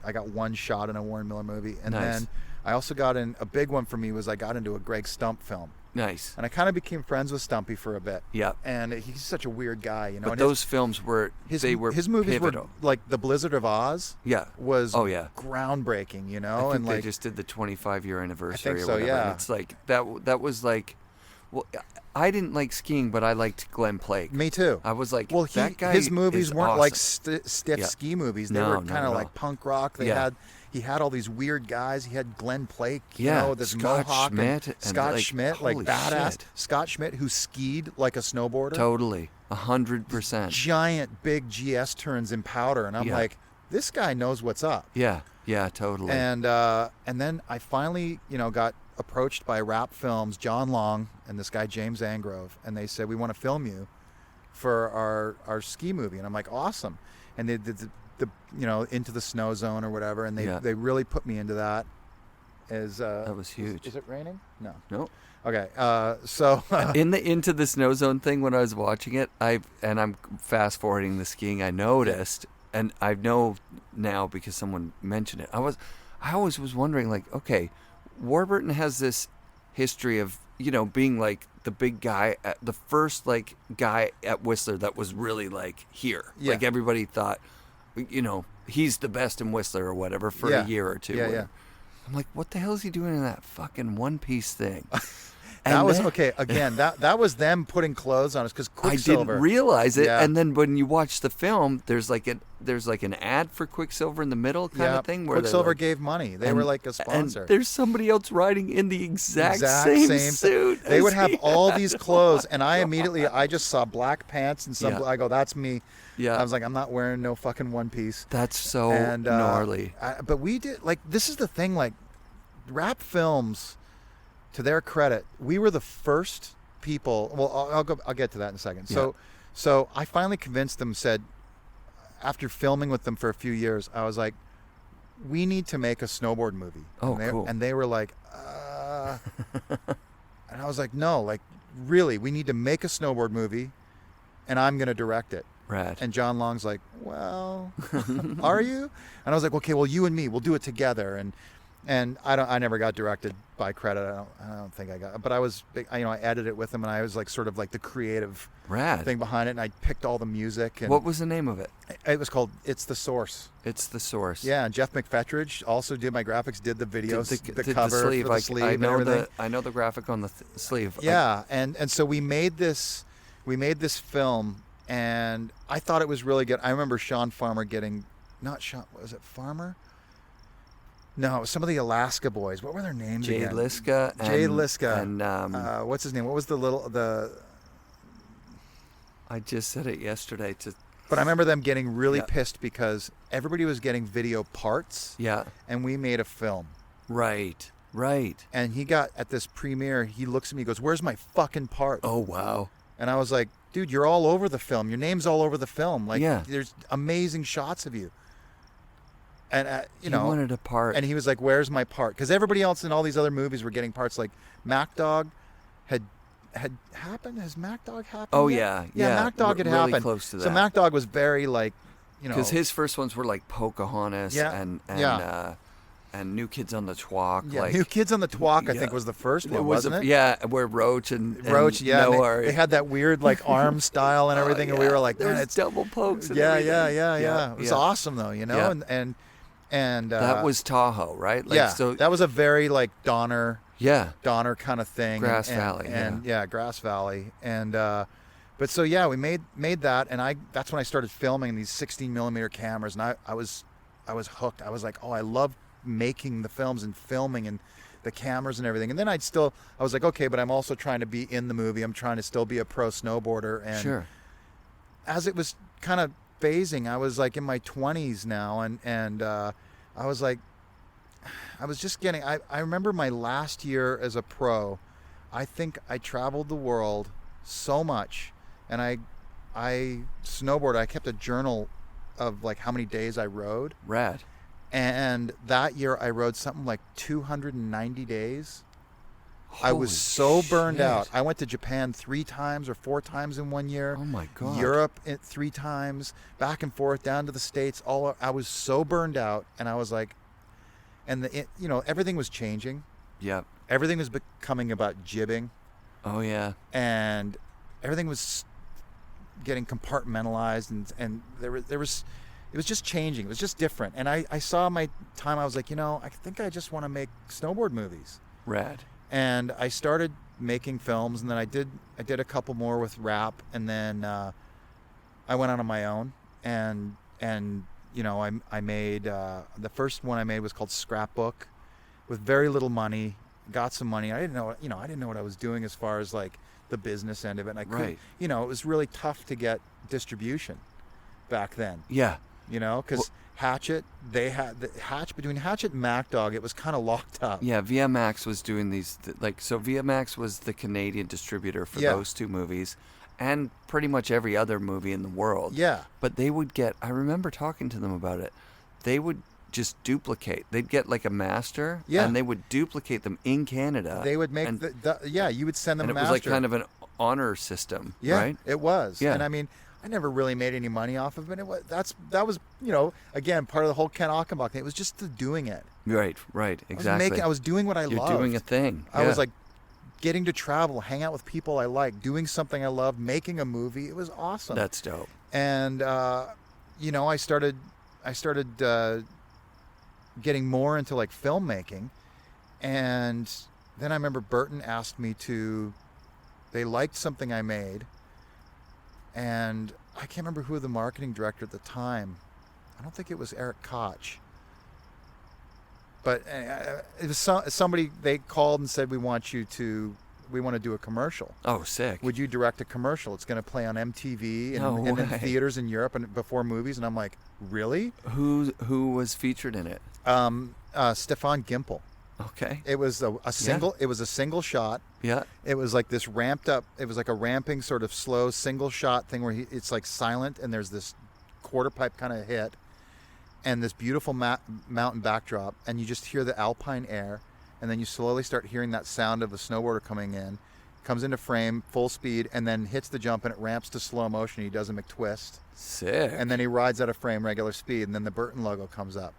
Speaker 7: I got one shot in a Warren Miller movie, and then I also got in a big one for me was I got into a Greg Stump film.
Speaker 1: Nice.
Speaker 7: And I kind of became friends with Stumpy for a bit.
Speaker 1: Yeah.
Speaker 7: And he's such a weird guy, you know.
Speaker 1: But
Speaker 7: and
Speaker 1: those films were
Speaker 7: his
Speaker 1: pivotal.
Speaker 7: movies were like The Blizzard of Oz.
Speaker 1: Yeah.
Speaker 7: Was groundbreaking, you know.
Speaker 1: I think
Speaker 7: and
Speaker 1: they
Speaker 7: like
Speaker 1: just did the 25-year anniversary.
Speaker 7: I think
Speaker 1: or
Speaker 7: so,
Speaker 1: whatever.
Speaker 7: yeah.
Speaker 1: And it's like that was like, well, I didn't like skiing, but I liked Glenn Plake.
Speaker 7: Me too.
Speaker 1: I was like,
Speaker 7: well,
Speaker 1: that guy
Speaker 7: his movies weren't
Speaker 1: awesome.
Speaker 7: like stiff ski movies. They were kind of like punk rock. He had all these weird guys. He had Glenn Plake, you know, this
Speaker 1: Scott
Speaker 7: mohawk.
Speaker 1: Schmidt.
Speaker 7: Scott Schmidt, like badass.
Speaker 1: Shit.
Speaker 7: Scott Schmidt, who skied like a snowboarder.
Speaker 1: Totally. 100%.
Speaker 7: Giant, big GS turns in powder. And I'm like, this guy knows what's up.
Speaker 1: Yeah, totally.
Speaker 7: And then I finally, you know, got approached by Rap Films, John Long, and this guy, James Angrove. And they said, we want to film you for our ski movie. And I'm like, awesome. And they did the you know, Into the Snow Zone or whatever, and they really put me into that. That
Speaker 1: was huge.
Speaker 7: Is it raining? No.
Speaker 1: Nope.
Speaker 7: Okay. So
Speaker 1: in the Into the Snow Zone thing, when I was watching it, I'm fast forwarding the skiing. I noticed, and I know now because someone mentioned it. I always was wondering, like, okay, Warburton has this history of, you know, being like the big guy, the first like guy at Whistler that was really like here. Yeah. Like everybody thought, you know, he's the best in Whistler or whatever for a year or two. Yeah. I'm like, what the hell is he doing in that fucking one-piece thing?
Speaker 7: That was okay. Again, that was them putting clothes on us because Quicksilver.
Speaker 1: I didn't realize it, and then when you watch the film, there's like an ad for Quicksilver in the middle kind of thing. Where
Speaker 7: Quicksilver
Speaker 1: like,
Speaker 7: gave money. They were like a sponsor.
Speaker 1: And there's somebody else riding in the exact same suit.
Speaker 7: They would have all these clothes, and I just saw black pants and some. I go, that's me. Yeah. I was like, I'm not wearing no fucking one piece.
Speaker 1: That's so gnarly.
Speaker 7: But we did, like, this is the thing, like, Rap Films, to their credit, we were the first people. Well, I'll get to that in a second.
Speaker 1: Yeah.
Speaker 7: So I finally convinced them. Said after filming with them for a few years, I was like, we need to make a snowboard movie.
Speaker 1: Oh, cool.
Speaker 7: And they were like, and I was like, no, like, really, we need to make a snowboard movie, and I'm going to direct it.
Speaker 1: Rad.
Speaker 7: And John Long's like, well, are you? And I was like, okay, well, you and me, we'll do it together. And And I never got directed by credit. I don't think I got. But I was, I edited it with him, and I was like sort of like the creative thing behind it. And I picked all the music. And
Speaker 1: What was the name of it?
Speaker 7: It was called "It's the Source."
Speaker 1: It's the Source.
Speaker 7: Yeah, and Jeff McFetridge also did my graphics, did the videos, the cover,
Speaker 1: sleeve.
Speaker 7: for the sleeve,
Speaker 1: I know
Speaker 7: and everything.
Speaker 1: I know the graphic on the sleeve.
Speaker 7: Yeah, and so we made this film, and I thought it was really good. I remember Sean Farmer getting, not Sean, was it Farmer? No, it was some of the Alaska boys. What were their names
Speaker 1: Jay
Speaker 7: again?
Speaker 1: Liska.
Speaker 7: Jay Liska.
Speaker 1: And
Speaker 7: what's his name? What was the?
Speaker 1: I just said it yesterday
Speaker 7: But I remember them getting really pissed because everybody was getting video parts.
Speaker 1: Yeah.
Speaker 7: And we made a film.
Speaker 1: Right.
Speaker 7: And he got at this premiere. He looks at me, he goes, "Where's my fucking part?"
Speaker 1: Oh wow.
Speaker 7: And I was like, "Dude, you're all over the film. Your name's all over the film. Like,
Speaker 1: Yeah.
Speaker 7: there's amazing shots of you." And
Speaker 1: He wanted a part.
Speaker 7: And he was like, "Where's my part?" Because everybody else in all these other movies were getting parts. Like Mac Dog had happened. Has Mac Dog happened?
Speaker 1: Oh
Speaker 7: yet?
Speaker 1: yeah.
Speaker 7: Mac Dog had
Speaker 1: really
Speaker 7: happened.
Speaker 1: close to that.
Speaker 7: So Mac Dog was very like,
Speaker 1: because his first ones were like Pocahontas and New Kids on the Twalk.
Speaker 7: Yeah,
Speaker 1: like
Speaker 7: New Kids on the Twalk, I think was the first one, wasn't it?
Speaker 1: Yeah, where Roach and
Speaker 7: yeah,
Speaker 1: Noah
Speaker 7: they had that weird like arm style and everything, and we were like, "Man, it's
Speaker 1: double pokes." And
Speaker 7: yeah.
Speaker 1: everything.
Speaker 7: It was awesome though,
Speaker 1: Yeah.
Speaker 7: and
Speaker 1: that was Tahoe, right? Like,
Speaker 7: yeah,
Speaker 1: so
Speaker 7: that was a very like Donner kind of thing.
Speaker 1: Grass Valley,
Speaker 7: Grass Valley, and but so yeah, we made that, and that's when I started filming these 16mm cameras, and I was hooked. I was like, oh, I love making the films and filming and the cameras and everything. And then I was like, okay, but I'm also trying to be in the movie. I'm trying to still be a pro snowboarder. And
Speaker 1: sure.
Speaker 7: As it was kind of phasing, I was like in my 20s now, and I was like, I was just getting, I remember my last year as a pro, I think I traveled the world so much, and I snowboarded. I kept a journal of like how many days I rode.
Speaker 1: Rad.
Speaker 7: And that year I rode something like 290 days. I was
Speaker 1: Holy
Speaker 7: so burned
Speaker 1: shit.
Speaker 7: out. I went to Japan 3 times or 4 times in 1 year.
Speaker 1: Oh my God.
Speaker 7: Europe 3 times, back and forth down to the States. I was so burned out, and I was like, and everything was changing.
Speaker 1: Yep.
Speaker 7: Everything was becoming about jibbing,
Speaker 1: Oh yeah.
Speaker 7: and everything was getting compartmentalized, and there was. It was just changing. It was just different. And I saw my time. I was like, I think I just want to make snowboard movies.
Speaker 1: Rad.
Speaker 7: And I started making films, and then I did a couple more with rap, and then I went out on my own, and I made the first one I made was called Scrapbook, with very little money. Got some money. I didn't know what I was doing as far as like the business end of it. And I couldn't, it was really tough to get distribution back then.
Speaker 1: Yeah.
Speaker 7: Because Hatchet, between Hatchet and Mac Dog, it was kind of locked up.
Speaker 1: Yeah, VMAX was doing these, so VMAX was the Canadian distributor for those 2 movies, and pretty much every other movie in the world.
Speaker 7: Yeah.
Speaker 1: But they would get, I remember talking to them about it, they would just duplicate. They'd get like a master, and they would duplicate them in Canada.
Speaker 7: They would make, you would send them a master.
Speaker 1: And it was like kind of an honor system,
Speaker 7: yeah,
Speaker 1: right?
Speaker 7: It was.
Speaker 1: Yeah.
Speaker 7: And I mean, I never really made any money off of it. That was again part of the whole Ken Achenbach thing. It was just the doing it.
Speaker 1: Right, exactly.
Speaker 7: I was doing what I loved.
Speaker 1: You're doing a thing.
Speaker 7: I was like getting to travel, hang out with people I like, doing something I loved, making a movie. It was awesome.
Speaker 1: That's dope.
Speaker 7: And I started getting more into like filmmaking, and then I remember Burton asked me they liked something I made. And I can't remember who the marketing director at the time. I don't think it was Eric Koch. But it was somebody. They called and said, we want to do a commercial.
Speaker 1: Oh, sick.
Speaker 7: Would you direct a commercial? It's going to play on MTV and in theaters in Europe and before movies. And I'm like, really?
Speaker 1: Who was featured in it?
Speaker 7: Stefan Gimpel.
Speaker 1: Okay.
Speaker 7: It was a single. It was a single shot.
Speaker 1: Yeah.
Speaker 7: It was like this ramped up. It was like a ramping sort of slow single shot thing where it's like silent, and there's this quarter pipe kind of hit, and this beautiful mountain backdrop, and you just hear the alpine air, and then you slowly start hearing that sound of the snowboarder coming in, comes into frame full speed, and then hits the jump, and it ramps to slow motion. He does a McTwist.
Speaker 1: Sick.
Speaker 7: And then he rides out of frame regular speed, and then the Burton logo comes up.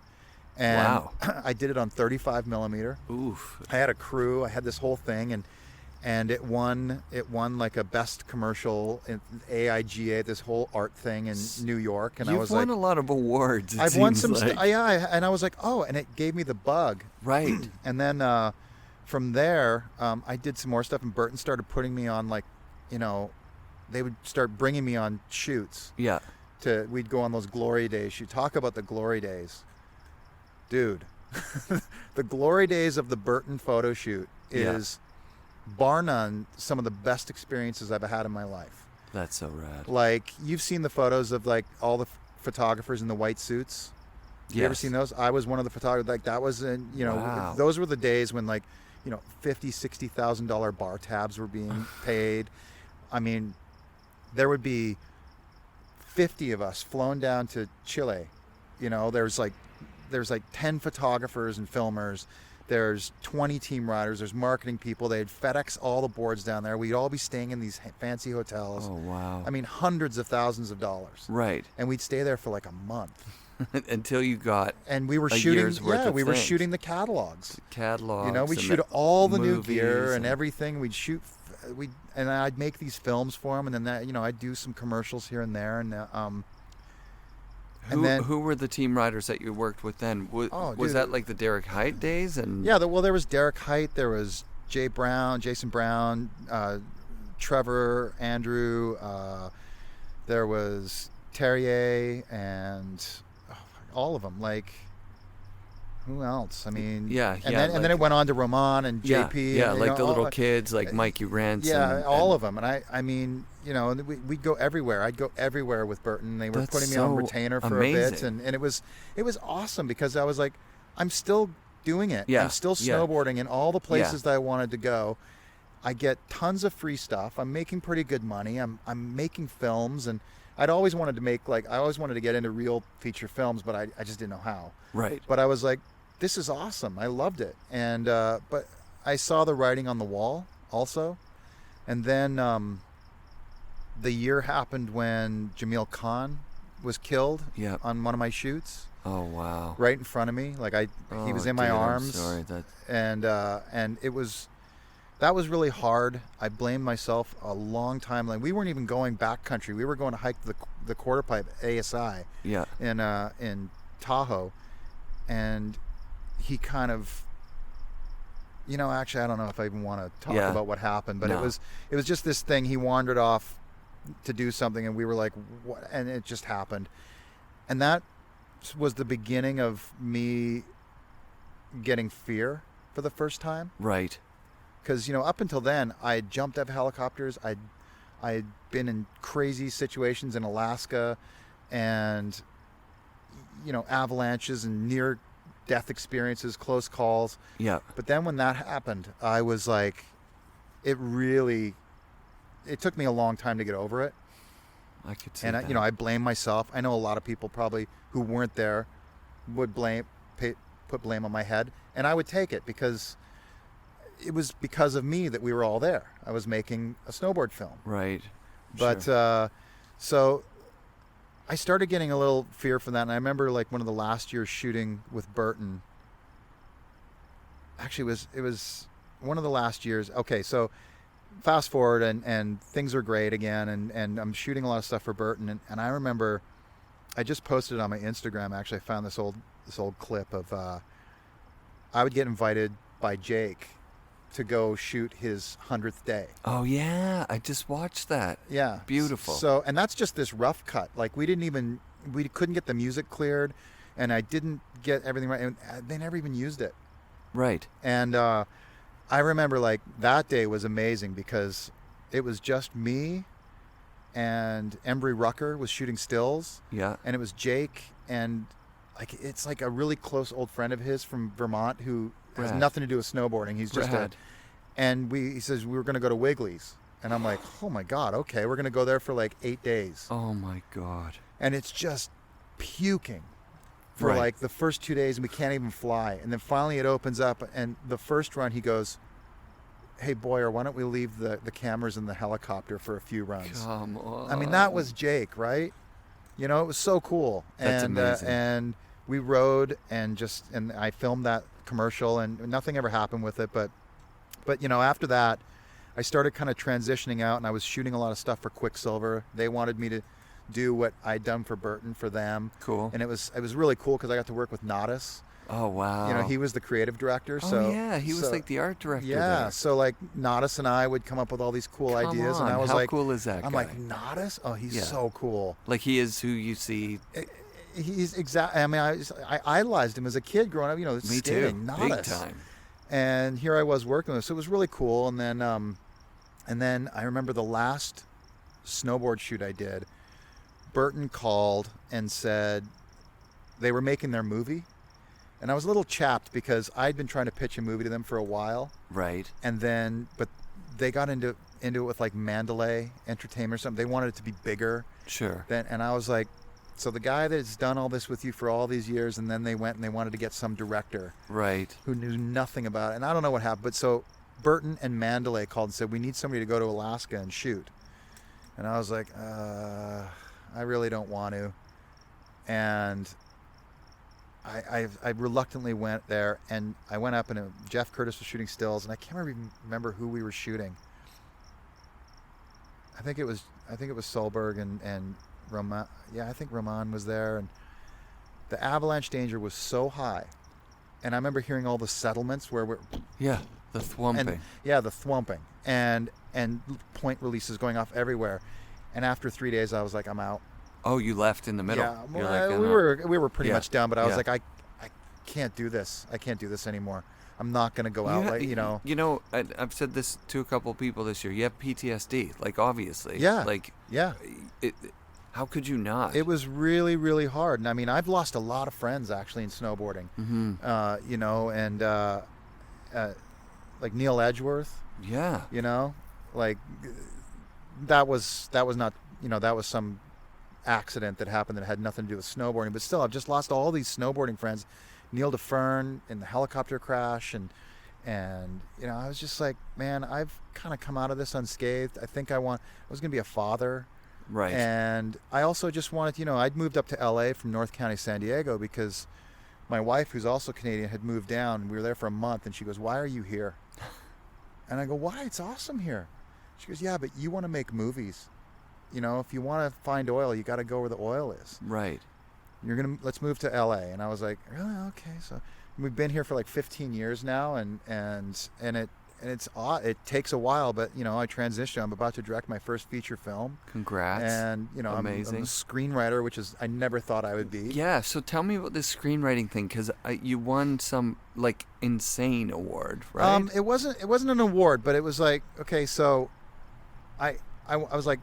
Speaker 7: And
Speaker 1: Wow.
Speaker 7: I did it on 35 millimeter.
Speaker 1: Oof.
Speaker 7: I had a crew. I had this whole thing, and it won like a best commercial in AIGA, this whole art thing in New York. And
Speaker 1: You've
Speaker 7: I was
Speaker 1: won
Speaker 7: like,
Speaker 1: a lot of awards.
Speaker 7: I've won some stuff. And I was like, oh, and it gave me the bug.
Speaker 1: Right.
Speaker 7: And then from there, I did some more stuff, and Burton started putting me on, like, you know, they would start bringing me on shoots.
Speaker 1: Yeah.
Speaker 7: We'd go on those glory days. You talk about the glory days, dude. The glory days of the Burton photo shoot is, bar none, some of the best experiences I've had in my life.
Speaker 1: That's so rad.
Speaker 7: Like, you've seen the photos of, like, all the photographers in the white suits. You ever seen those? I was one of the photographers. Like, that was in, you know,
Speaker 1: Wow.
Speaker 7: those were the days when, like, you know, $50,000-$60,000 bar tabs were being paid. I mean, there would be 50 of us flown down to Chile. You know, there's like 10 photographers and filmers. There's 20 team riders. There's marketing people. They'd FedEx all the boards down there. We'd all be staying in these fancy hotels.
Speaker 1: Oh, wow.
Speaker 7: I mean, hundreds of thousands of dollars.
Speaker 1: Right.
Speaker 7: And we'd stay there for like a month.
Speaker 1: Until you got
Speaker 7: And we were
Speaker 1: a
Speaker 7: shooting.
Speaker 1: year's worth
Speaker 7: Yeah,
Speaker 1: of
Speaker 7: we were
Speaker 1: things.
Speaker 7: shooting the catalogs.
Speaker 1: catalogs.
Speaker 7: You know, we'd
Speaker 1: and
Speaker 7: shoot all the new
Speaker 1: movies
Speaker 7: gear and everything. We'd shoot. And I'd make these films for them, and then that, you know, I'd do some commercials here and there, and then
Speaker 1: Who were the team riders that you worked with then? Was
Speaker 7: dude.
Speaker 1: that like the Derek Height days? And
Speaker 7: yeah, well, there was Derek Height, there was Jason Brown, Trevor, Andrew, there was Terrier, and all of them. Like, who else? I mean, and then it went on to Roman and JP.
Speaker 1: Yeah,
Speaker 7: and,
Speaker 1: like
Speaker 7: know,
Speaker 1: the
Speaker 7: all-
Speaker 1: little kids, like Mikey Rance.
Speaker 7: Yeah,
Speaker 1: and,
Speaker 7: all of them. And I mean, you know, we'd go everywhere. I'd go everywhere with Burton. They were
Speaker 1: That's
Speaker 7: putting me on
Speaker 1: so
Speaker 7: retainer for
Speaker 1: amazing.
Speaker 7: a bit, and it was awesome because I was like, I'm still doing it.
Speaker 1: Yeah,
Speaker 7: I'm still
Speaker 1: yeah.
Speaker 7: snowboarding in all the places
Speaker 1: Yeah.
Speaker 7: that I wanted to go. I get tons of free stuff. I'm making pretty good money. I'm making films, and I always wanted to get into real feature films, but I just didn't know how.
Speaker 1: Right.
Speaker 7: But I was like, this is awesome. I loved it. And but I saw the writing on the wall also. And then the year happened when Jamil Khan was killed
Speaker 1: Yep.
Speaker 7: on one of my shoots,
Speaker 1: Oh, wow.
Speaker 7: right in front of me. Like he was in my
Speaker 1: dude, I'm
Speaker 7: arms.
Speaker 1: sorry. That
Speaker 7: And that was really hard. I blamed myself a long time. Like, we weren't even going backcountry. We were going to hike the quarter pipe ASI
Speaker 1: yeah.
Speaker 7: in Tahoe, and he kind of, you know, actually I don't know if I even want to talk
Speaker 1: Yeah.
Speaker 7: about what happened, but
Speaker 1: No.
Speaker 7: it was just this thing. He wandered off to do something, and we were like, what? And it just happened, and that was the beginning of me getting fear for the first time.
Speaker 1: Right.
Speaker 7: Because, you know, up until then, I had jumped out of helicopters. I'd been in crazy situations in Alaska, and, you know, avalanches and near-death experiences, close calls.
Speaker 1: Yeah.
Speaker 7: But then when that happened, I was like, it took me a long time to get over it.
Speaker 1: I could see
Speaker 7: And,
Speaker 1: that.
Speaker 7: you know, I blame myself. I know a lot of people probably who weren't there would put blame on my head, and I would take it because it was because of me that we were all there. I was making a snowboard film.
Speaker 1: Right.
Speaker 7: But
Speaker 1: Sure.
Speaker 7: so I started getting a little fear from that, and I remember like one of the last years shooting with Burton. Actually, it was one of the last years. Okay, so fast forward, and things are great again, and I'm shooting a lot of stuff for Burton, and I remember I just posted it on my Instagram. Actually, I found this old clip of I would get invited by Jake to go shoot his 100th day.
Speaker 1: Oh, yeah. I just watched that.
Speaker 7: Yeah.
Speaker 1: Beautiful.
Speaker 7: So, and that's just this rough cut. Like, we couldn't get the music cleared, and I didn't get everything right. And they never even used it.
Speaker 1: Right.
Speaker 7: And I remember, like, that day was amazing because it was just me, and Embry Rucker was shooting stills.
Speaker 1: Yeah.
Speaker 7: And it was Jake, and like, it's like a really close old friend of his from Vermont who has
Speaker 1: Rad.
Speaker 7: nothing to do with snowboarding. He's just
Speaker 1: Rad.
Speaker 7: and he says, we were going to go to Wiggly's. And I'm like, oh my God, okay, we're going to go there for like 8 days.
Speaker 1: Oh, my God.
Speaker 7: And it's just puking for
Speaker 1: Right.
Speaker 7: like the first 2 days, and we can't even fly. And then finally it opens up, and the first run he goes, hey, Boyer, why don't we leave the cameras in the helicopter for a few runs?
Speaker 1: Come on.
Speaker 7: I mean, that was Jake, right? You know, it was so cool.
Speaker 1: That's
Speaker 7: and
Speaker 1: amazing.
Speaker 7: And we rode and I filmed that commercial, and nothing ever happened with it. But after that, I started kind of transitioning out, and I was shooting a lot of stuff for Quicksilver. They wanted me to do what I'd done for Burton for them.
Speaker 1: Cool.
Speaker 7: And it was really cool because I got to work with Nadas.
Speaker 1: Oh, wow.
Speaker 7: He was the creative director.
Speaker 1: Oh, yeah, he was like the art director.
Speaker 7: Yeah,
Speaker 1: there.
Speaker 7: so like Nadas and I would come up with all these cool ideas, and I was
Speaker 1: How
Speaker 7: like,
Speaker 1: cool is that guy?
Speaker 7: I'm like, Nadas? Oh, he's so cool.
Speaker 1: Like he is who you see.
Speaker 7: He's exactly. I mean, I idolized him as a kid growing up.
Speaker 1: Me
Speaker 7: skating,
Speaker 1: too.
Speaker 7: Nadas.
Speaker 1: Big time.
Speaker 7: And here I was working with him, so it was really cool. And then I remember the last snowboard shoot I did. Burton called and said they were making their movie. And I was a little chapped because I'd been trying to pitch a movie to them for a while.
Speaker 1: Right.
Speaker 7: And then, but they got into it with like Mandalay Entertainment or something. They wanted it to be bigger.
Speaker 1: Sure.
Speaker 7: And I was like, so the guy that's done all this with you for all these years, and then they went and they wanted to get some director.
Speaker 1: Right.
Speaker 7: Who knew nothing about it. And I don't know what happened. But so Burton and Mandalay called and said, we need somebody to go to Alaska and shoot. And I was like, I really don't want to. And I reluctantly went there, and I went up, and Jeff Curtis was shooting stills, and I can't remember who we were shooting. I think it was Solberg and Roman. Yeah, I think Roman was there, and the avalanche danger was so high, and I remember hearing all the settlements where we're
Speaker 1: the thwomping.
Speaker 7: The thwomping and point releases going off everywhere, and after 3 days I was like, I'm out.
Speaker 1: Oh, you left in the middle.
Speaker 7: Yeah,
Speaker 1: Like,
Speaker 7: we were pretty much done, but I was
Speaker 1: Yeah.
Speaker 7: like, I can't do this. I can't do this anymore. I'm not going to go out like,
Speaker 1: I've said this to a couple people this year. You have PTSD, like obviously.
Speaker 7: Yeah.
Speaker 1: Like
Speaker 7: yeah.
Speaker 1: How could you not?
Speaker 7: It was really, really hard. And I mean, I've lost a lot of friends actually in snowboarding.
Speaker 1: Mm-hmm.
Speaker 7: Like Neil Edgeworth.
Speaker 1: Yeah.
Speaker 7: Like that was not, that was some accident that happened that had nothing to do with snowboarding, but still I've just lost all these snowboarding friends. Neil DeFern in the helicopter crash, and I was just like, man, I've kind of come out of this unscathed. I think I was going to be a father,
Speaker 1: right?
Speaker 7: And I also just wanted, I'd moved up to LA from North County, San Diego, because my wife, who's also Canadian, had moved down, and we were there for a month, and she goes, why are you here? And I go, why? It's awesome here. She goes, yeah, but you want to make movies. If you want to find oil, you got to go where the oil is.
Speaker 1: Right.
Speaker 7: Let's move to LA. And I was like, really? Okay. So we've been here for like 15 years now, and it's odd. It takes a while, but I transitioned. I'm about to direct my first feature film.
Speaker 1: Congrats.
Speaker 7: And
Speaker 1: amazing.
Speaker 7: I'm a screenwriter, which is I never thought I would be.
Speaker 1: Yeah. So tell me about this screenwriting thing, because you won some like insane award, right?
Speaker 7: It wasn't an award, but it was like, okay, so I was like,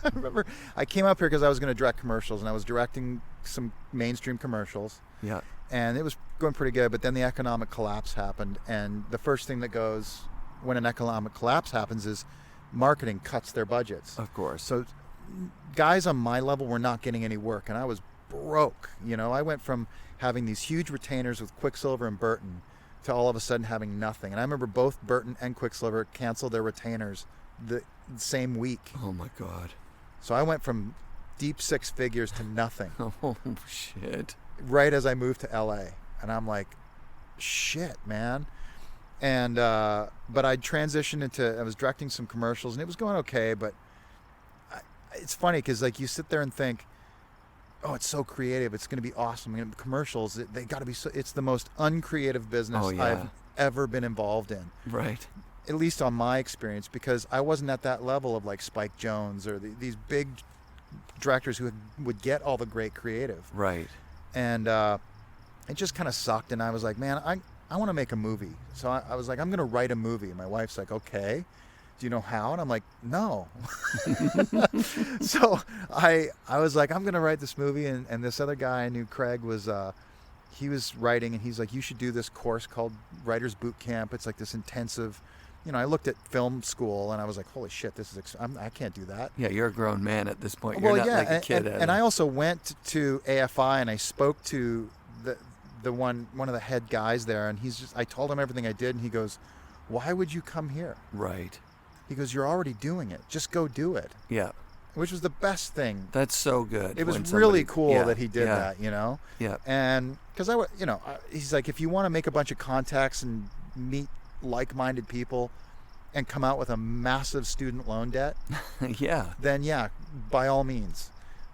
Speaker 7: I remember I came up here because I was going to direct commercials, and I was directing some mainstream commercials.
Speaker 1: Yeah.
Speaker 7: And it was going pretty good, but then the economic collapse happened, and the first thing that goes when an economic collapse happens is marketing cuts their budgets.
Speaker 1: Of course.
Speaker 7: So guys on my level were not getting any work, and I was broke. I went from having these huge retainers with Quicksilver and Burton to all of a sudden having nothing. And I remember both Burton and Quicksilver canceled their retainers the same week.
Speaker 1: Oh my God.
Speaker 7: So I went from deep six figures to nothing.
Speaker 1: Oh shit.
Speaker 7: Right as I moved to LA. And I'm like, shit, man. And but I transitioned I was directing some commercials, and it was going okay, but it's funny because like you sit there and think, oh, it's so creative, it's going to be awesome. Commercials, they got to be it's the most uncreative business I've ever been involved in.
Speaker 1: Right.
Speaker 7: At least on my experience, because I wasn't at that level of like Spike Jonze or these big directors who would get all the great creative.
Speaker 1: Right.
Speaker 7: And it just kind of sucked, and I was like, man, I want to make a movie. So I was like, I'm going to write a movie. And my wife's like, okay, do you know how? And I'm like, no. So I was like, I'm going to write this movie. And this other guy I knew, Craig, he was writing, and he's like, you should do this course called Writer's Boot Camp. It's like this intensive, I looked at film school, and I was like, holy shit, this is, I can't do that.
Speaker 1: Yeah, you're a grown man at this point.
Speaker 7: Well,
Speaker 1: you're not like a kid.
Speaker 7: And I also went to AFI, and I spoke to the one of the head guys there, and I told him everything I did, and he goes, why would you come here?
Speaker 1: Right.
Speaker 7: He goes, you're already doing it. Just go do it.
Speaker 1: Yeah.
Speaker 7: which was the best thing.
Speaker 1: That's so good.
Speaker 7: It was
Speaker 1: when
Speaker 7: really
Speaker 1: somebody-
Speaker 7: cool
Speaker 1: yeah,
Speaker 7: that he did
Speaker 1: yeah,
Speaker 7: that, you know?
Speaker 1: Yeah.
Speaker 7: And because he's like, if you want to make a bunch of contacts and meet like-minded people and come out with a massive student loan debt,
Speaker 1: Yeah.
Speaker 7: then yeah, by all means.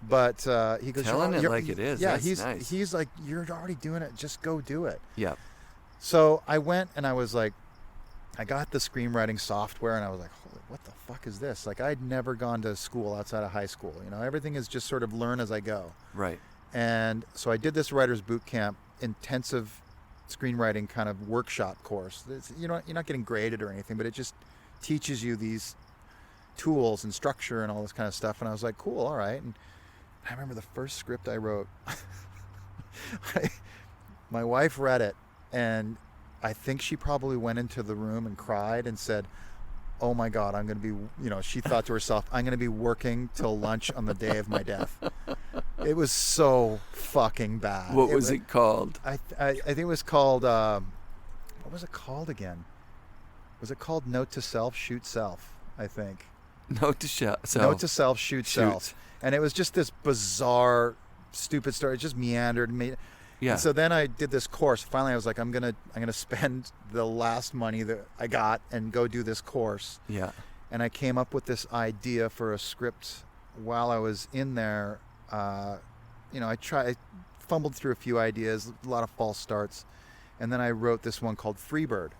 Speaker 7: But he goes,
Speaker 1: Telling it
Speaker 7: you're-
Speaker 1: like it is.
Speaker 7: Yeah,
Speaker 1: That's nice.
Speaker 7: he's like, you're already doing it. Just go do it.
Speaker 1: Yeah.
Speaker 7: So I went and I was like, I got the screenwriting software and I was like, holy, what the fuck is this? Like, I'd never gone to school outside of high school. You know, everything is just sort of learn as I go.
Speaker 1: Right.
Speaker 7: And so I did this writer's boot camp, intensive screenwriting kind of workshop course. You're not getting graded or anything, but it just teaches you these tools and structure and all this kind of stuff. And I was like, cool, all right. And I remember the first script I wrote, my wife read it, and I think she probably went into the room and cried and said, oh my God, I'm going to be, she thought to herself, I'm going to be working till lunch on the day of my death. It was so fucking bad.
Speaker 1: What was it called?
Speaker 7: I think it was called, what was it called again? Was it called Note to Self, Shoot Self, I think.
Speaker 1: Note to self.
Speaker 7: Note to Self, Shoot Self. And it was just this bizarre, stupid story. It just meandered and made.
Speaker 1: Yeah.
Speaker 7: And so then I did this course. Finally, I was like, I'm gonna spend the last money that I got and go do this course.
Speaker 1: Yeah.
Speaker 7: And I came up with this idea for a script while I was in there. I fumbled through a few ideas, a lot of false starts, and then I wrote this one called Freebird.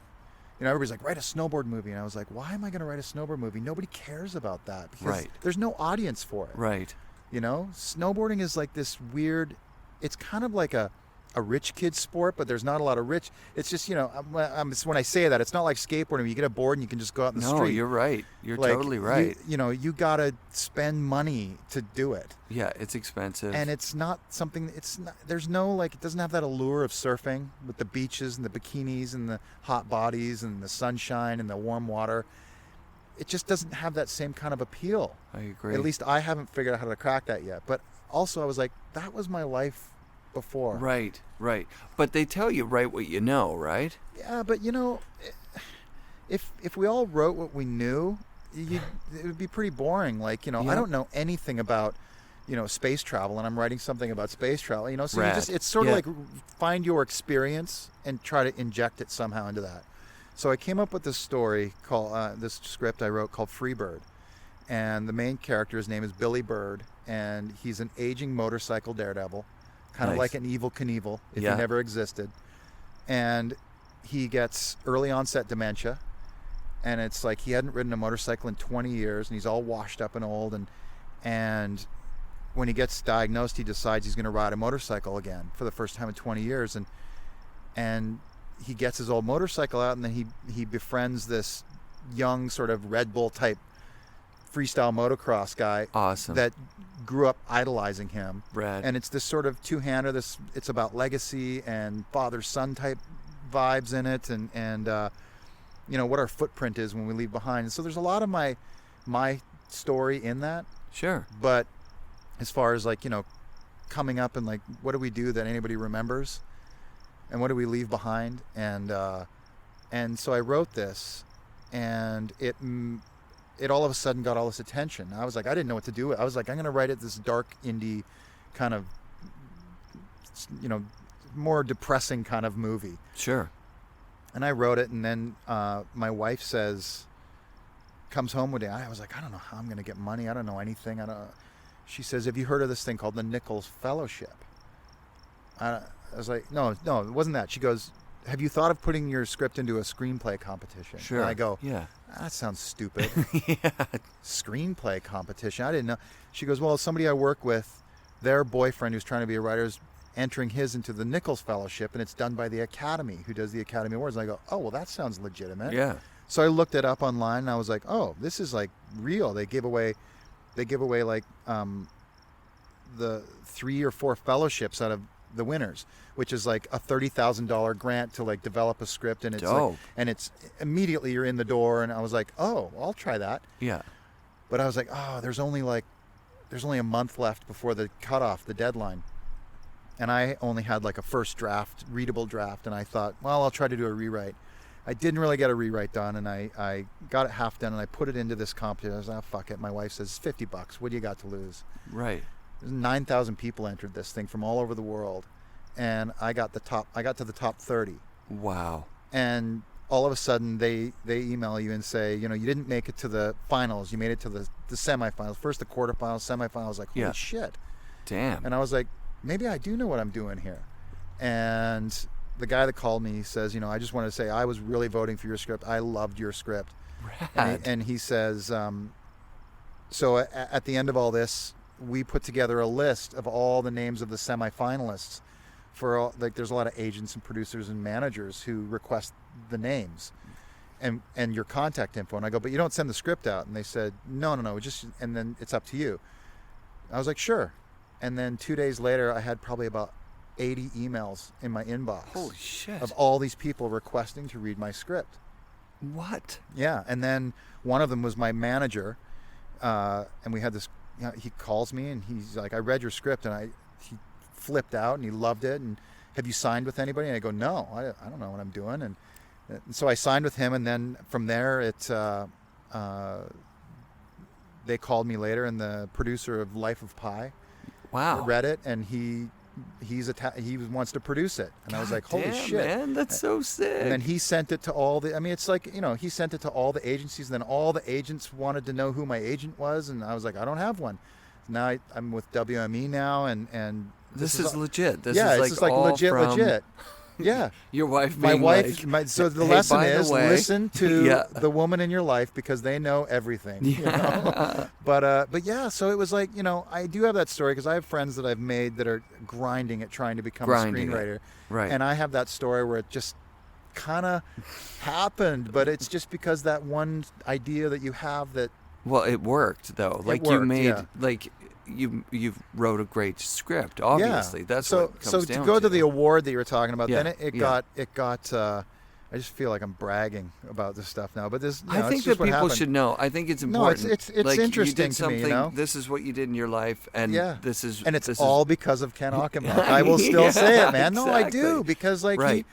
Speaker 7: Everybody's like, write a snowboard movie, and I was like, why am I going to write a snowboard movie? Nobody cares about that because
Speaker 1: Right.
Speaker 7: there's no audience for it.
Speaker 1: Right.
Speaker 7: Snowboarding is like this weird. It's kind of like a rich kid sport, but there's not a lot of rich. It's just, when I say that, it's not like skateboarding where you get a board and you can just go out in the street.
Speaker 1: No, you're right. You're
Speaker 7: Like,
Speaker 1: totally right.
Speaker 7: You got to spend money to do it.
Speaker 1: Yeah, it's expensive.
Speaker 7: And it's not something, there's no, it doesn't have that allure of surfing with the beaches and the bikinis and the hot bodies and the sunshine and the warm water. It just doesn't have that same kind of appeal.
Speaker 1: I agree.
Speaker 7: At least I haven't figured out how to crack that yet. But also I was like, that was my life before.
Speaker 1: Right. But they tell you write what you know, right?
Speaker 7: Yeah, but if we all wrote what we knew, it would be pretty boring. I don't know anything about, space travel, and I'm writing something about space travel, so
Speaker 1: Rad.
Speaker 7: it's sort of
Speaker 1: Yeah.
Speaker 7: like find your experience and try to inject it somehow into that. So I came up with this story called, this script I wrote called Freebird. And the main character's name is Billy Bird, and he's an aging motorcycle daredevil, kind of
Speaker 1: Nice.
Speaker 7: like an Evel Knievel if
Speaker 1: Yeah.
Speaker 7: he never existed. And he gets early onset dementia, and it's like he hadn't ridden a motorcycle in 20 years, and he's all washed up and old. And when he gets diagnosed, he decides he's going to ride a motorcycle again for the first time in 20 years. And he gets his old motorcycle out, and then he befriends this young sort of Red Bull type freestyle motocross guy.
Speaker 1: Awesome.
Speaker 7: That grew up idolizing him.
Speaker 1: Rad.
Speaker 7: And it's this sort of two-hander. It's about legacy and father-son type vibes in it, and what our footprint is when we leave behind. And so there's a lot of my story in that.
Speaker 1: Sure.
Speaker 7: But as far as coming up and what do we do that anybody remembers, and what do we leave behind, and so I wrote this, and it all of a sudden got all this attention. I was like, I didn't know what to do. I was like, I'm going to write it this dark indie kind of, more depressing kind of movie.
Speaker 1: Sure.
Speaker 7: And I wrote it, and then my wife comes home one day. I was like, I don't know how I'm going to get money. I don't know anything. She says, have you heard of this thing called the Nichols Fellowship? I was like, no, it wasn't that. She goes, have you thought of putting your script into a screenplay competition?
Speaker 1: Sure.
Speaker 7: And I go,
Speaker 1: yeah.
Speaker 7: That sounds stupid.
Speaker 1: Yeah.
Speaker 7: Screenplay competition. I didn't know. She goes, well, somebody I work with, their boyfriend who's trying to be a writer is entering his into the Nichols Fellowship, and it's done by the Academy, who does the Academy Awards. And I go, oh, well, that sounds legitimate.
Speaker 1: Yeah.
Speaker 7: So I looked it up online, and I was like, oh, this is real. They give away the 3 or 4 fellowships out of the winners, which is a $30,000 grant to develop a script, and it's it's immediately you're in the door. And I was like, oh, I'll try that.
Speaker 1: Yeah.
Speaker 7: But I was like, oh, there's only a month left before the cutoff, the deadline, and I only had a first draft, readable draft, and I thought, well, I'll try to do a rewrite. I didn't really get a rewrite done, and I got it half done, and I put it into this competition. I was like, oh, fuck it. My wife says, $50. What do you got to lose?
Speaker 1: Right.
Speaker 7: 9,000 people entered this thing from all over the world, and I got to the top 30.
Speaker 1: Wow.
Speaker 7: And all of a sudden they email you and say, you didn't make it to the finals. You made it to the semifinals. First the quarterfinals, semifinals. I was like, holy shit.
Speaker 1: Damn.
Speaker 7: And I was like, maybe I do know what I'm doing here. And the guy that called me says, I just wanted to say I was really voting for your script. I loved your script.
Speaker 1: Rad.
Speaker 7: And he says, so at the end of all this, we put together a list of all the names of the semifinalists. There's a lot of agents and producers and managers who request the names and your contact info. And I go, but you don't send the script out. And they said, no, and then it's up to you. I was like, sure. And then 2 days later, I had probably about 80 emails in my inbox.
Speaker 1: Holy shit.
Speaker 7: Of all these people requesting to read my script.
Speaker 1: What?
Speaker 7: Yeah. And then one of them was my manager. And we had this, he calls me and he's like, I read your script, and he flipped out and he loved it. And have you signed with anybody? And I go, no, I don't know what I'm doing. And so I signed with him, and then from there they called me later, and the producer of Life of Pi read it, and he wants to produce it. And I was like, holy shit,
Speaker 1: man, that's so sick.
Speaker 7: And then he sent it to all the, it's like, he sent it to all the agencies, and then all the agents wanted to know who my agent was, and I was like, I don't have one. Now I'm with WME now, and
Speaker 1: this is legit. This
Speaker 7: is like
Speaker 1: all
Speaker 7: legit. Yeah.
Speaker 1: Your wife
Speaker 7: my
Speaker 1: being
Speaker 7: wife,
Speaker 1: like,
Speaker 7: so the
Speaker 1: hey,
Speaker 7: lesson
Speaker 1: by the
Speaker 7: is
Speaker 1: way,
Speaker 7: listen to the woman in your life, because they know everything. But yeah, so it was like, I do have that story because I have friends that I've made that are grinding at trying to become a screenwriter.
Speaker 1: Right.
Speaker 7: And I have that story where it just kind of happened, but it's just because that one idea that you have that.
Speaker 1: Well, it worked though. You wrote a great script, obviously.
Speaker 7: Yeah.
Speaker 1: That's what it comes
Speaker 7: so
Speaker 1: down
Speaker 7: to go to the award that you were talking about, then it got I just feel like I'm bragging about this stuff now, but this
Speaker 1: I think that people should know. I think it's important.
Speaker 7: No, it's interesting to me,
Speaker 1: This is what you did in your life, and
Speaker 7: it's all because of Ken Achenbach. I will still say it, man. No, I do, because he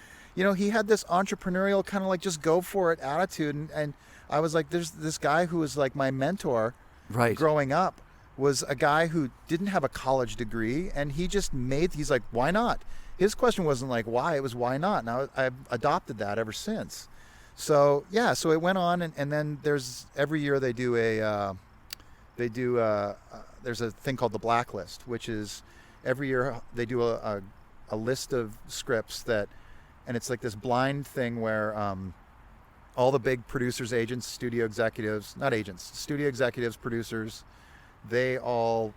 Speaker 7: had this entrepreneurial kind of like just go for it attitude, and I was like, there's this guy who was like my mentor growing up, was a guy who didn't have a college degree, and he's like, why not? His question wasn't like why, it was why not. Now I've adopted that ever since. So yeah, so it went on, and then there's every year they do there's a thing called the Blacklist, which is every year they do a list of scripts and it's like this blind thing where all the big producers, agents, studio executives, producers, they all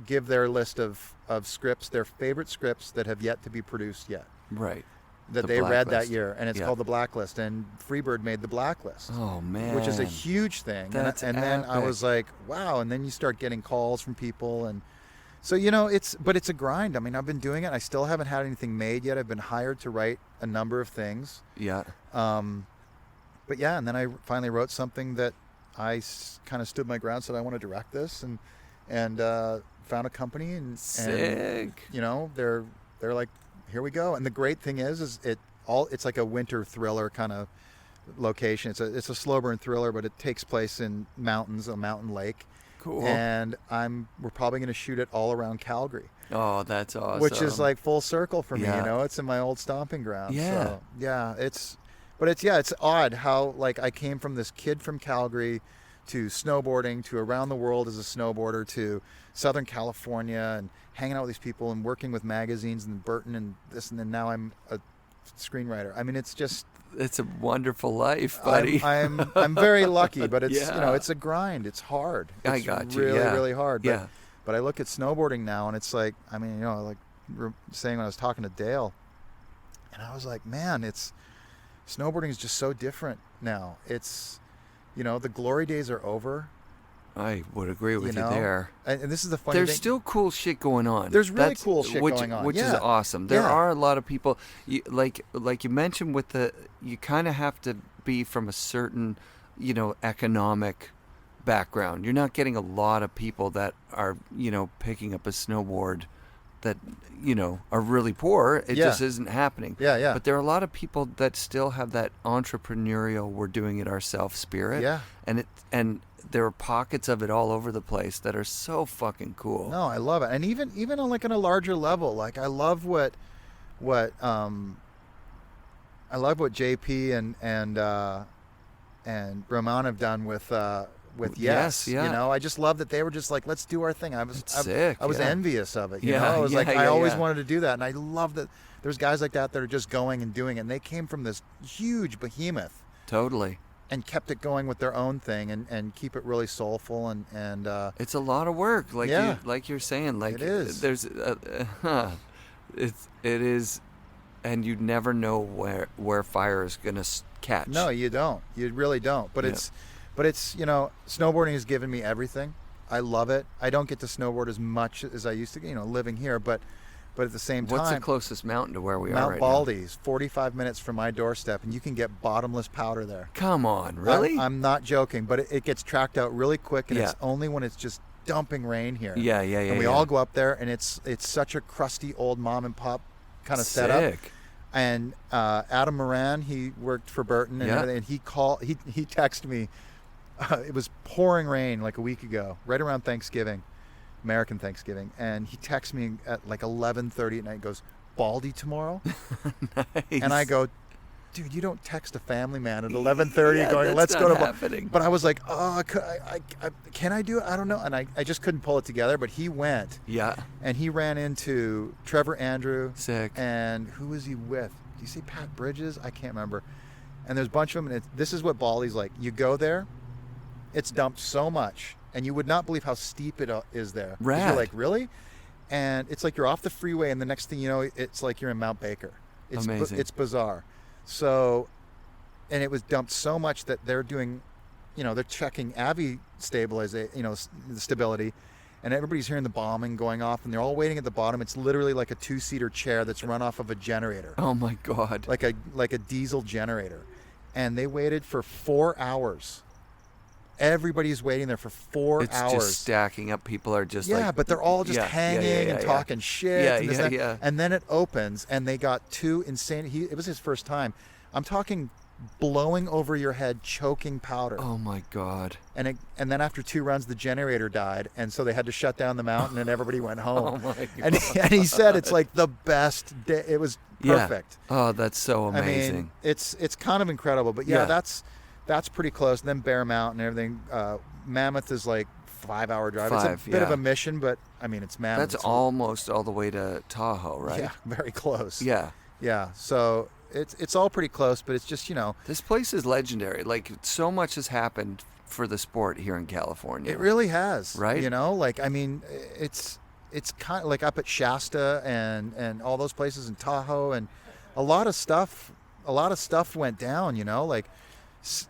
Speaker 7: give their list of scripts, their favorite scripts that have yet to be produced yet.
Speaker 1: Right.
Speaker 7: That they read that year, and it's called the Blacklist, and Freebird made the Blacklist.
Speaker 1: Oh man.
Speaker 7: Which is a huge thing.
Speaker 1: That's
Speaker 7: and then I was like, wow, and then you start getting calls from people, and so it's a grind. I've been doing it. I still haven't had anything made yet. I've been hired to write a number of things.
Speaker 1: Yeah.
Speaker 7: But yeah, and then I finally wrote something that I kind of stood my ground, said I want to direct this, and found a company, and
Speaker 1: sick.
Speaker 7: And, they're like, here we go. And the great thing is it's like a winter thriller kind of location. It's a slow burn thriller, but it takes place in mountains, a mountain lake.
Speaker 1: Cool.
Speaker 7: And we're probably going to shoot it all around Calgary.
Speaker 1: Oh, that's awesome.
Speaker 7: Which is like full circle for me.
Speaker 1: Yeah.
Speaker 7: It's in my old stomping ground.
Speaker 1: Yeah.
Speaker 7: So, yeah, it's odd how like I came from this kid from Calgary to snowboarding, to around the world as a snowboarder, to Southern California and hanging out with these people and working with magazines and Burton and this, and then now I'm a screenwriter.
Speaker 1: It's a wonderful life, buddy.
Speaker 7: I'm very lucky, but it's it's a grind. It's hard. It's
Speaker 1: I got you.
Speaker 7: Really,
Speaker 1: yeah.
Speaker 7: really hard. But,
Speaker 1: yeah.
Speaker 7: But I look at snowboarding now, and it's like, like saying when I was talking to Dale, and I was like, man, snowboarding is just so different now. It's, the glory days are over.
Speaker 1: I would agree with you there.
Speaker 7: And this is the funny
Speaker 1: There's
Speaker 7: thing.
Speaker 1: still cool shit going on.
Speaker 7: There's really cool shit going on.
Speaker 1: Which is awesome. There are a lot of people, like you mentioned you kind of have to be from a certain, economic background. You're not getting a lot of people that are, picking up a snowboard that are really poor. It
Speaker 7: Yeah.
Speaker 1: just isn't happening.
Speaker 7: Yeah.
Speaker 1: But there are a lot of people that still have that entrepreneurial, we're doing it ourselves spirit.
Speaker 7: Yeah.
Speaker 1: And there are pockets of it all over the place that are so fucking cool.
Speaker 7: No, I love it. And even on like on a larger level, like I love what JP and Roman have done with Yes.
Speaker 1: Yeah.
Speaker 7: I just love that they were just like, let's do our thing. I was
Speaker 1: sick,
Speaker 7: I was
Speaker 1: yeah.
Speaker 7: envious of it. You
Speaker 1: Yeah,
Speaker 7: know? I was
Speaker 1: yeah,
Speaker 7: like,
Speaker 1: yeah,
Speaker 7: I always
Speaker 1: yeah.
Speaker 7: wanted to do that, and I love that there's guys like that are just going and doing it. And they came from this huge behemoth
Speaker 1: Totally.
Speaker 7: and kept it going with their own thing and keep it really soulful and
Speaker 1: It's a lot of work, like
Speaker 7: Yeah.
Speaker 1: you're saying. Like
Speaker 7: It is.
Speaker 1: There's, it is, and you never know where fire is gonna catch.
Speaker 7: No, you don't. You really don't. But
Speaker 1: Yeah.
Speaker 7: it's snowboarding has given me everything. I love it. I don't get to snowboard as much as I used to, living here, but at the same time,
Speaker 1: What's the closest mountain to where we are
Speaker 7: Mount
Speaker 1: right
Speaker 7: Baldy is 45 minutes from my doorstep, and you can get bottomless powder there.
Speaker 1: now? Come on, really?
Speaker 7: I'm not joking, but it gets tracked out really quick, and
Speaker 1: Yeah.
Speaker 7: it's only when it's just dumping rain here.
Speaker 1: Yeah.
Speaker 7: And we all go up there, and it's such a crusty old mom and pop kind of setup.
Speaker 1: Sick.
Speaker 7: And Adam Moran, he worked for Burton and
Speaker 1: Yeah.
Speaker 7: everything. And he texted me. It was pouring rain like a week ago, right around Thanksgiving, American Thanksgiving. And he texted me at like 11:30 at night. Goes, Baldy tomorrow?
Speaker 1: Nice.
Speaker 7: And I go, dude, you don't text a family man at 11:30
Speaker 1: Yeah,
Speaker 7: going,
Speaker 1: that's
Speaker 7: let's
Speaker 1: not
Speaker 7: go to
Speaker 1: happening.
Speaker 7: But I was like, oh, can I do it? I don't know. And I just couldn't pull it together. But he went.
Speaker 1: Yeah.
Speaker 7: And he ran into Trevor Andrew.
Speaker 1: Sick.
Speaker 7: And who was he with? Do you say Pat Bridges? I can't remember. And there's a bunch of them. And this is what Baldy's like. You go there, it's dumped so much, and you would not believe how steep it is there. 'Cause
Speaker 1: Rad.
Speaker 7: You're like, really? And it's like you're off the freeway, and the next thing you know, it's like you're in Mount Baker. It's
Speaker 1: Amazing.
Speaker 7: It's bizarre. So, and it was dumped so much that they're doing, they're checking AVI stabilization, the stability, and everybody's hearing the bombing going off, and they're all waiting at the bottom. It's literally like a 2-seater chair that's run off of a generator,
Speaker 1: Oh my God.
Speaker 7: like a diesel generator, and they waited for 4 hours. Everybody's waiting there for 4
Speaker 1: It's
Speaker 7: hours.
Speaker 1: just stacking up. People are just
Speaker 7: Yeah,
Speaker 1: like,
Speaker 7: but they're all just
Speaker 1: Yeah,
Speaker 7: hanging and
Speaker 1: yeah.
Speaker 7: talking shit.
Speaker 1: Yeah,
Speaker 7: and this,
Speaker 1: yeah,
Speaker 7: that.
Speaker 1: yeah.
Speaker 7: And then it opens, and they got 2 insane. It was his first time. I'm talking blowing over your head, choking powder.
Speaker 1: Oh my God.
Speaker 7: And then after 2 runs, the generator died, and so they had to shut down the mountain, and everybody went home.
Speaker 1: Oh my God.
Speaker 7: And he said it's like the best day. It was perfect.
Speaker 1: Yeah. Oh, that's so amazing.
Speaker 7: I mean, it's kind of incredible. But yeah,
Speaker 1: Yeah.
Speaker 7: that's pretty close. And then Bear Mountain and everything. Mammoth is like 5-hour drive.
Speaker 1: 5,
Speaker 7: it's a bit of
Speaker 1: yeah.
Speaker 7: a mission, but I mean, it's Mammoth.
Speaker 1: That's
Speaker 7: It's
Speaker 1: almost all the way to Tahoe, right?
Speaker 7: Yeah, very close.
Speaker 1: Yeah.
Speaker 7: Yeah. So it's all pretty close, but it's just
Speaker 1: This place is legendary. Like, so much has happened for the sport here in California.
Speaker 7: it really has.
Speaker 1: Right?
Speaker 7: Like I mean, it's kind of like up at Shasta and all those places in Tahoe, and a lot of stuff went down. Like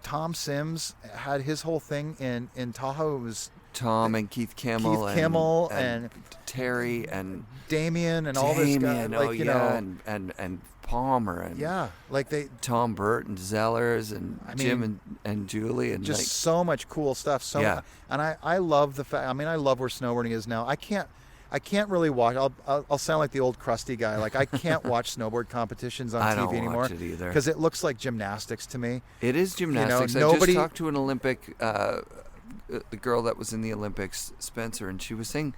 Speaker 7: Tom Sims had his whole thing in Tahoe. It was
Speaker 1: Tom and Keith Kimmel,
Speaker 7: and
Speaker 1: Terry and
Speaker 7: Damien and all this guy.
Speaker 1: Damien, and Palmer and
Speaker 7: like they
Speaker 1: Tom Burt and Zellers and Jim and Julie and
Speaker 7: just so much cool stuff.
Speaker 1: Yeah.
Speaker 7: And I love the fact. I mean, I love where snowboarding is now. I can't really watch. I'll sound like the old crusty guy. Like I can't watch snowboard competitions on
Speaker 1: I
Speaker 7: TV
Speaker 1: don't
Speaker 7: anymore
Speaker 1: watch it either
Speaker 7: because it looks like gymnastics to me.
Speaker 1: It is gymnastics. I
Speaker 7: nobody-
Speaker 1: just talked to an Olympic, the girl that was in the Olympics, Spencer, and she was saying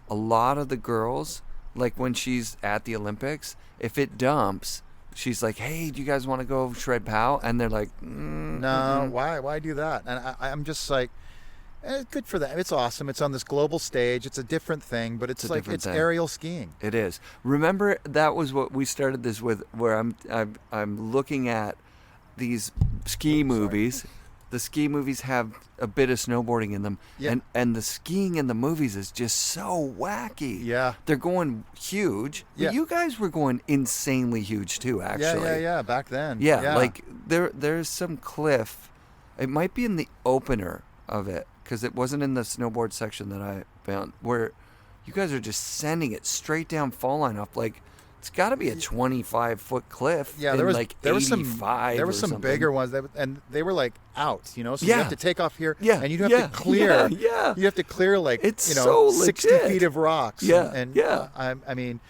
Speaker 1: a lot of the girls, like when she's at the Olympics, if it dumps, she's like, "Hey, do you guys want to go shred pow?" And they're like,
Speaker 7: No, why do that? And I'm just like, good for them. It's awesome. It's on this global stage. It's a different thing, but it's
Speaker 1: a
Speaker 7: like
Speaker 1: different
Speaker 7: it's
Speaker 1: thing.
Speaker 7: aerial skiing.
Speaker 1: It is. Remember, that was what we started this with, where I'm looking at these ski movies. The ski movies have a bit of snowboarding in them,
Speaker 7: Yeah.
Speaker 1: and the skiing in the movies is just so wacky.
Speaker 7: Yeah.
Speaker 1: They're going huge.
Speaker 7: Yeah.
Speaker 1: But you guys were going insanely huge too, actually.
Speaker 7: Yeah. Back then.
Speaker 1: Yeah, like there's some cliff. It might be in the opener of it, because it wasn't in the snowboard section that I found, where you guys are just sending it straight down fall line off like it's got to be a 25-foot cliff.
Speaker 7: Yeah,
Speaker 1: in
Speaker 7: there was
Speaker 1: like
Speaker 7: there was some
Speaker 1: 85
Speaker 7: there were some
Speaker 1: something.
Speaker 7: bigger ones and they were like out, you know. So
Speaker 1: Yeah.
Speaker 7: you have to take off here,
Speaker 1: Yeah,
Speaker 7: and you have
Speaker 1: yeah,
Speaker 7: to clear.
Speaker 1: yeah.
Speaker 7: You have to clear like
Speaker 1: It's
Speaker 7: you know
Speaker 1: so
Speaker 7: 60
Speaker 1: legit.
Speaker 7: feet of rocks.
Speaker 1: Yeah,
Speaker 7: and
Speaker 1: yeah.
Speaker 7: I mean,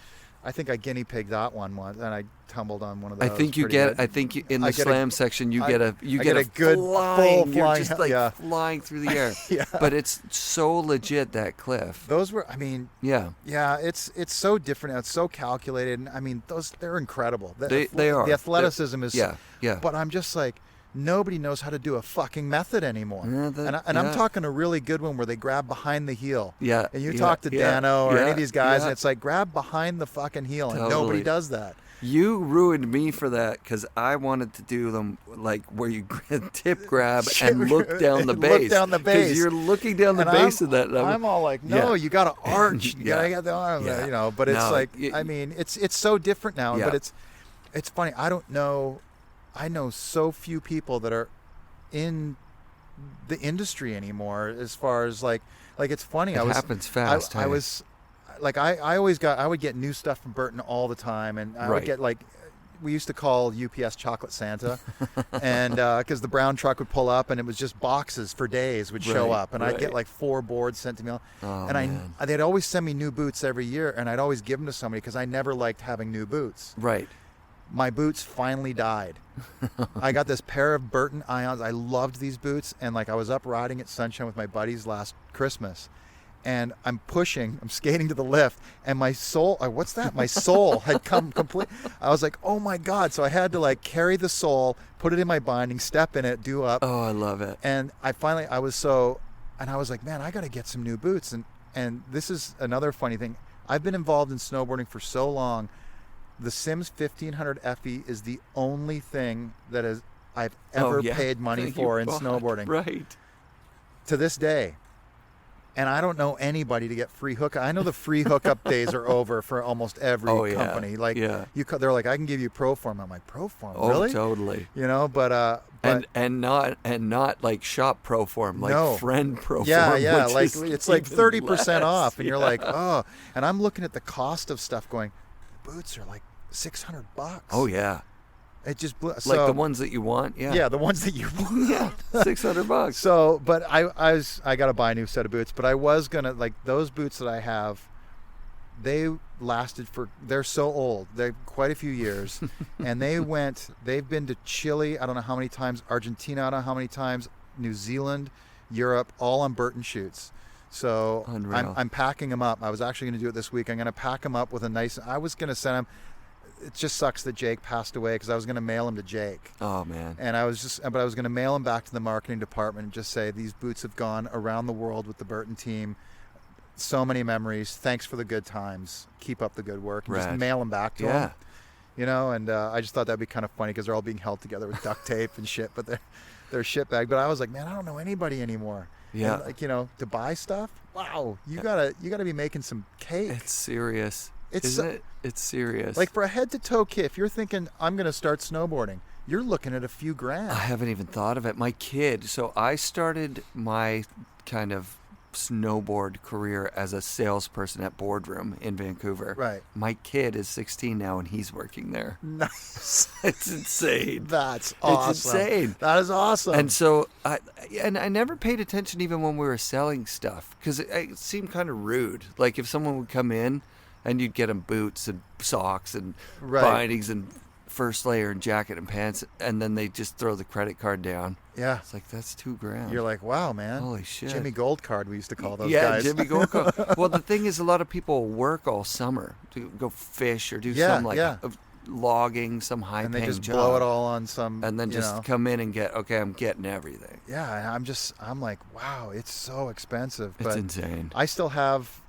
Speaker 7: I think I guinea pigged that one once, and I tumbled on one of those.
Speaker 1: I think you
Speaker 7: pretty
Speaker 1: get.
Speaker 7: good.
Speaker 1: I think you, in the
Speaker 7: I get a-
Speaker 1: slam section you
Speaker 7: I-
Speaker 1: get a
Speaker 7: I
Speaker 1: get a
Speaker 7: good
Speaker 1: flying.
Speaker 7: full
Speaker 1: You're
Speaker 7: flying.
Speaker 1: just like
Speaker 7: yeah.
Speaker 1: flying through the air.
Speaker 7: Yeah.
Speaker 1: But it's so legit, that cliff.
Speaker 7: Those were. I mean,
Speaker 1: Yeah.
Speaker 7: yeah. It's so different. It's so calculated. And I mean, they're incredible.
Speaker 1: They are.
Speaker 7: The athleticism is.
Speaker 1: Yeah. Yeah.
Speaker 7: But I'm just like, nobody knows how to do a fucking method anymore.
Speaker 1: Yeah,
Speaker 7: and I'm
Speaker 1: yeah.
Speaker 7: talking a really good one where they grab behind the heel.
Speaker 1: Yeah,
Speaker 7: And you
Speaker 1: yeah,
Speaker 7: talk to
Speaker 1: yeah,
Speaker 7: Dano or any
Speaker 1: yeah,
Speaker 7: of these guys,
Speaker 1: yeah.
Speaker 7: and it's like, grab behind the fucking heel. And
Speaker 1: Totally.
Speaker 7: nobody does that.
Speaker 1: You ruined me for that because I wanted to do them like where you tip grab and look down the
Speaker 7: Look
Speaker 1: base.
Speaker 7: down the base.
Speaker 1: Because you're looking down the
Speaker 7: And
Speaker 1: base of that. and
Speaker 7: I'm all like, no,
Speaker 1: Yeah.
Speaker 7: you got to arch. You
Speaker 1: Yeah.
Speaker 7: got to get the arm,
Speaker 1: Yeah.
Speaker 7: you know. But it's
Speaker 1: No,
Speaker 7: like,
Speaker 1: y-
Speaker 7: I mean, it's so different now.
Speaker 1: Yeah.
Speaker 7: But it's funny. I don't know. I know so few people that are in the industry anymore. As far as like it's funny.
Speaker 1: It happens fast.
Speaker 7: I
Speaker 1: hey?
Speaker 7: was like, I would get new stuff from Burton all the time, and I would
Speaker 1: Right.
Speaker 7: get like. We used to call UPS Chocolate Santa, and because the brown truck would pull up and it was just boxes for days would show
Speaker 1: Right,
Speaker 7: up, and I'd get
Speaker 1: right.
Speaker 7: like 4 boards sent to me.
Speaker 1: Oh,
Speaker 7: And
Speaker 1: man.
Speaker 7: they'd always send me new boots every year, and I'd always give them to somebody because I never liked having new boots.
Speaker 1: Right.
Speaker 7: My boots finally died. I got this pair of Burton Ions. I loved these boots, and like I was up riding at Sunshine with my buddies last Christmas, and I'm skating to the lift, and my sole, what's that? My sole had come complete. I was like, oh my God. So I had to like carry the sole, put it in my binding, step in it, do up.
Speaker 1: Oh, I love it.
Speaker 7: And I was like, man, I got to get some new boots. And this is another funny thing. I've been involved in snowboarding for so long. The Sims 1500 FE is the only thing that I've ever paid money
Speaker 1: Thank
Speaker 7: for
Speaker 1: you,
Speaker 7: in
Speaker 1: God.
Speaker 7: snowboarding
Speaker 1: Right.
Speaker 7: to this day. And I don't know anybody to get free hookup. I know the free hookup days are over for almost every
Speaker 1: Oh, yeah.
Speaker 7: company. Like
Speaker 1: Yeah.
Speaker 7: they're like, I can give you pro form. I'm like, pro form,
Speaker 1: Oh,
Speaker 7: really?
Speaker 1: totally.
Speaker 7: You know, but
Speaker 1: And not like shop pro form, like
Speaker 7: No.
Speaker 1: friend pro
Speaker 7: yeah,
Speaker 1: form.
Speaker 7: yeah,
Speaker 1: which
Speaker 7: like
Speaker 1: is
Speaker 7: it's like
Speaker 1: even
Speaker 7: 30%
Speaker 1: less.
Speaker 7: off, and you're
Speaker 1: Yeah.
Speaker 7: like, oh. And I'm looking at the cost of stuff, going, boots are like $600.
Speaker 1: Oh yeah.
Speaker 7: It just blew.
Speaker 1: Like
Speaker 7: So,
Speaker 1: the ones that you want. Yeah.
Speaker 7: yeah, the ones that you want.
Speaker 1: Yeah. $600.
Speaker 7: So, but I got to buy a new set of boots. But I was gonna, like, those boots that I have, they lasted they're so old. They're quite a few years, and they've been to Chile. I don't know how many times. Argentina. I don't know how many times. New Zealand, Europe, all on Burton shoots. So
Speaker 1: Unreal.
Speaker 7: I'm packing them up. I was actually going to do it this week. I'm going to pack them up with a nice. I was going to send them. It just sucks that Jake passed away because I was going to mail them to Jake.
Speaker 1: Oh man.
Speaker 7: And I was going to mail them back to the marketing department and just say, these boots have gone around the world with the Burton team. So many memories. Thanks for the good times. Keep up the good work. And just
Speaker 1: Rad.
Speaker 7: mail them back to
Speaker 1: Yeah.
Speaker 7: them. You know, and I just thought that'd be kind of funny because they're all being held together with duct tape and shit, but they're shit bag. But I was like, man, I don't know anybody anymore.
Speaker 1: Yeah.
Speaker 7: And, like, you know, to buy stuff. Wow, you gotta be making some cake.
Speaker 1: It's serious.
Speaker 7: It's
Speaker 1: Isn't
Speaker 7: so-
Speaker 1: it? It's serious.
Speaker 7: Like for a head to toe kit, if you're thinking I'm gonna start snowboarding, you're looking at a few grand.
Speaker 1: I haven't even thought of it. My kid. So I started my kind of snowboard career as a salesperson at Boardroom in Vancouver.
Speaker 7: Right.
Speaker 1: My kid is 16 now and he's working there.
Speaker 7: Nice.
Speaker 1: It's insane.
Speaker 7: That's awesome.
Speaker 1: It's insane.
Speaker 7: That is awesome.
Speaker 1: And so I never paid attention even when we were selling stuff because it seemed kind of rude. Like if someone would come in and you'd get them boots and socks and
Speaker 7: Right.
Speaker 1: bindings and first layer and jacket and pants, and then they just throw the credit card down.
Speaker 7: yeah,
Speaker 1: It's like, that's $2,000.
Speaker 7: you're like, wow, man.
Speaker 1: Holy shit.
Speaker 7: Jimmy Gold Card, we used to call those
Speaker 1: yeah,
Speaker 7: guys.
Speaker 1: Jimmy Gold Card. Well, the thing is, a lot of people work all summer to go fish or do
Speaker 7: Yeah,
Speaker 1: some like
Speaker 7: yeah.
Speaker 1: logging, some high
Speaker 7: and they
Speaker 1: paying
Speaker 7: just
Speaker 1: job.
Speaker 7: blow it all on some.
Speaker 1: And then
Speaker 7: you
Speaker 1: just
Speaker 7: know.
Speaker 1: come in and get, okay, I'm getting everything.
Speaker 7: Yeah, and I'm like, wow, it's so expensive.
Speaker 1: It's
Speaker 7: But
Speaker 1: insane.
Speaker 7: I still have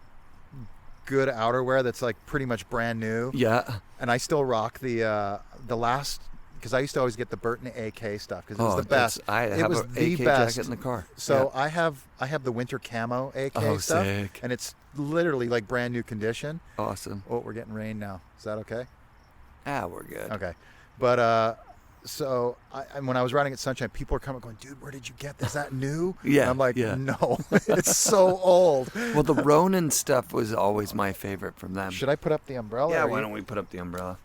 Speaker 7: good outerwear that's like pretty much brand new.
Speaker 1: Yeah.
Speaker 7: And I still rock the last, because I used to always get the Burton AK stuff because it was
Speaker 1: Oh,
Speaker 7: the best.
Speaker 1: I
Speaker 7: it
Speaker 1: have
Speaker 7: was
Speaker 1: an
Speaker 7: the
Speaker 1: AK
Speaker 7: best.
Speaker 1: jacket in the car.
Speaker 7: So
Speaker 1: Yeah.
Speaker 7: I have the winter camo AK
Speaker 1: Oh,
Speaker 7: stuff,
Speaker 1: sick.
Speaker 7: and it's literally like brand new condition.
Speaker 1: Awesome.
Speaker 7: Oh, we're getting rain now. Is that okay?
Speaker 1: We're good.
Speaker 7: Okay, but So when I was riding at Sunshine, people were coming going, dude, where did you get this? Is that new?
Speaker 1: Yeah,
Speaker 7: And I'm like,
Speaker 1: yeah.
Speaker 7: no, it's so old.
Speaker 1: Well, the Ronin stuff was always my favorite from them.
Speaker 7: Should I put up the umbrella?
Speaker 1: Yeah,
Speaker 7: or
Speaker 1: why
Speaker 7: you-
Speaker 1: don't we put up the umbrella?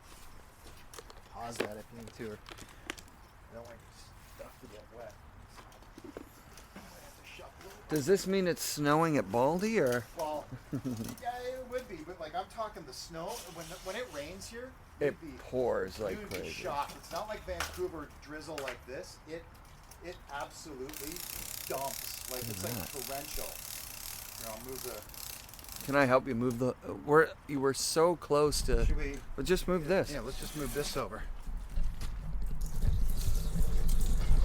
Speaker 7: Pause that if you need to. I don't want stuff to get wet.
Speaker 1: Does this mean it's snowing at Baldy, or?
Speaker 7: Well, yeah, it would be, but like I'm talking the snow. When it rains here,
Speaker 1: It pours like
Speaker 7: you'd be
Speaker 1: crazy.
Speaker 7: shocked. It's not like Vancouver drizzle like this. It absolutely dumps. Like it's like torrential. Here, I'll move the.
Speaker 1: Can I help you move the? You were so close to.
Speaker 7: Should we?
Speaker 1: Well, just move this.
Speaker 7: Yeah, let's just move this over.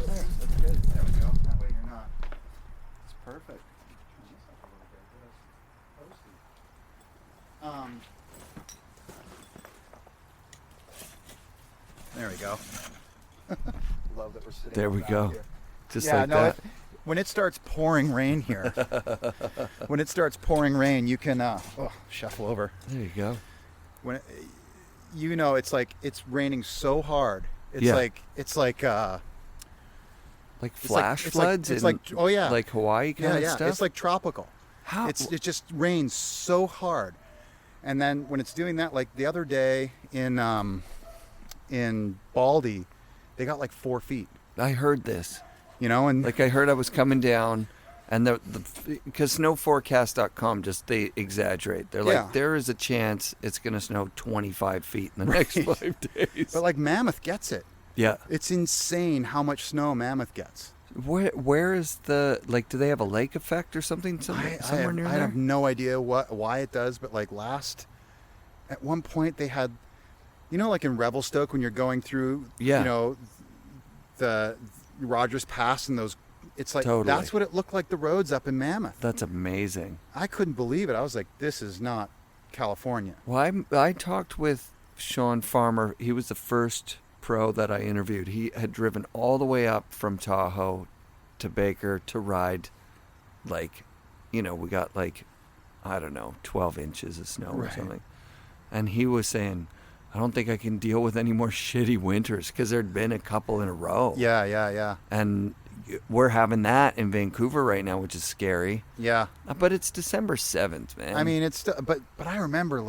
Speaker 1: There, that's good.
Speaker 7: There we go. That way you're not.
Speaker 1: It's perfect.
Speaker 7: There we go. Love that we're sitting.
Speaker 1: There
Speaker 7: on
Speaker 1: we
Speaker 7: that
Speaker 1: go.
Speaker 7: here.
Speaker 1: Just
Speaker 7: Yeah,
Speaker 1: like
Speaker 7: no,
Speaker 1: that.
Speaker 7: when it starts pouring rain here, when it starts pouring rain, you can shuffle over.
Speaker 1: There you go.
Speaker 7: When it's like it's raining so hard. It's
Speaker 1: Yeah.
Speaker 7: like
Speaker 1: Like flash floods.
Speaker 7: It's
Speaker 1: in,
Speaker 7: like oh yeah,
Speaker 1: like Hawaii kind of stuff.
Speaker 7: It's like tropical.
Speaker 1: How?
Speaker 7: It just rains so hard, and then when it's doing that, like the other day in Baldy, they got like 4 feet.
Speaker 1: I heard this.
Speaker 7: And
Speaker 1: Like I heard I was coming down, and because snowforecast.com they exaggerate. They're
Speaker 7: Yeah.
Speaker 1: like, there is a chance it's going to snow 25 feet in the next 5 days.
Speaker 7: but like Mammoth gets it.
Speaker 1: Yeah.
Speaker 7: It's insane how much snow Mammoth gets.
Speaker 1: Where is do they have a lake effect or something somewhere near
Speaker 7: I
Speaker 1: there?
Speaker 7: have no idea why it does, but like at one point they had, like in Revelstoke when you're going through, the Rogers Pass and those, it's like,
Speaker 1: Totally.
Speaker 7: that's what it looked like the roads up in Mammoth.
Speaker 1: That's amazing.
Speaker 7: I couldn't believe it. I was like, this is not California.
Speaker 1: Well, I talked with Sean Farmer. He was the first pro that I interviewed. He had driven all the way up from Tahoe to Baker to ride, we got 12 inches of snow or
Speaker 7: Right.
Speaker 1: something. And he was saying, I don't think I can deal with any more shitty winters, because there'd been a couple in a row.
Speaker 7: Yeah.
Speaker 1: And we're having that in Vancouver right now, which is scary.
Speaker 7: Yeah.
Speaker 1: But it's December 7th, man.
Speaker 7: I mean, it's still, but I remember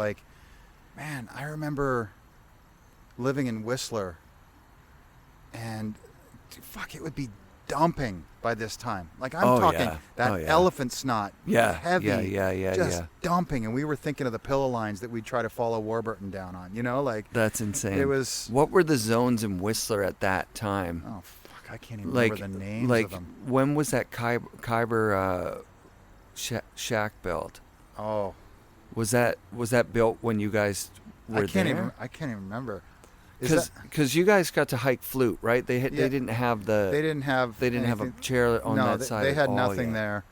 Speaker 7: I remember living in Whistler, and fuck, it would be dumping by this time. Like I'm talking that elephant snot, heavy, just dumping. And we were thinking of the pillow lines that we'd try to follow Warburton down on.
Speaker 1: That's insane.
Speaker 7: It was.
Speaker 1: What were the zones in Whistler at that time?
Speaker 7: Oh fuck, I can't even remember the names of them.
Speaker 1: When was that Khyber shack built?
Speaker 7: Oh,
Speaker 1: was that built when you guys were
Speaker 7: I can't
Speaker 1: there?
Speaker 7: I can't even remember.
Speaker 1: Because you guys got to hike Flute, right? They didn't have
Speaker 7: They didn't have
Speaker 1: a chair on that side.
Speaker 7: They had
Speaker 1: at all
Speaker 7: nothing
Speaker 1: yet.
Speaker 7: there,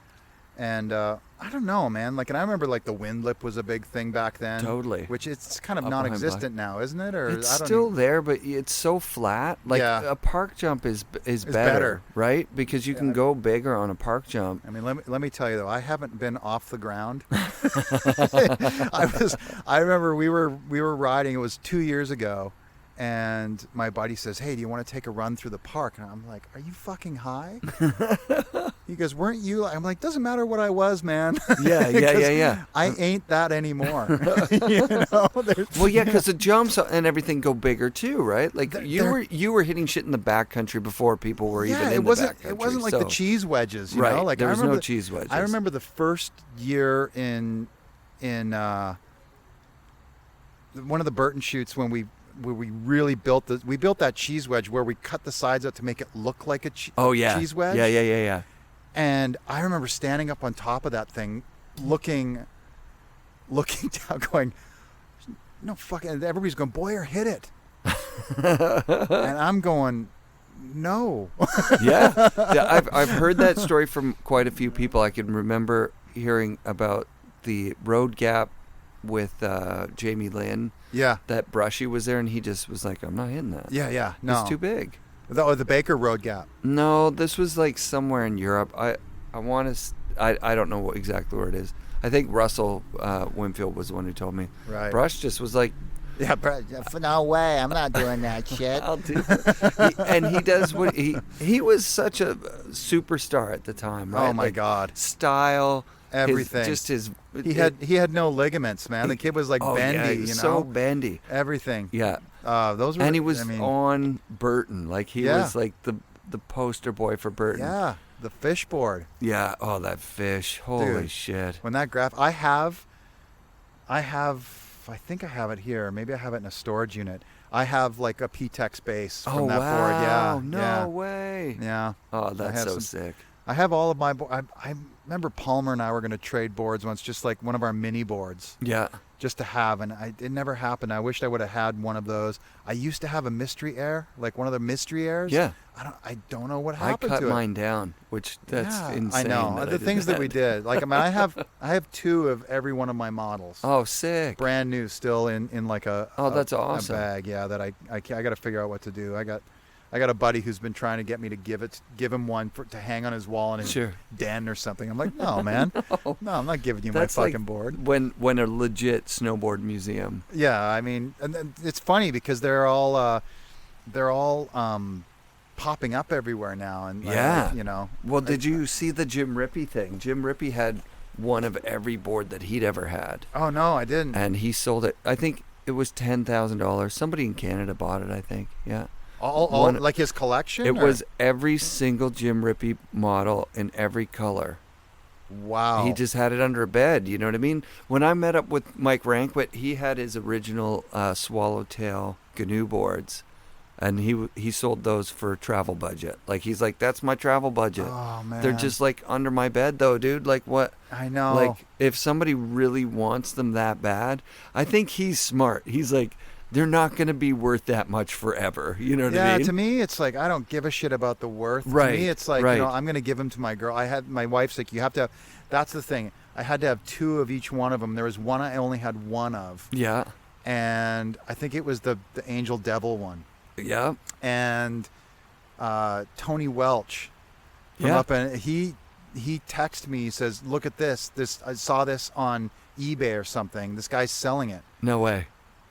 Speaker 7: and I don't know, man. And I remember the wind lip was a big thing back then.
Speaker 1: Totally.
Speaker 7: Which it's kind of
Speaker 1: Up behind
Speaker 7: non-existent now, isn't it? Or
Speaker 1: It's
Speaker 7: I don't
Speaker 1: still
Speaker 7: know.
Speaker 1: there, but it's so flat. A park jump is
Speaker 7: better.
Speaker 1: right? Because you can go bigger on a park jump.
Speaker 7: I mean, let me tell you though, I haven't been off the ground. I remember we were riding. It was 2 years ago. And my buddy says, "Hey, do you want to take a run through the park?" And I'm like, "Are you fucking high?" He goes, "Weren't you?" I'm like, "Doesn't matter what I was, man."
Speaker 1: Yeah.
Speaker 7: I ain't that anymore.
Speaker 1: Well, yeah, because the jumps and everything go bigger too, right? Like you were hitting shit in the backcountry before people were even in the backcountry.
Speaker 7: It wasn't like the cheese wedges, you
Speaker 1: right.
Speaker 7: know? Like
Speaker 1: there was
Speaker 7: I remember
Speaker 1: no cheese wedges.
Speaker 7: I remember the first year in one of the Burton shoots when we really built that cheese wedge where we cut the sides out to make it look like a cheese wedge.
Speaker 1: Yeah.
Speaker 7: And I remember standing up on top of that thing, looking down, going, "No fucking!" And everybody's going, "Boyer, hit it!" And I'm going, "No."
Speaker 1: yeah, I've heard that story from quite a few people. I can remember hearing about the road gap with Jamie Lynn.
Speaker 7: Yeah.
Speaker 1: That Brushy was there, and he just was like, "I'm not hitting that."
Speaker 7: Yeah. No.
Speaker 1: It's too big.
Speaker 7: The Baker Road gap.
Speaker 1: No, this was somewhere in Europe. I want to. I don't know exactly where it is. I think Russell Winfield was the one who told me.
Speaker 7: Right.
Speaker 1: Brush just was like,
Speaker 7: Yeah, no way. I'm not doing that shit.
Speaker 1: I'll do. And he does what he was such a superstar at the time, right?
Speaker 7: Oh my God.
Speaker 1: Style,
Speaker 7: Everything. He had no ligaments, man. The kid was like bendy,
Speaker 1: yeah, he was
Speaker 7: you know.
Speaker 1: so bendy.
Speaker 7: Everything.
Speaker 1: Yeah.
Speaker 7: Those were.
Speaker 1: And he was on Burton, like he was like the poster boy for Burton.
Speaker 7: Yeah. The fish board.
Speaker 1: Yeah. Oh, that fish. Holy shit.
Speaker 7: When that I think I have it here. Maybe I have it in a storage unit. I have like a P-Tex base from that board. Yeah.
Speaker 1: No way.
Speaker 7: Yeah.
Speaker 1: Oh, that's so sick.
Speaker 7: I have all of my I remember Palmer and I were going to trade boards once, just like one of our mini boards.
Speaker 1: Yeah.
Speaker 7: Just to have, and it never happened. I wished I would have had one of those. I used to have a mystery air, like one of the mystery airs.
Speaker 1: Yeah.
Speaker 7: I don't know what happened to it.
Speaker 1: I cut mine down, which that's insane.
Speaker 7: I know the things that we did. Like, I mean, I have 2 of every one of my models.
Speaker 1: Oh, sick!
Speaker 7: Brand new, still in like a
Speaker 1: that's awesome.
Speaker 7: A bag. Yeah, that I got to figure out what to do. I got a buddy who's been trying to get me to give him one to hang on his wall in his den or something. I'm like, no, man, no, I'm not giving you my fucking board.
Speaker 1: When a legit snowboard museum.
Speaker 7: Yeah, I mean, and it's funny because they're all popping up everywhere now, and you know.
Speaker 1: Well, did you see the Jim Rippey thing? Jim Rippey had one of every board that he'd ever had.
Speaker 7: Oh no, I didn't.
Speaker 1: And he sold it. I think it was $10,000. Somebody in Canada bought it. I think. Yeah.
Speaker 7: All like his collection?
Speaker 1: It was every single Jim Rippey model in every color.
Speaker 7: Wow.
Speaker 1: He just had it under a bed, you know what I mean? When I met up with Mike Rankwit, he had his original Swallowtail GNU boards, and he sold those for travel budget. Like, he's like, that's my travel budget.
Speaker 7: Oh, man.
Speaker 1: They're just, like, under my bed, though, dude. Like, what?
Speaker 7: I know.
Speaker 1: Like, if somebody really wants them that bad, I think he's smart. He's like, they're not going to be worth that much forever. You know what I mean?
Speaker 7: Yeah, to me, it's like, I don't give a shit about the worth.
Speaker 1: Right.
Speaker 7: To me, it's like, you know, I'm going to give them to my girl. My wife's like, you have to, that's the thing. I had to have 2 of each one of them. There was one I only had 1 of.
Speaker 1: Yeah.
Speaker 7: And I think it was the Angel Devil one.
Speaker 1: Yeah.
Speaker 7: And Tony Welch from up in, he texted me, he says, look at this. I saw this on eBay or something. This guy's selling it.
Speaker 1: No way.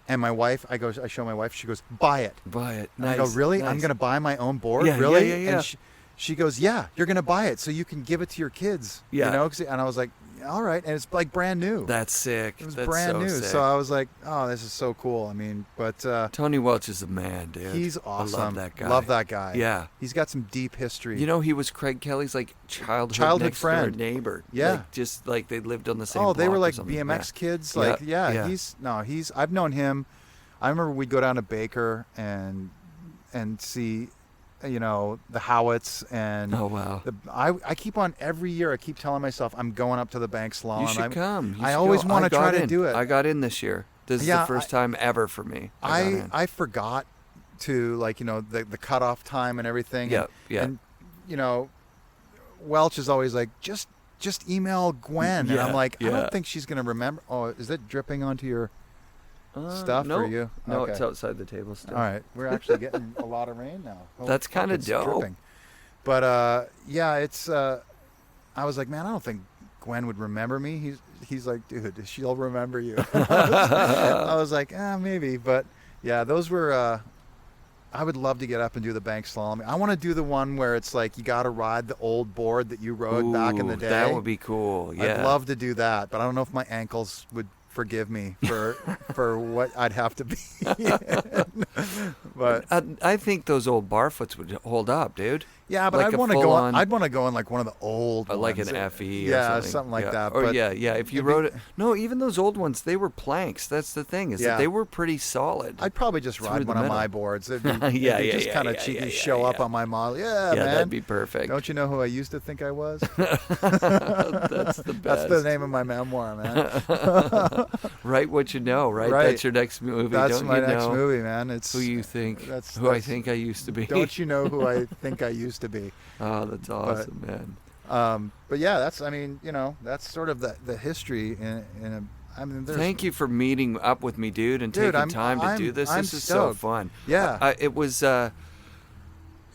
Speaker 7: And my wife, I show my wife, she goes, buy it.
Speaker 1: Buy it.
Speaker 7: And I go, really? Nice. I'm going to buy my own board?
Speaker 1: Yeah,
Speaker 7: really?
Speaker 1: Yeah.
Speaker 7: And she goes, yeah, you're going to buy it so you can give it to your kids.
Speaker 1: Yeah.
Speaker 7: You know? And I was like, all right. And it's like brand new.
Speaker 1: That's sick.
Speaker 7: It was
Speaker 1: That's
Speaker 7: brand new.
Speaker 1: Sick.
Speaker 7: So I was like, oh, this is so cool. I mean, but
Speaker 1: Tony Welch is a man, dude.
Speaker 7: He's awesome.
Speaker 1: I love that guy.
Speaker 7: Love that guy.
Speaker 1: Yeah.
Speaker 7: He's got some deep history.
Speaker 1: You know, he was Craig Kelly's like childhood next
Speaker 7: friend,
Speaker 1: neighbor.
Speaker 7: Yeah.
Speaker 1: Like, just like they lived on the same
Speaker 7: block. Oh, they were like
Speaker 1: something.
Speaker 7: BMX kids. Like, I've known him. I remember we'd go down to Baker and see, you know, the Howitts and I keep on every year. I keep telling myself I'm going up to the bank slalom.
Speaker 1: You should come.
Speaker 7: I always want to try to do it.
Speaker 1: I got in this year. This is the first time ever for me.
Speaker 7: I forgot to, like, you know, the cutoff time and everything.
Speaker 1: Yeah.
Speaker 7: And you know, Welch is always like, just email Gwen, and I'm like, I don't think she's gonna remember. Oh, is it dripping onto your stuff for you?
Speaker 1: No,
Speaker 7: okay.
Speaker 1: It's outside the table still.
Speaker 7: All right, we're actually getting a lot of rain now.
Speaker 1: That's kind of dope.
Speaker 7: Dripping. But it's. I was like, man, I don't think Gwen would remember me. He's like, dude, she'll remember you. I was like, maybe, but yeah, those were. I would love to get up and do the bank slalom. I want to do the one where it's like you got to ride the old board that you rode back in the day.
Speaker 1: That would be cool. Yeah,
Speaker 7: I'd love to do that, but I don't know if my ankles would forgive me for what I'd have to be. But
Speaker 1: I think those old Barfoots would hold up, dude.
Speaker 7: Yeah, but
Speaker 1: like
Speaker 7: I'd want to go. I'd want to go in like one of the old ones.
Speaker 1: Like an FE.
Speaker 7: Yeah,
Speaker 1: or
Speaker 7: something like that.
Speaker 1: Or
Speaker 7: but
Speaker 1: if you rode it. No, even those old ones, they were planks. That's the thing, is that they were pretty solid.
Speaker 7: I'd probably just ride one of my boards. It'd be, just kind of cheeky. Show up on my model. Yeah, man.
Speaker 1: That'd be perfect.
Speaker 7: Don't you know who I used to think I was?
Speaker 1: That's the best.
Speaker 7: That's the name of my memoir, man.
Speaker 1: Write what you know, right? That's your next movie.
Speaker 7: That's my next movie, man. It's
Speaker 1: who you think.
Speaker 7: That's
Speaker 1: who I think I used to be.
Speaker 7: Don't you know who I think I used to be?
Speaker 1: Oh, that's awesome, man.
Speaker 7: But yeah, that's sort of the history
Speaker 1: thank you for meeting up with me, dude, and taking time to do this. This is so fun.
Speaker 7: Yeah.
Speaker 1: It was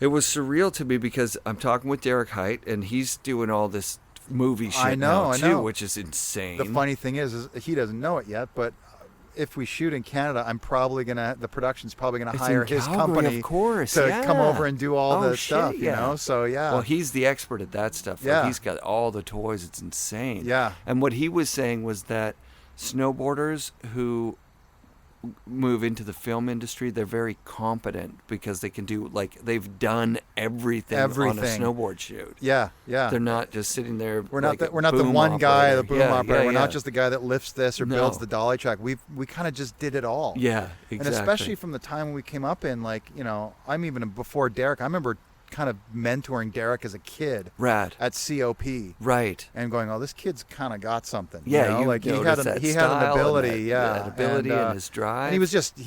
Speaker 1: surreal to me because I'm talking with Derek Height, and he's doing all this movie shit now too, which is insane.
Speaker 7: The funny thing is he doesn't know it yet, but if we shoot in Canada, the production's probably gonna
Speaker 1: It's
Speaker 7: hire
Speaker 1: in
Speaker 7: his
Speaker 1: Calgary,
Speaker 7: company
Speaker 1: of course,
Speaker 7: to
Speaker 1: yeah.
Speaker 7: come over and do all
Speaker 1: Oh,
Speaker 7: the
Speaker 1: shit,
Speaker 7: stuff,
Speaker 1: yeah.
Speaker 7: you know? So yeah.
Speaker 1: Well, he's the expert at that stuff. Like,
Speaker 7: Yeah.
Speaker 1: he's got all the toys. It's insane.
Speaker 7: Yeah.
Speaker 1: And what he was saying was that snowboarders who move into the film industry, they're very competent because they can do, like, they've done everything. on a
Speaker 7: Everything.
Speaker 1: snowboard shoot.
Speaker 7: Yeah.
Speaker 1: They're not just sitting there.
Speaker 7: We're not
Speaker 1: like
Speaker 7: we're not the
Speaker 1: boom
Speaker 7: one guy, the
Speaker 1: operator.
Speaker 7: boom
Speaker 1: Yeah,
Speaker 7: operator.
Speaker 1: yeah,
Speaker 7: We're
Speaker 1: yeah.
Speaker 7: not just the guy that lifts this or
Speaker 1: No.
Speaker 7: builds the dolly track. We kind of just did it all.
Speaker 1: Yeah, exactly.
Speaker 7: And especially from the time when we came up in, like, you know, I'm even before Derek. I remember kind of mentoring Derek as a kid
Speaker 1: Rad.
Speaker 7: at COP.
Speaker 1: Right.
Speaker 7: And going, oh, this kid's kind of got something.
Speaker 1: Yeah,
Speaker 7: you know?
Speaker 1: you
Speaker 7: like
Speaker 1: noticed that
Speaker 7: he had an
Speaker 1: style and
Speaker 7: ability,
Speaker 1: that-
Speaker 7: yeah,
Speaker 1: that ability and his drive.
Speaker 7: And he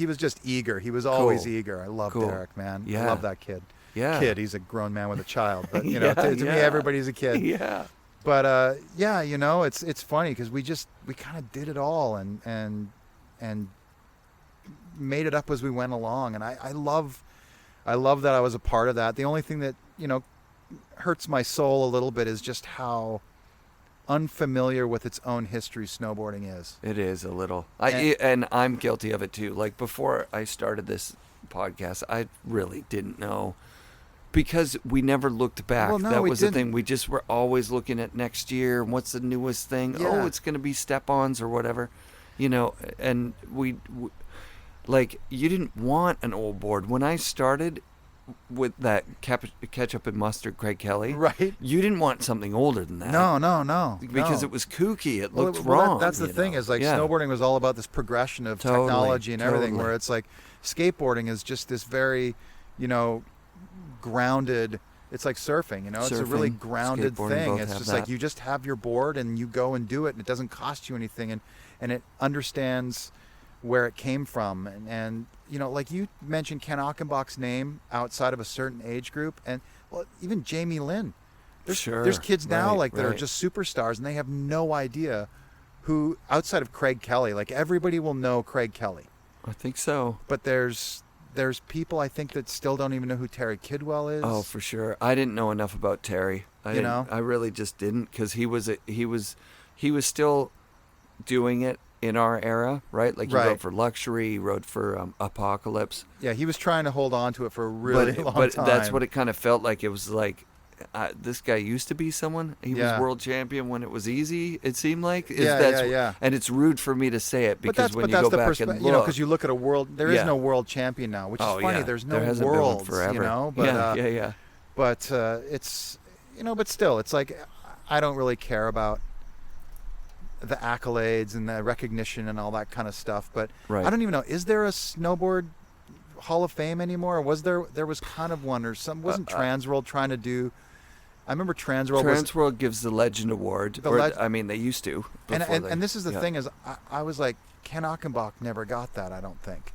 Speaker 7: was just eager. He was always
Speaker 1: Cool.
Speaker 7: eager. I love
Speaker 1: Cool.
Speaker 7: Derek, man. I
Speaker 1: Yeah.
Speaker 7: love that kid.
Speaker 1: Yeah.
Speaker 7: Kid, he's a grown man with a child, but you know,
Speaker 1: Yeah,
Speaker 7: to me,
Speaker 1: yeah.
Speaker 7: everybody's a kid.
Speaker 1: Yeah.
Speaker 7: But yeah, you know, it's funny because we kind of did it all and made it up as we went along, and I love that I was a part of that. The only thing that, you know, hurts my soul a little bit is just how unfamiliar with its own history snowboarding is.
Speaker 1: It is a little.
Speaker 7: And-
Speaker 1: And I'm guilty of it too. Like, before I started this podcast, I really didn't know, because we never looked back.
Speaker 7: Well, no,
Speaker 1: that
Speaker 7: we
Speaker 1: was the
Speaker 7: didn't.
Speaker 1: thing. We just were always looking at next year and what's the newest thing.
Speaker 7: Yeah.
Speaker 1: Oh, it's going to be step-ons or whatever, you know. And we like, you didn't want an old board. When I started with that ketchup and mustard Craig Kelly,
Speaker 7: Right.
Speaker 1: you didn't want something older than that.
Speaker 7: No.
Speaker 1: Because
Speaker 7: no.
Speaker 1: it was kooky. It
Speaker 7: Well,
Speaker 1: looked
Speaker 7: well,
Speaker 1: wrong.
Speaker 7: that's the
Speaker 1: you
Speaker 7: thing
Speaker 1: know?
Speaker 7: is, like,
Speaker 1: Yeah.
Speaker 7: snowboarding was all about this progression of
Speaker 1: Totally,
Speaker 7: technology and everything,
Speaker 1: totally.
Speaker 7: where it's like skateboarding is just this very, you know, grounded. It's like surfing, you know, it's a really
Speaker 1: Surfing,
Speaker 7: grounded
Speaker 1: skateboarding
Speaker 7: thing.
Speaker 1: both
Speaker 7: It's
Speaker 1: have
Speaker 7: just like
Speaker 1: that.
Speaker 7: you just have your board and you go and do it, and it doesn't cost you anything, and it understands where it came from, and you know, like you mentioned Ken Ockenbach's name outside of a certain age group, and well, even Jamie Lynn. There's kids now,
Speaker 1: right,
Speaker 7: like, that are
Speaker 1: right.
Speaker 7: just superstars, and they have no idea who, outside of Craig Kelly, like, everybody will know Craig Kelly,
Speaker 1: I think so.
Speaker 7: but there's people, I think, that still don't even know who Terry Kidwell is.
Speaker 1: Oh, for sure. I didn't know enough about Terry.
Speaker 7: You know?
Speaker 1: I really just didn't, because he was still doing it in our era, right? Like, he
Speaker 7: Right.
Speaker 1: wrote for Luxury, he wrote for Apocalypse.
Speaker 7: Yeah, he was trying to hold on to it for a really long
Speaker 1: but
Speaker 7: time.
Speaker 1: that's what it kind of felt like. It was like, this guy used to be someone. He
Speaker 7: Yeah.
Speaker 1: was world champion when it was easy, it seemed like.
Speaker 7: Yeah.
Speaker 1: And it's rude for me to say it,
Speaker 7: But
Speaker 1: because
Speaker 7: that's
Speaker 1: when
Speaker 7: but
Speaker 1: you
Speaker 7: that's
Speaker 1: go
Speaker 7: the
Speaker 1: back
Speaker 7: perspective,
Speaker 1: and
Speaker 7: you know,
Speaker 1: look,
Speaker 7: because you look at a world. There is
Speaker 1: Yeah.
Speaker 7: no world champion now, which is
Speaker 1: oh,
Speaker 7: funny.
Speaker 1: yeah.
Speaker 7: There's no
Speaker 1: there hasn't been one
Speaker 7: worlds,
Speaker 1: forever.
Speaker 7: you know. But
Speaker 1: yeah.
Speaker 7: but it's, you know, but still, it's like, I don't really care about the accolades and the recognition and all that kind of stuff. But
Speaker 1: Right.
Speaker 7: I don't even know. Is there a snowboard Hall of Fame anymore? Or was there? There was kind of one, or some. Wasn't Transworld trying to do? I remember Transworld was.
Speaker 1: Transworld gives the Legend Award. I mean, they used to.
Speaker 7: And
Speaker 1: before they-
Speaker 7: and this is the
Speaker 1: yeah.
Speaker 7: thing is, I was like, Ken Ockenbach never got that, I don't think.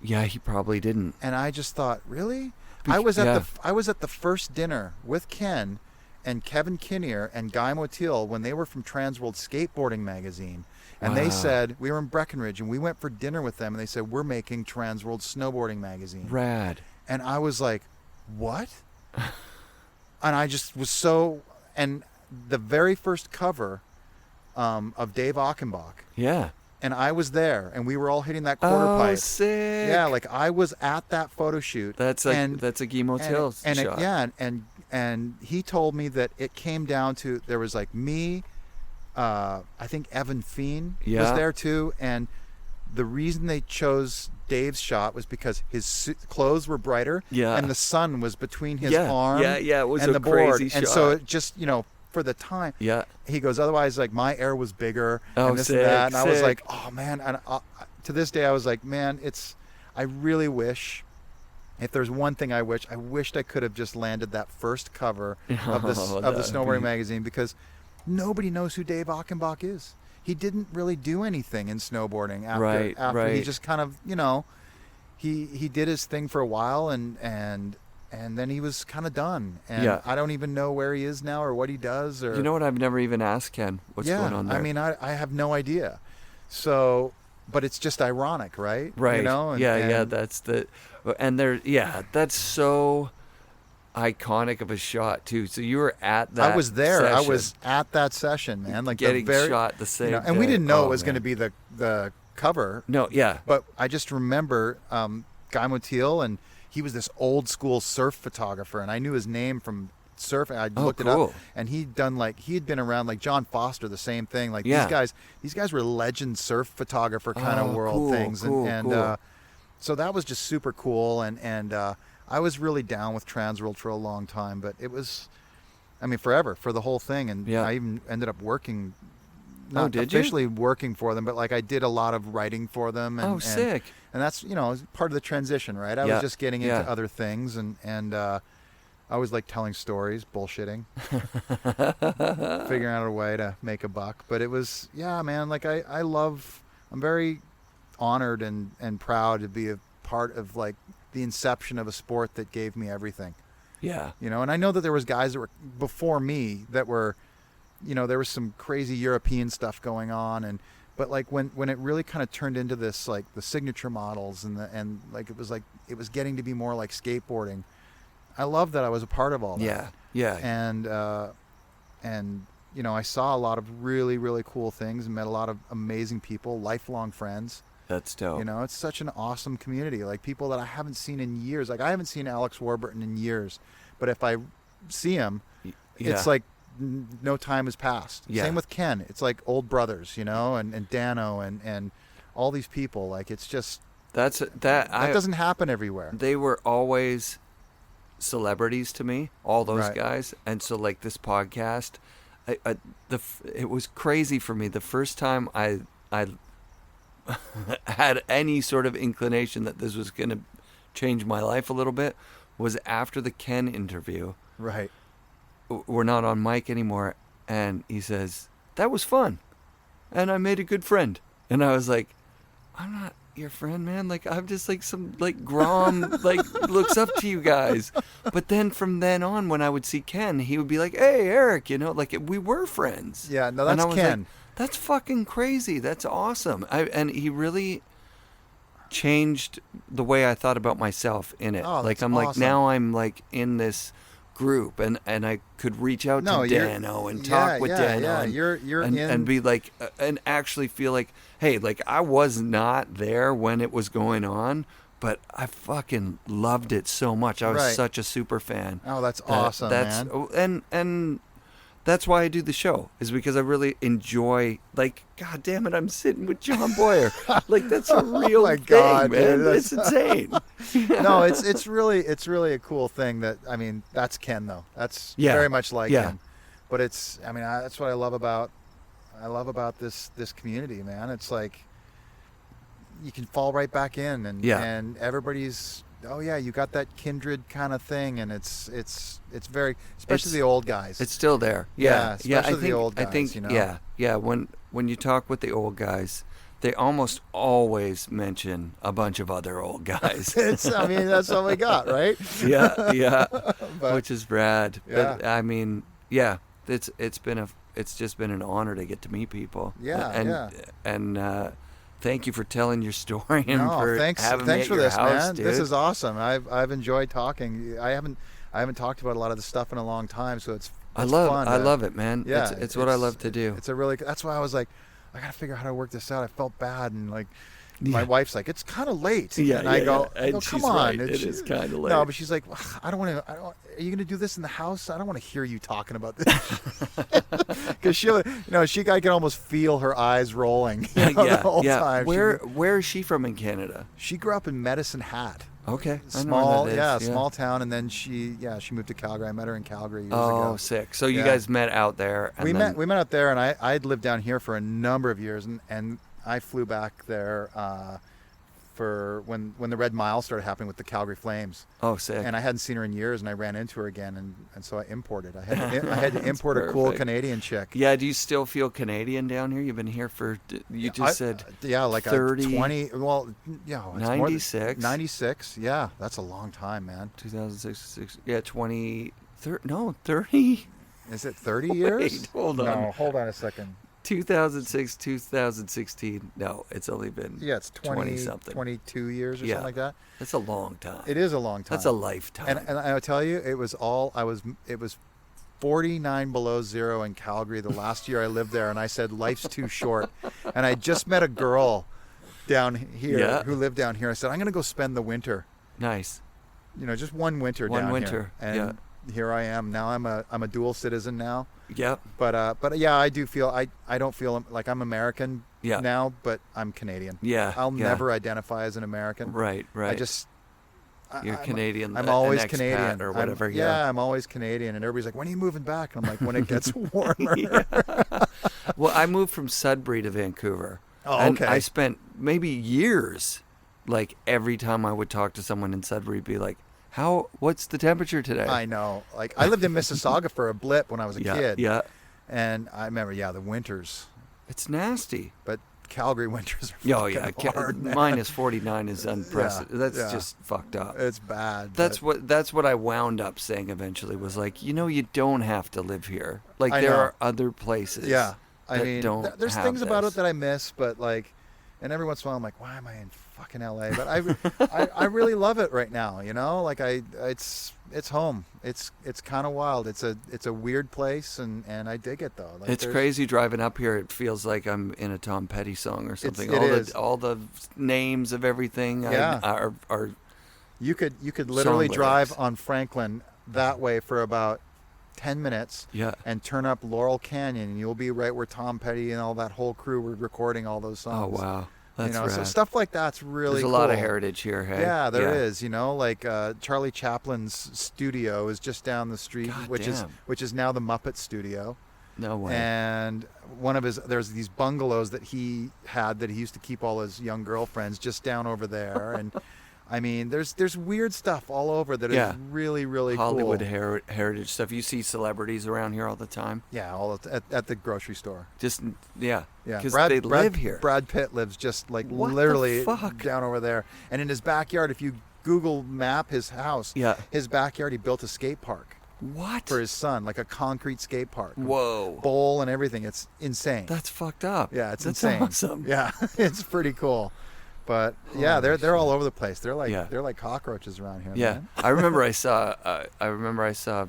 Speaker 1: Yeah, he probably didn't.
Speaker 7: And I just thought, really?
Speaker 1: Bec-
Speaker 7: I was at
Speaker 1: yeah.
Speaker 7: I was at the first dinner with Ken and Kevin Kinnear and Guy Motil when they were from Transworld Skateboarding Magazine. And they
Speaker 1: Wow.
Speaker 7: said, we were in Breckenridge, and we went for dinner with them, and they said, we're making Transworld Snowboarding Magazine.
Speaker 1: Rad.
Speaker 7: And I was like, what? And I just was so, and the very first cover of Dave Ockenbach,
Speaker 1: Yeah.
Speaker 7: and I was there, and we were all hitting that quarter
Speaker 1: Oh,
Speaker 7: pipe.
Speaker 1: sick.
Speaker 7: Yeah, like I was at that photo shoot.
Speaker 1: That's a Guy Motil shot.
Speaker 7: And he told me that it came down to, there was like me, I think Evan Feen was
Speaker 1: Yeah.
Speaker 7: there too, and the reason they chose Dave's shot was because his clothes were brighter,
Speaker 1: Yeah.
Speaker 7: and the sun was between his
Speaker 1: Yeah,
Speaker 7: arm
Speaker 1: yeah, it was
Speaker 7: and
Speaker 1: a
Speaker 7: the board,
Speaker 1: crazy
Speaker 7: and so
Speaker 1: shot.
Speaker 7: it just, you know, for the time.
Speaker 1: Yeah.
Speaker 7: He goes, otherwise, like, my air was bigger,
Speaker 1: Oh,
Speaker 7: and this
Speaker 1: sick,
Speaker 7: and that, and I was
Speaker 1: sick.
Speaker 7: like, oh man, and to this day I was like, man, I really wish, if there's one thing I wished I could have just landed that first cover of the
Speaker 1: Oh,
Speaker 7: of the
Speaker 1: that'd
Speaker 7: snowboarding
Speaker 1: be-
Speaker 7: magazine, because nobody knows who Dave Ockenbach is. He didn't really do anything in snowboarding after
Speaker 1: Right,
Speaker 7: he
Speaker 1: right.
Speaker 7: just kind of, you know, he did his thing for a while, and then he was kind of done. And
Speaker 1: Yeah.
Speaker 7: I don't even know where he is now or what he does. Or
Speaker 1: You know what? I've never even asked Ken what's going on there.
Speaker 7: I mean, I have no idea. So, but it's just ironic, right?
Speaker 1: right.
Speaker 7: You know?
Speaker 1: yeah. That's that's so iconic of a shot too. So you were at that.
Speaker 7: I was there.
Speaker 1: session,
Speaker 7: I was at that session, man. Like
Speaker 1: getting
Speaker 7: the very,
Speaker 1: shot the same.
Speaker 7: you know, and we
Speaker 1: day.
Speaker 7: didn't know
Speaker 1: Oh,
Speaker 7: it was going to
Speaker 1: man.
Speaker 7: be the
Speaker 1: cover.
Speaker 7: But I just remember Guy Motil, and he was this old school surf photographer, and I knew his name from surf. I looked it up, and he had been around, like John Foster, the same thing. Like these guys were legend surf photographer kind of world things, and so that was just super cool. And I was really down with Transworld for a long time, but it was, I mean, forever for the whole thing. And I even ended up working, not officially working for them, but like I did a lot of writing for them. And,
Speaker 1: sick.
Speaker 7: And that's, part of the transition, right? I was just getting into other things, and I always like telling stories, bullshitting, figuring out a way to make a buck. But it was, man, like I'm very honored and proud to be a part of like the inception of a sport that gave me everything. Yeah. And I know that there was guys that were before me that were, there was some crazy European stuff going on, but like when it really kind of turned into this, like the signature models and like it was getting to be more like skateboarding. I love that I was a part of all that. Yeah. And I saw a lot of really, really cool things and met a lot of amazing people, lifelong friends.
Speaker 1: That's dope.
Speaker 7: It's such an awesome community. Like people that I haven't seen in years. Like I haven't seen Alex Warburton in years, but if I see him, it's like no time has passed. Yeah. Same with Ken. It's like old brothers, and Dano and all these people. Like it's just that doesn't happen everywhere.
Speaker 1: They were always celebrities to me, all those guys, and so like this podcast, it was crazy for me. The first time I had any sort of inclination that this was going to change my life a little bit was after the Ken interview.
Speaker 7: Right.
Speaker 1: We're not on mic anymore, and he says, "That was fun, and I made a good friend." And I was like, "I'm not your friend, man. Like I'm just like some like Grom like looks up to you guys." But then from then on, when I would see Ken, he would be like, "Hey, Eric," like we were friends.
Speaker 7: Yeah, no, that's Ken.
Speaker 1: Like, that's fucking crazy. That's awesome. And he really changed the way I thought about myself in it.
Speaker 7: Oh,
Speaker 1: like I'm
Speaker 7: awesome.
Speaker 1: like now I'm like in this group, and I could reach out to Dano and talk with Dano, and be like, and actually feel like, hey, like I was not there when it was going on, but I fucking loved it so much. I was such a super fan.
Speaker 7: Oh, that's awesome, man.
Speaker 1: And that's why I do the show, is because I really enjoy, like, God damn it, I'm sitting with Jon Boyer. Like, that's a real thing, God, man. Dude, it's insane.
Speaker 7: No, it's really a cool thing that, I mean, that's Ken, though. That's very much like him. But it's, I mean, that's what I love about this community, man. It's like, you can fall right back in, and everybody's, oh yeah, you got that kindred kind of thing, and it's very, especially the old guys.
Speaker 1: It's still there.
Speaker 7: Especially the old guys.
Speaker 1: I think, when you talk with the old guys, they almost always mention a bunch of other old guys.
Speaker 7: I mean, that's all we got, right?
Speaker 1: Yeah.
Speaker 7: But,
Speaker 1: which is rad.
Speaker 7: Yeah.
Speaker 1: But I mean, it's just been an honor to get to meet people. And thank you for telling your story and for having me at
Speaker 7: for
Speaker 1: your
Speaker 7: this,
Speaker 1: house,
Speaker 7: man.
Speaker 1: dude.
Speaker 7: This is awesome. I've enjoyed talking. I haven't talked about a lot of this stuff in a long time, so it's fun.
Speaker 1: I love it, man.
Speaker 7: Yeah,
Speaker 1: it's what I love to do.
Speaker 7: That's why I was like, I gotta figure out how to work this out. I felt bad, and like my wife's like, it's kind of late. I go, come on.
Speaker 1: Right. It is kind of late.
Speaker 7: No, but she's like, I don't want to. Are you gonna do this in the house? I don't want to hear you talking about this. Because she I can almost feel her eyes rolling. The whole time.
Speaker 1: Where is she from in Canada?
Speaker 7: She grew up in Medicine Hat.
Speaker 1: Okay.
Speaker 7: Small town, and then she moved to Calgary. I met her in Calgary years ago.
Speaker 1: Oh, sick. So you guys met out there.
Speaker 7: And we met out there, and I'd lived down here for a number of years, and I flew back there for when the Red Mile started happening with the Calgary Flames.
Speaker 1: Oh, sick.
Speaker 7: And I hadn't seen her in years, and I ran into her again, and so I imported. I had to import a cool Canadian chick.
Speaker 1: Yeah, do you still feel Canadian down here? You've been here for, said
Speaker 7: like
Speaker 1: 30,
Speaker 7: 20, well, yeah.
Speaker 1: 96?
Speaker 7: 96, yeah. That's a long time, man.
Speaker 1: 2006, 30.
Speaker 7: Is it 30 years?
Speaker 1: Wait, hold on.
Speaker 7: No, hold on a second.
Speaker 1: 2006, 2016. No, it's only been
Speaker 7: it's
Speaker 1: 20 something.
Speaker 7: 22 years or something like that.
Speaker 1: That's a long time.
Speaker 7: It is a long time.
Speaker 1: That's a lifetime.
Speaker 7: And I'll tell you, it was 49 below zero in Calgary the last year I lived there, and I said, life's too short. And I just met a girl down here,
Speaker 1: Yeah.
Speaker 7: who lived down here. I said, I'm going to go spend the winter.
Speaker 1: Nice.
Speaker 7: Just one winter
Speaker 1: One
Speaker 7: down
Speaker 1: winter,
Speaker 7: here. And here I am. Now I'm a dual citizen now.
Speaker 1: Yep.
Speaker 7: But yeah, I do feel I don't feel like I'm American
Speaker 1: Yeah.
Speaker 7: now, but I'm Canadian.
Speaker 1: Yeah.
Speaker 7: I'll
Speaker 1: yeah.
Speaker 7: never identify as an American.
Speaker 1: Right.
Speaker 7: I just
Speaker 1: You're Canadian.
Speaker 7: I'm
Speaker 1: an
Speaker 7: always
Speaker 1: expat
Speaker 7: Canadian
Speaker 1: or whatever.
Speaker 7: I'm always Canadian, and everybody's like, "When are you moving back?" And I'm like, "When it gets warmer."
Speaker 1: Well, I moved from Sudbury to Vancouver.
Speaker 7: Oh,
Speaker 1: and
Speaker 7: okay.
Speaker 1: I spent maybe years, like every time I would talk to someone in Sudbury, be like, what's the temperature today?
Speaker 7: I know. Like, I lived in Mississauga for a blip when I was a kid.
Speaker 1: Yeah.
Speaker 7: And I remember, the winters.
Speaker 1: It's nasty.
Speaker 7: But Calgary winters are hard, man.
Speaker 1: Minus 49 is unprecedented. That's
Speaker 7: yeah.
Speaker 1: just fucked up.
Speaker 7: It's bad.
Speaker 1: That's what I wound up saying eventually was like, you don't have to live here. Like,
Speaker 7: I
Speaker 1: there
Speaker 7: know.
Speaker 1: are other places.
Speaker 7: Yeah.
Speaker 1: that don't
Speaker 7: there's
Speaker 1: have
Speaker 7: things about
Speaker 1: this.
Speaker 7: it that I miss, but like, and every once in a while I'm like, why am I in fucking LA? But I really love it right now. Like it's home. It's kind of wild. It's a weird place, and I dig it though. Like,
Speaker 1: It's crazy driving up here. It feels like I'm in a Tom Petty song or something.
Speaker 7: It is.
Speaker 1: All the names of everything are
Speaker 7: You could literally
Speaker 1: song
Speaker 7: drive
Speaker 1: lyrics.
Speaker 7: on Franklin that way for about 10 minutes and turn up Laurel Canyon, and you'll be right where Tom Petty and all that whole crew were recording all those
Speaker 1: Oh
Speaker 7: songs.
Speaker 1: wow, that's
Speaker 7: so
Speaker 1: rad.
Speaker 7: stuff like that's really
Speaker 1: There's a
Speaker 7: cool.
Speaker 1: lot of heritage here. Hey?
Speaker 7: Yeah, there is. Like Charlie Chaplin's studio is just down the street,
Speaker 1: God
Speaker 7: which
Speaker 1: damn.
Speaker 7: is now the Muppet Studio.
Speaker 1: No way.
Speaker 7: And there's these bungalows that he had that he used to keep all his young girlfriends just down over there. And I mean, there's weird stuff all over that is really, really
Speaker 1: Hollywood
Speaker 7: cool.
Speaker 1: heritage stuff. You see celebrities around here all the time.
Speaker 7: Yeah, all at the grocery store.
Speaker 1: Just
Speaker 7: Yeah,
Speaker 1: because they live here.
Speaker 7: Brad Pitt lives just like
Speaker 1: What the
Speaker 7: literally
Speaker 1: fuck?
Speaker 7: down over there. And in his backyard, if you Google map his house, his backyard, he built a skate park.
Speaker 1: What?
Speaker 7: For his son, like a concrete skate park.
Speaker 1: Whoa.
Speaker 7: Bowl and everything. It's insane.
Speaker 1: That's fucked up.
Speaker 7: Yeah, it's
Speaker 1: That's
Speaker 7: insane.
Speaker 1: awesome.
Speaker 7: Yeah, it's pretty cool. But yeah, they're all over the place. They're like cockroaches around here.
Speaker 1: Yeah,
Speaker 7: Man.
Speaker 1: I remember I saw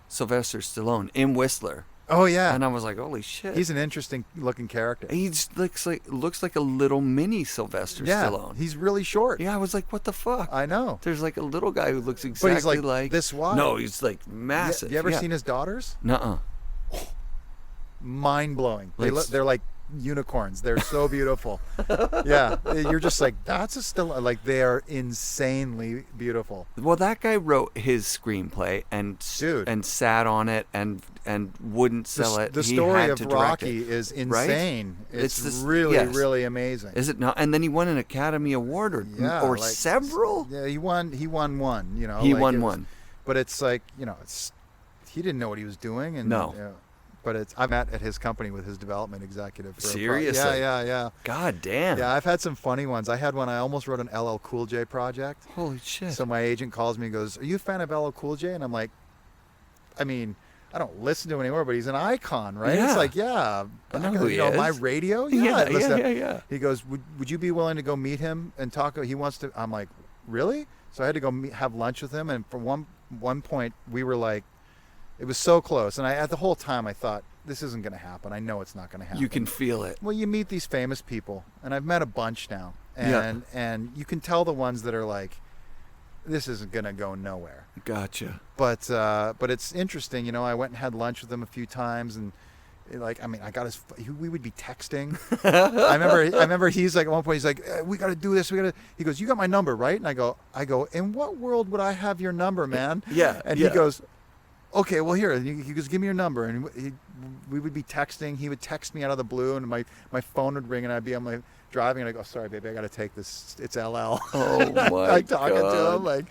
Speaker 1: Sylvester Stallone in Whistler.
Speaker 7: Oh yeah,
Speaker 1: and I was like, holy shit.
Speaker 7: He's an interesting looking character.
Speaker 1: He just looks like a little mini Sylvester Stallone.
Speaker 7: He's really short.
Speaker 1: Yeah, I was like, what the fuck?
Speaker 7: I know.
Speaker 1: There's like a little guy who looks exactly
Speaker 7: but he's like this wide.
Speaker 1: No, he's like massive.
Speaker 7: You ever seen his daughters?
Speaker 1: Nuh-uh.
Speaker 7: Mind blowing.
Speaker 1: Like,
Speaker 7: They're like unicorns. They're so beautiful. Yeah, you're just like, that's a still like they are insanely beautiful.
Speaker 1: Well, that guy wrote his screenplay and sat on it and wouldn't sell it.
Speaker 7: The
Speaker 1: He
Speaker 7: story
Speaker 1: had
Speaker 7: of
Speaker 1: to direct
Speaker 7: Rocky
Speaker 1: it,
Speaker 7: is insane.
Speaker 1: Right?
Speaker 7: It's really amazing.
Speaker 1: Is it not? And then he won an Academy Award or several.
Speaker 7: Yeah, he won one.
Speaker 1: He won one.
Speaker 7: But it's like he didn't know what he was doing. And
Speaker 1: no.
Speaker 7: But I met at his company with his development executive.
Speaker 1: Seriously?
Speaker 7: Yeah.
Speaker 1: God damn.
Speaker 7: Yeah, I've had some funny ones. I had one. I almost wrote an LL Cool J project.
Speaker 1: Holy shit.
Speaker 7: So my agent calls me and goes, "Are you a fan of LL Cool J?" And I'm like, I mean, I don't listen to him anymore, but he's an icon, right?
Speaker 1: Yeah.
Speaker 7: It's like, yeah.
Speaker 1: I know who he is.
Speaker 7: My radio?
Speaker 1: Yeah.
Speaker 7: He goes, would you be willing to go meet him and talk? He wants to. I'm like, really? So I had to go have lunch with him. And for one point, we were like, it was so close. And the whole time I thought, this isn't going to happen. I know it's not going to happen.
Speaker 1: You can feel it.
Speaker 7: Well, you meet these famous people, and I've met a bunch now. And you can tell the ones that are like, this isn't going to go nowhere.
Speaker 1: Gotcha.
Speaker 7: But it's interesting. I went and had lunch with him a few times, and I got we would be texting. I remember he's like, at one point he's like, we got to do this. He goes, you got my number, right? And I go, in what world would I have your number, man?
Speaker 1: Yeah.
Speaker 7: And he goes, okay, well, here. He goes, give me your number. And we would be texting. He would text me out of the blue, and my phone would ring, and I'd be on my driving, and I go, sorry, baby, I got to take this. It's LL.
Speaker 1: Oh, my
Speaker 7: I'm talking to him. Like,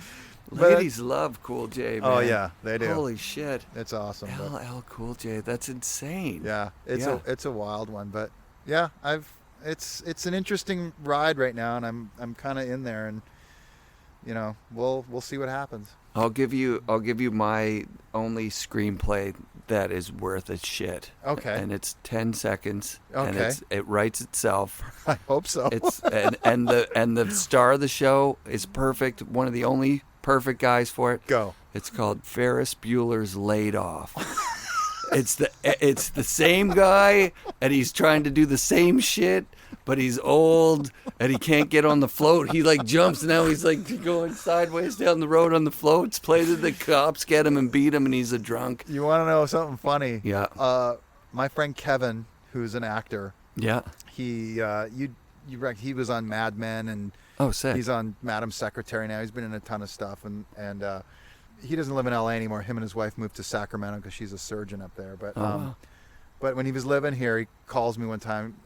Speaker 1: ladies love Cool J, man.
Speaker 7: Oh, yeah, they do.
Speaker 1: Holy shit.
Speaker 7: It's awesome.
Speaker 1: LL Cool J, that's insane.
Speaker 7: Yeah, it's a wild one. But, yeah, it's an interesting ride right now, and I'm kind of in there, and, we'll see what happens.
Speaker 1: I'll give you my only screenplay that is worth its shit.
Speaker 7: Okay.
Speaker 1: And it's 10 seconds.
Speaker 7: Okay.
Speaker 1: And it writes itself.
Speaker 7: I hope so.
Speaker 1: It's and the star of the show is perfect. One of the only perfect guys for it.
Speaker 7: Go.
Speaker 1: It's called Ferris Bueller's Laid Off. It's the same guy, and he's trying to do the same shit, but he's old and he can't get on the float. He like jumps now. He's like going sideways down the road on the floats. Play that the cops get him and beat him, and he's a drunk.
Speaker 7: You want to know something funny?
Speaker 1: Yeah.
Speaker 7: My friend Kevin, who's an actor.
Speaker 1: Yeah.
Speaker 7: He he was on Mad Men, and
Speaker 1: sick.
Speaker 7: He's on Madam Secretary now. He's been in a ton of stuff, and he doesn't live in LA anymore. Him and his wife moved to Sacramento because she's a surgeon up there. But but when he was living here, he calls me one time.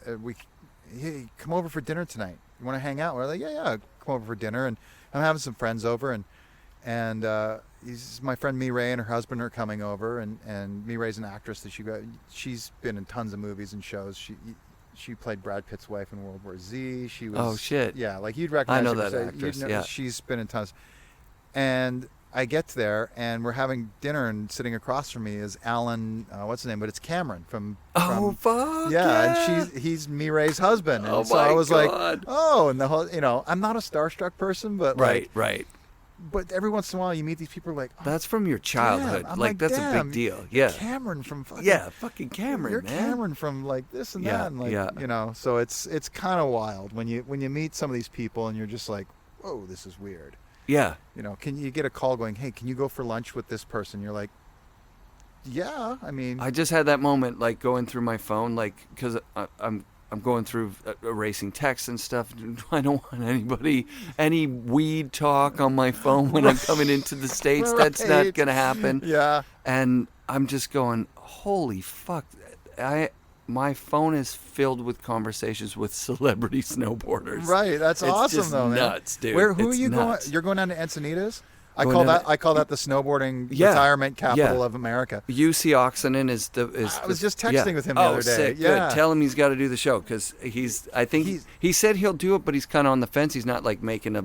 Speaker 7: Hey, come over for dinner tonight. You want to hang out? We're like, yeah, come over for dinner. And I'm having some friends over, and my friend Mireille and her husband are coming over, and Mireille's an actress that she's been in tons of movies and shows. She played Brad Pitt's wife in World War Z. She was,
Speaker 1: oh shit,
Speaker 7: yeah, like you'd recognize.
Speaker 1: I know
Speaker 7: her
Speaker 1: that actress. Yeah,
Speaker 7: she's been in tons. And I get there, and we're having dinner, and sitting across from me is Alan. What's his name? But it's Cameron from.
Speaker 1: Fuck
Speaker 7: yeah, and he's Mireille's husband. And so I was like, oh, and the whole, I'm not a starstruck person, but
Speaker 1: right.
Speaker 7: But every once in a while, you meet these people like, oh,
Speaker 1: that's from your childhood.
Speaker 7: Damn.
Speaker 1: Like that's a big deal. Yeah,
Speaker 7: Cameron from fucking.
Speaker 1: Yeah, fucking Cameron.
Speaker 7: You're
Speaker 1: man.
Speaker 7: Cameron from like this and that, and like So it's kind of wild when you meet some of these people, and you're just like, whoa, this is weird.
Speaker 1: Yeah.
Speaker 7: Can you get a call going, hey, can you go for lunch with this person? You're like, yeah, I mean.
Speaker 1: I just had that moment, like, going through my phone, like, because I'm going through erasing texts and stuff. I don't want any weed talk on my phone when I'm coming into the States. Right. That's not going to happen.
Speaker 7: Yeah.
Speaker 1: And I'm just going, holy fuck. My phone is filled with conversations with celebrity snowboarders.
Speaker 7: Right, that's awesome,
Speaker 1: just
Speaker 7: though, man.
Speaker 1: Nuts, dude.
Speaker 7: Who are you
Speaker 1: nuts.
Speaker 7: going? You're going down to Encinitas? I call that the snowboarding retirement capital of America.
Speaker 1: UC Oxenden is the.
Speaker 7: I was just texting with him the other day.
Speaker 1: Sick.
Speaker 7: Yeah.
Speaker 1: Good. Tell him he's got to do the show because he said he'll do it, but he's kind of on the fence. He's not like making a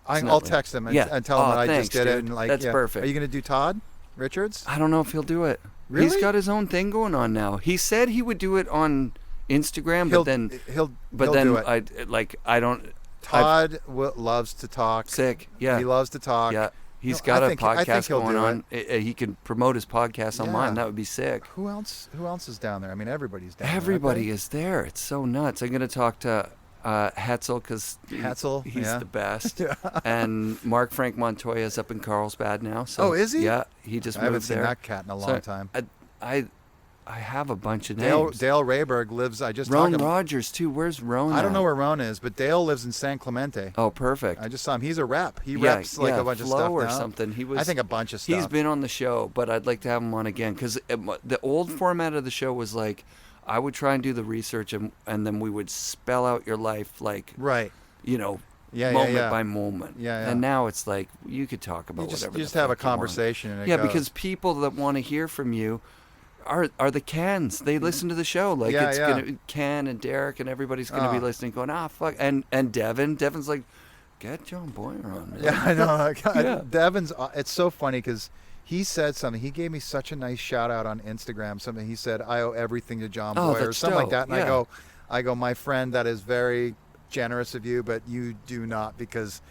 Speaker 7: I'll text him and tell him that I just did it. And like,
Speaker 1: that's perfect.
Speaker 7: Are you going to do Todd Richards?
Speaker 1: I don't know if he'll do it.
Speaker 7: Really?
Speaker 1: He's got his own thing going on now. He said he would do it on Instagram,
Speaker 7: he'll
Speaker 1: do it. I don't.
Speaker 7: Todd loves to talk.
Speaker 1: Sick. Yeah.
Speaker 7: He loves to talk.
Speaker 1: Yeah. He's got a podcast going on. He can promote his podcast on mine. That would be sick.
Speaker 7: Who else is down there? I mean, everybody's down
Speaker 1: Everybody is there. It's so nuts. I'm going to talk to Hetzel because he's the best. And Mark Frank Montoya's up in Carlsbad now. So,
Speaker 7: is he?
Speaker 1: Yeah, he just moved there.
Speaker 7: I haven't seen that cat in a long time.
Speaker 1: I have a bunch of names.
Speaker 7: Dale Rayberg lives.
Speaker 1: Ron Rogers too. Where's Ron?
Speaker 7: I don't know where Ron is, but Dale lives in San Clemente.
Speaker 1: Oh, perfect.
Speaker 7: I just saw him. He's a rep. He reps like a bunch of stuff
Speaker 1: or
Speaker 7: now.
Speaker 1: Something. He was.
Speaker 7: I think a bunch of stuff.
Speaker 1: He's been on the show, but I'd like to have him on again because the old format of the show was like I would try and do the research and then we would spell out your life like
Speaker 7: right.
Speaker 1: Moment by moment.
Speaker 7: Yeah.
Speaker 1: And now it's like you could talk about whatever.
Speaker 7: You just have a conversation. And
Speaker 1: it goes. Because people that want to hear from you are the Cans. They listen to the show. Like gonna Ken and Derek and everybody's gonna be listening, going, fuck. And Devin's like, get Jon Boyer on, man.
Speaker 7: Yeah, I know. Devin's. It's so funny because he said something. He gave me such a nice shout out on Instagram. Something he said, I owe everything to Jon Boyer or something like that. And I go, my friend, that is very generous of you, but you do not, because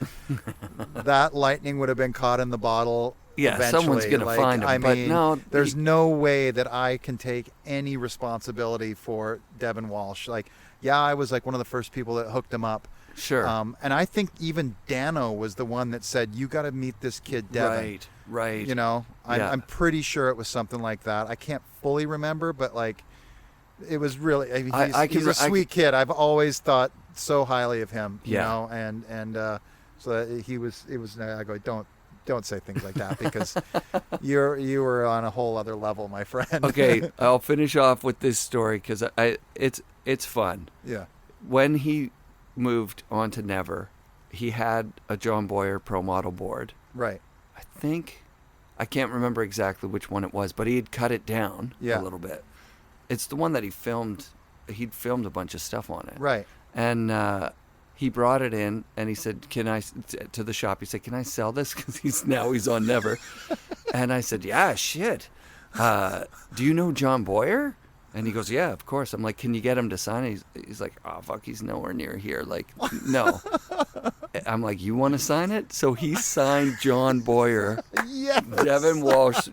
Speaker 7: that lightning would have been caught in the bottle.
Speaker 1: Yeah,
Speaker 7: eventually.
Speaker 1: Someone's going to find him. But no,
Speaker 7: there's no way that I can take any responsibility for Devun Walsh. Like, I was like one of the first people that hooked him up.
Speaker 1: Sure.
Speaker 7: And I think even Dano was the one that said, you got to meet this kid, Devun.
Speaker 1: Right.
Speaker 7: I'm pretty sure it was something like that. I can't fully remember, but like, it was really. He's a sweet kid. I've always thought so highly of him. You know, and so he was. It was. I go, don't say things like that because you were on a whole other level, my friend.
Speaker 1: Okay, I'll finish off with this story because it's fun.
Speaker 7: Yeah.
Speaker 1: When he moved on to Never, he had a Jon Boyer Pro Model board.
Speaker 7: Right.
Speaker 1: I can't remember exactly which one it was, but he had cut it down a little bit. It's the one that he filmed. He'd filmed a bunch of stuff on it.
Speaker 7: Right.
Speaker 1: And he brought it in, and he said, to the shop, he said, can I sell this? Because he's on Never. And I said, yeah, shit. Do you know Jon Boyer? And he goes, yeah, of course. I'm like, can you get him to sign it? He's like, oh, fuck, he's nowhere near here. Like, no. I'm like, you want to sign it? So he signed Jon Boyer,
Speaker 7: yes.
Speaker 1: Devun Walsh,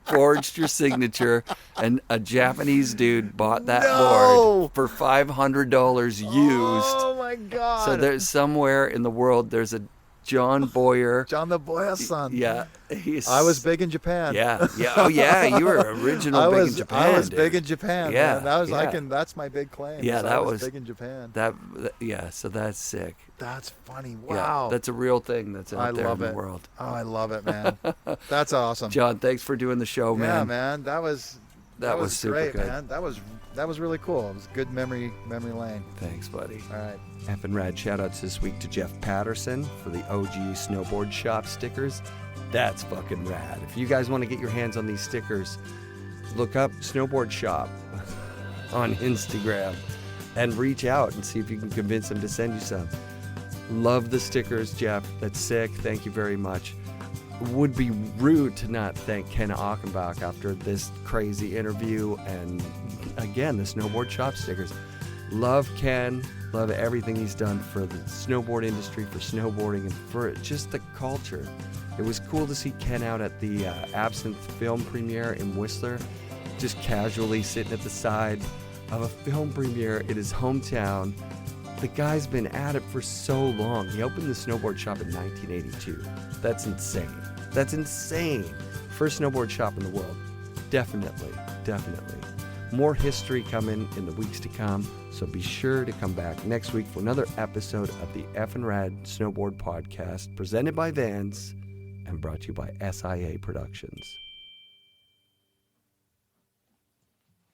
Speaker 1: forged your signature, and a Japanese dude bought that
Speaker 7: No!
Speaker 1: board for $500 used.
Speaker 7: Oh my God.
Speaker 1: So there's somewhere in the world there's a Jon Boyer.
Speaker 7: John the Boyer's son.
Speaker 1: Yeah.
Speaker 7: I was big in Japan.
Speaker 1: Yeah. Oh, yeah. You were original big in Japan.
Speaker 7: I was
Speaker 1: dude.
Speaker 7: big in Japan.
Speaker 1: Yeah,
Speaker 7: Man. That was
Speaker 1: yeah.
Speaker 7: That's my big claim.
Speaker 1: Yeah,
Speaker 7: is
Speaker 1: that
Speaker 7: I
Speaker 1: was
Speaker 7: big in Japan.
Speaker 1: Yeah, so that's sick.
Speaker 7: That's funny.
Speaker 1: Yeah,
Speaker 7: Wow.
Speaker 1: that's a real thing that's out there
Speaker 7: love
Speaker 1: in
Speaker 7: it.
Speaker 1: the world.
Speaker 7: Oh, I love it, man. That's awesome.
Speaker 1: John, thanks for doing the show, man.
Speaker 7: Yeah, man. That was
Speaker 1: super
Speaker 7: great,
Speaker 1: good.
Speaker 7: man. That was really cool. It was good memory lane.
Speaker 1: Thanks, buddy.
Speaker 7: All right.
Speaker 1: FNRad shoutouts this week to Jeff Patterson for the OG Snowboard Shop stickers. That's fucking rad. If you guys want to get your hands on these stickers, look up Snowboard Shop on Instagram and reach out and see if you can convince them to send you some. Love the stickers, Jeff. That's sick. Thank you very much. Would be rude to not thank Ken Achenbach after this crazy interview and, again, the Snowboard Shop stickers. Love Ken. Love everything he's done for the snowboard industry, for snowboarding, and for just the culture. It was cool to see Ken out at the Absinthe film premiere in Whistler, just casually sitting at the side of a film premiere in his hometown. The guy's been at it for so long. He opened the snowboard shop in 1982. That's insane. That's insane. First snowboard shop in the world. Definitely. More history coming in the weeks to come, so be sure to come back next week for another episode of the FNRad Snowboard Podcast, presented by Vans and brought to you by SIA Productions.